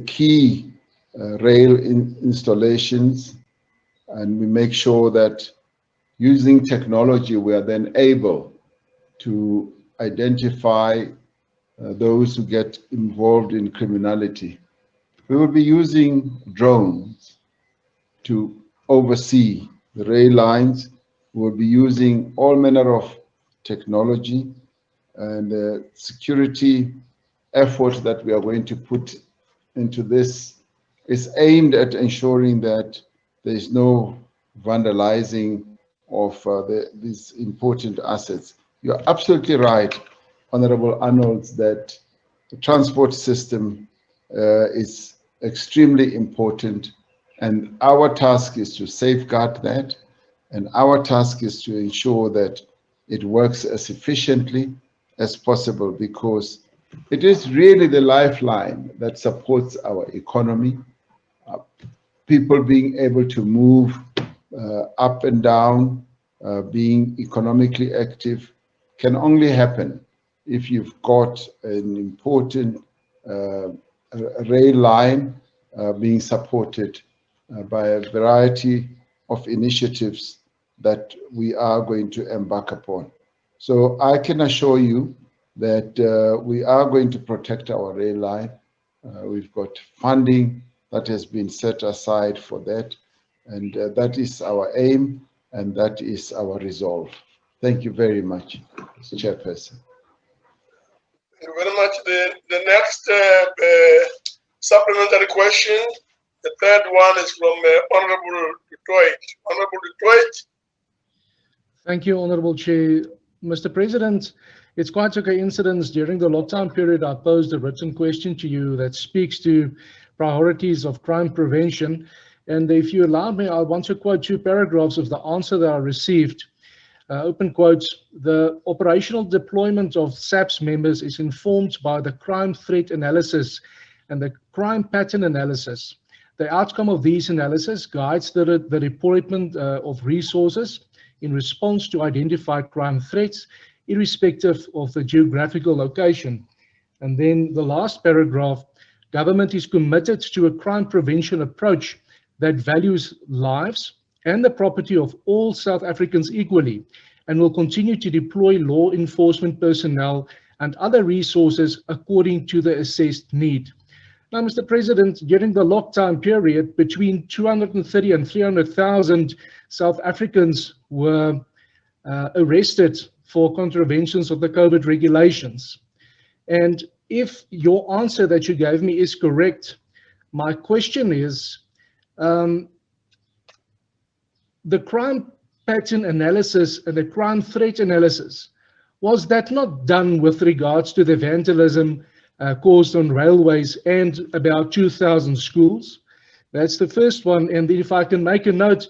key rail installations, and we make sure that using technology we are then able to identify those who get involved in criminality. We will be using drones to oversee the rail lines. We will be using all manner of technology, and the security effort that we are going to put into this is aimed at ensuring that there is no vandalizing of these important assets. You're absolutely right, Honorable Arnold, that the transport system is extremely important, and our task is to safeguard that, and our task is to ensure that it works as efficiently as possible, because it is really the lifeline that supports our economy. People being able to move up and down, being economically active, can only happen if you've got an important rail line being supported by a variety of initiatives that we are going to embark upon. So I can assure you that we are going to protect our rail line. We've got funding that has been set aside for that, and that is our aim, and that is our resolve. Thank you very much, Mr. Chairperson. Thank you very much. The next supplementary question, the third one is from Honorable Detroit. Honorable Detroit. Thank you, Honorable Chair. Mr. President, it's quite a coincidence. During the lockdown period, I posed a written question to you that speaks to priorities of crime prevention. And if you allow me, I want to quote 2 paragraphs of the answer that I received. Open quotes, the operational deployment of SAPS members is informed by the crime threat analysis and the crime pattern analysis. The outcome of these analysis guides the deployment of resources in response to identified crime threats, irrespective of the geographical location. And then the last paragraph, government is committed to a crime prevention approach that values lives and the property of all South Africans equally and will continue to deploy law enforcement personnel and other resources according to the assessed need. Now, Mr. President, during the lockdown period, between 230 and 300,000 South Africans were arrested for contraventions of the COVID regulations. And if your answer that you gave me is correct, my question is, the crime pattern analysis and the crime threat analysis, was that not done with regards to the vandalism caused on railways and about 2,000 schools? That's the first one. And then if I can make a note,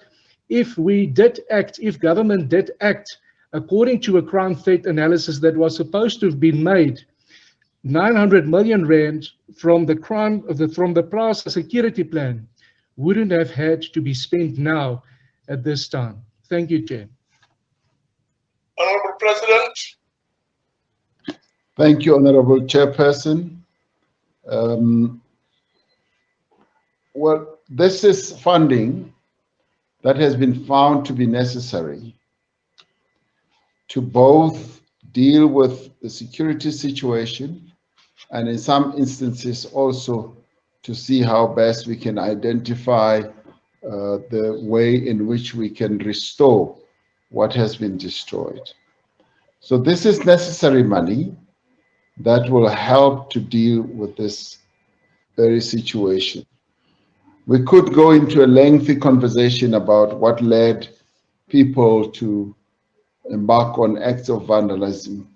if we did act, if government did act according to a crime threat analysis that was supposed to have been made, 900 million rand from the PRASA security plan wouldn't have had to be spent now at this time. Thank you, Chair. Honorable President. Thank you, Honorable Chairperson. Well, this is funding that has been found to be necessary to both deal with the security situation and in some instances also to see how best we can identify the way in which we can restore what has been destroyed. So this is necessary money that will help to deal with this very situation. We could go into a lengthy conversation about what led people to embark on acts of vandalism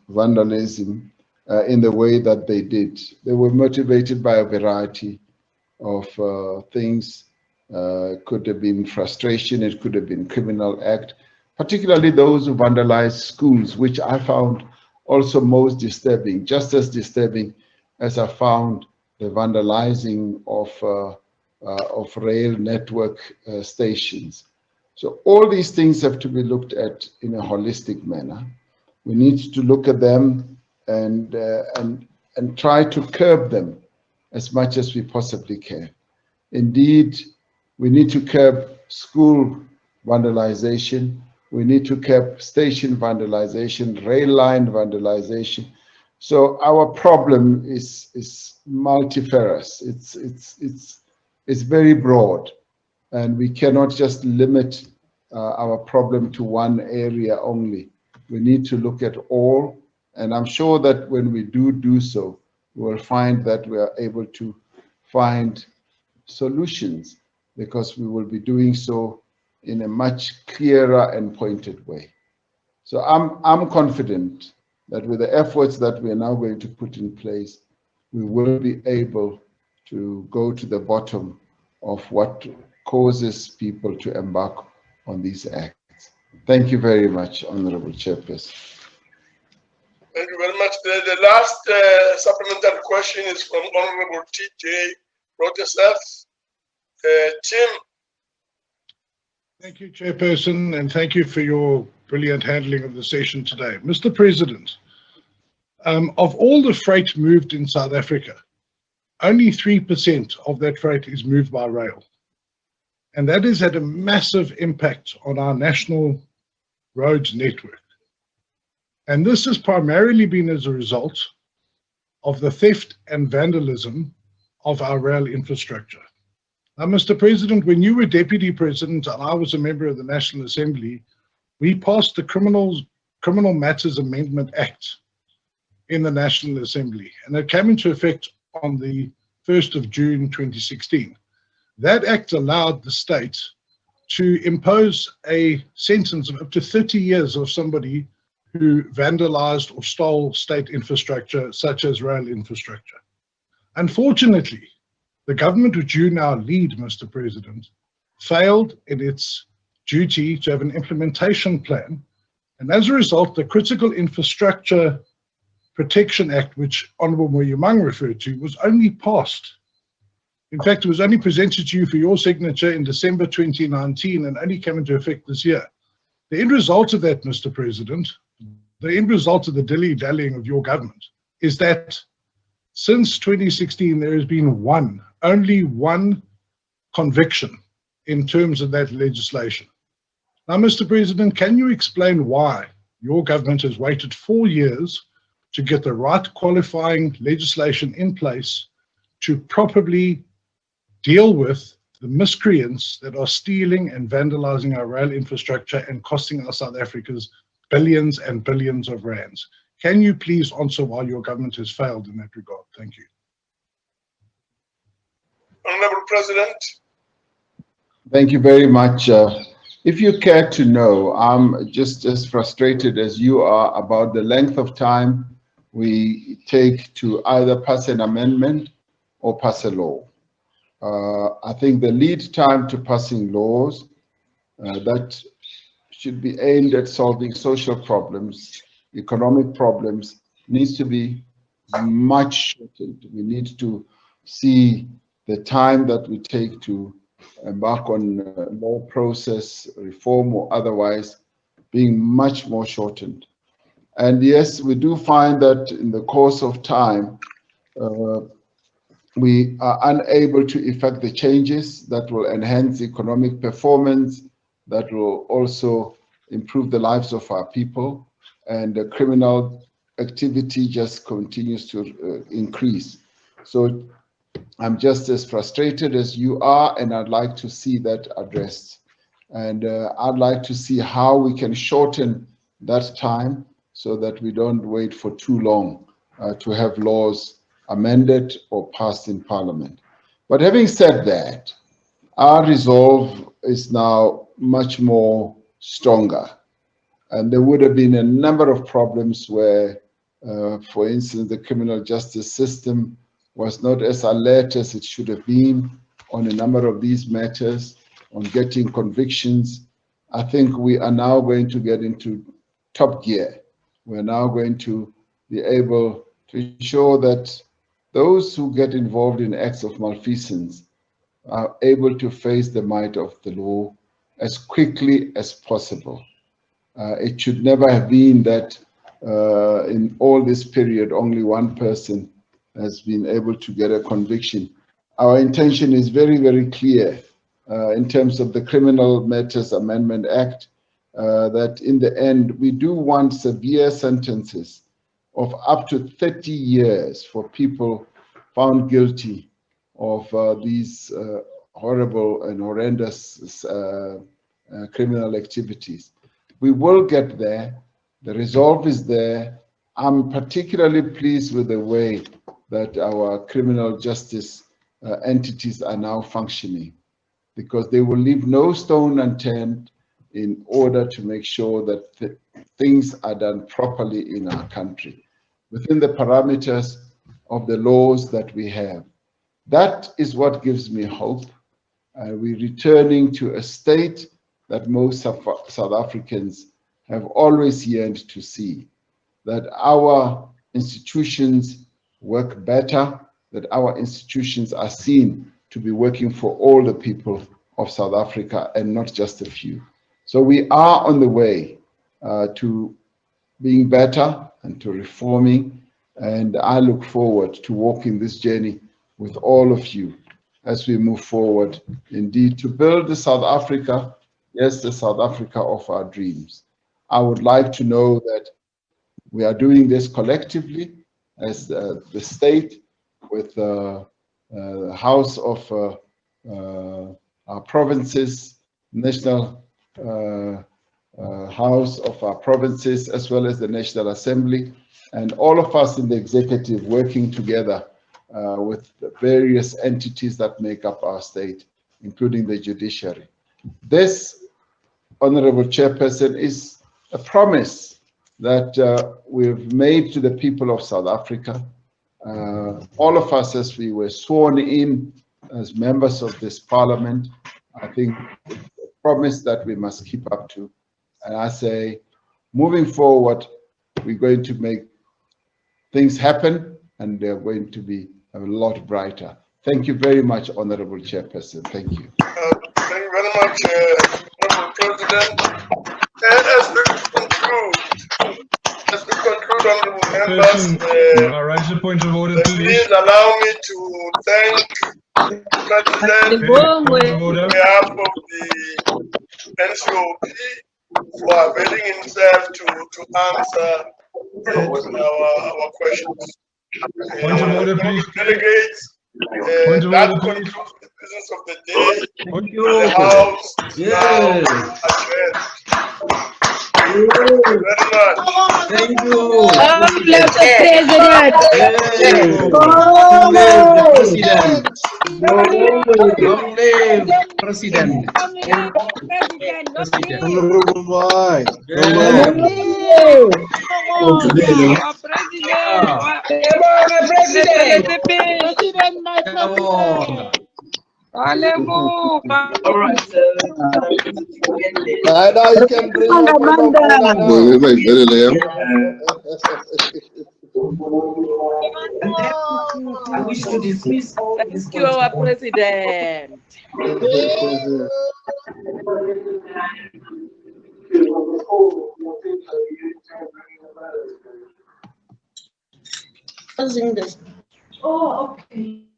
in the way that they did. They were motivated by a variety of things. Could have been frustration, it could have been criminal act, particularly those who vandalized schools, which I found also most disturbing, just as disturbing as I found the vandalizing of rail network stations. So all these things have to be looked at in a holistic manner. We need to look at them and try to curb them as much as we possibly can. Indeed, we need to curb school vandalization. We need to curb station vandalization, rail line vandalization. So our problem is multifarious. It's very broad, and we cannot just limit our problem to one area only. We need to look at all, and I'm sure that when we do so, we'll find that we are able to find solutions, because we will be doing so in a much clearer and pointed way. So I'm confident that with the efforts that we are now going to put in place, we will be able to go to the bottom of what causes people to embark on these acts. Thank you very much, Honorable Chairperson. Thank you very much. The last supplementary question is from Honorable T.J. Protestant. Tim. Thank you, Chairperson, and thank you for your brilliant handling of the session today. Mr. President, of all the freight moved in South Africa, only 3% of that freight is moved by rail. And that has had a massive impact on our national roads network. And this has primarily been as a result of the theft and vandalism of our rail infrastructure. Now, Mr. President, when you were Deputy President and I was a member of the National Assembly, we passed the Criminal Matters Amendment Act in the National Assembly, and it came into effect on the 1st of June 2016. That act allowed the state to impose a sentence of up to 30 years of somebody who vandalized or stole state infrastructure, such as rail infrastructure. Unfortunately, the government which you now lead, Mr. President, failed in its duty to have an implementation plan. And as a result, the Critical Infrastructure Protection Act, which Honourable Moyemang referred to, was only passed. In fact, it was only presented to you for your signature in December 2019 and only came into effect this year. The end result of that, Mr. President, the end result of the dilly-dallying of your government is that since 2016, there has been only one conviction in terms of that legislation. Now, Mr. President, can you explain why your government has waited 4 years to get the right qualifying legislation in place to properly deal with the miscreants that are stealing and vandalizing our rail infrastructure and costing our South Africans billions and billions of rands. Can you please answer why your government has failed in that regard? Thank you. Honorable President. Thank you very much. If you care to know, I'm just as frustrated as you are about the length of time we take to either pass an amendment or pass a law. I think the lead time to passing laws that should be aimed at solving social problems, economic problems, needs to be much shortened. We need to see the time that we take to embark on law process, reform or otherwise, being much more shortened. And yes, we do find that in the course of time, we are unable to effect the changes that will enhance economic performance, that will also improve the lives of our people, and the criminal activity just continues to increase. So I'm just as frustrated as you are, and I'd like to see that addressed. And I'd like to see how we can shorten that time so that we don't wait for too long to have laws amended or passed in Parliament. But having said that, our resolve is now much more stronger. And there would have been a number of problems where, for instance, the criminal justice system was not as alert as it should have been on a number of these matters, on getting convictions. I think we are now going to get into top gear. We're now going to be able to ensure that those who get involved in acts of malfeasance are able to face the might of the law as quickly as possible. It should never have been that in all this period, only one person has been able to get a conviction. Our intention is very, very clear in terms of the Criminal Matters Amendment Act, that in the end, we do want severe sentences of up to 30 years for people found guilty of these horrible and horrendous criminal activities. We will get there. The resolve is there. I'm particularly pleased with the way that our criminal justice entities are now functioning, because they will leave no stone unturned in order to make sure that things are done properly in our country, within the parameters of the laws that we have. That is what gives me hope. We're returning to a state that most South Africans have always yearned to see, that our institutions work better, that our institutions are seen to be working for all the people of South Africa and not just a few. So we are on the way to being better and to reforming, and I look forward to walking this journey with all of you as we move forward, indeed, to build the South Africa, yes, the South Africa of our dreams. I would like to know that we are doing this collectively as the state, with the House of our provinces, National House of our provinces, as well as the National Assembly, and all of us in the executive working together with the various entities that make up our state, including the judiciary. This, Honorable Chairperson, is a promise that we've made to the people of South Africa. All of us, as we were sworn in as members of this parliament, I think it's a promise that we must keep up to. And I say, moving forward, we're going to make things happen, and they're going to be a lot brighter. Thank you very much, Honorable Chairperson. Thank you. Thank you very much, Honorable President. As we conclude, honorable members, I raise a point of order, please allow me to thank the President on behalf of the NCOP for availing himself to answer our questions. Point of order, please. Delegates, Point of that order, please. concludes the business of the day. Thank The House is now adjourned. Thank you very much. Thank you. Long live the president. Long live the president. Long live president. President. Honorable Boy. All right. Now you can bring up I wish to dismiss. Thank you, our president. Closing this. Oh, okay.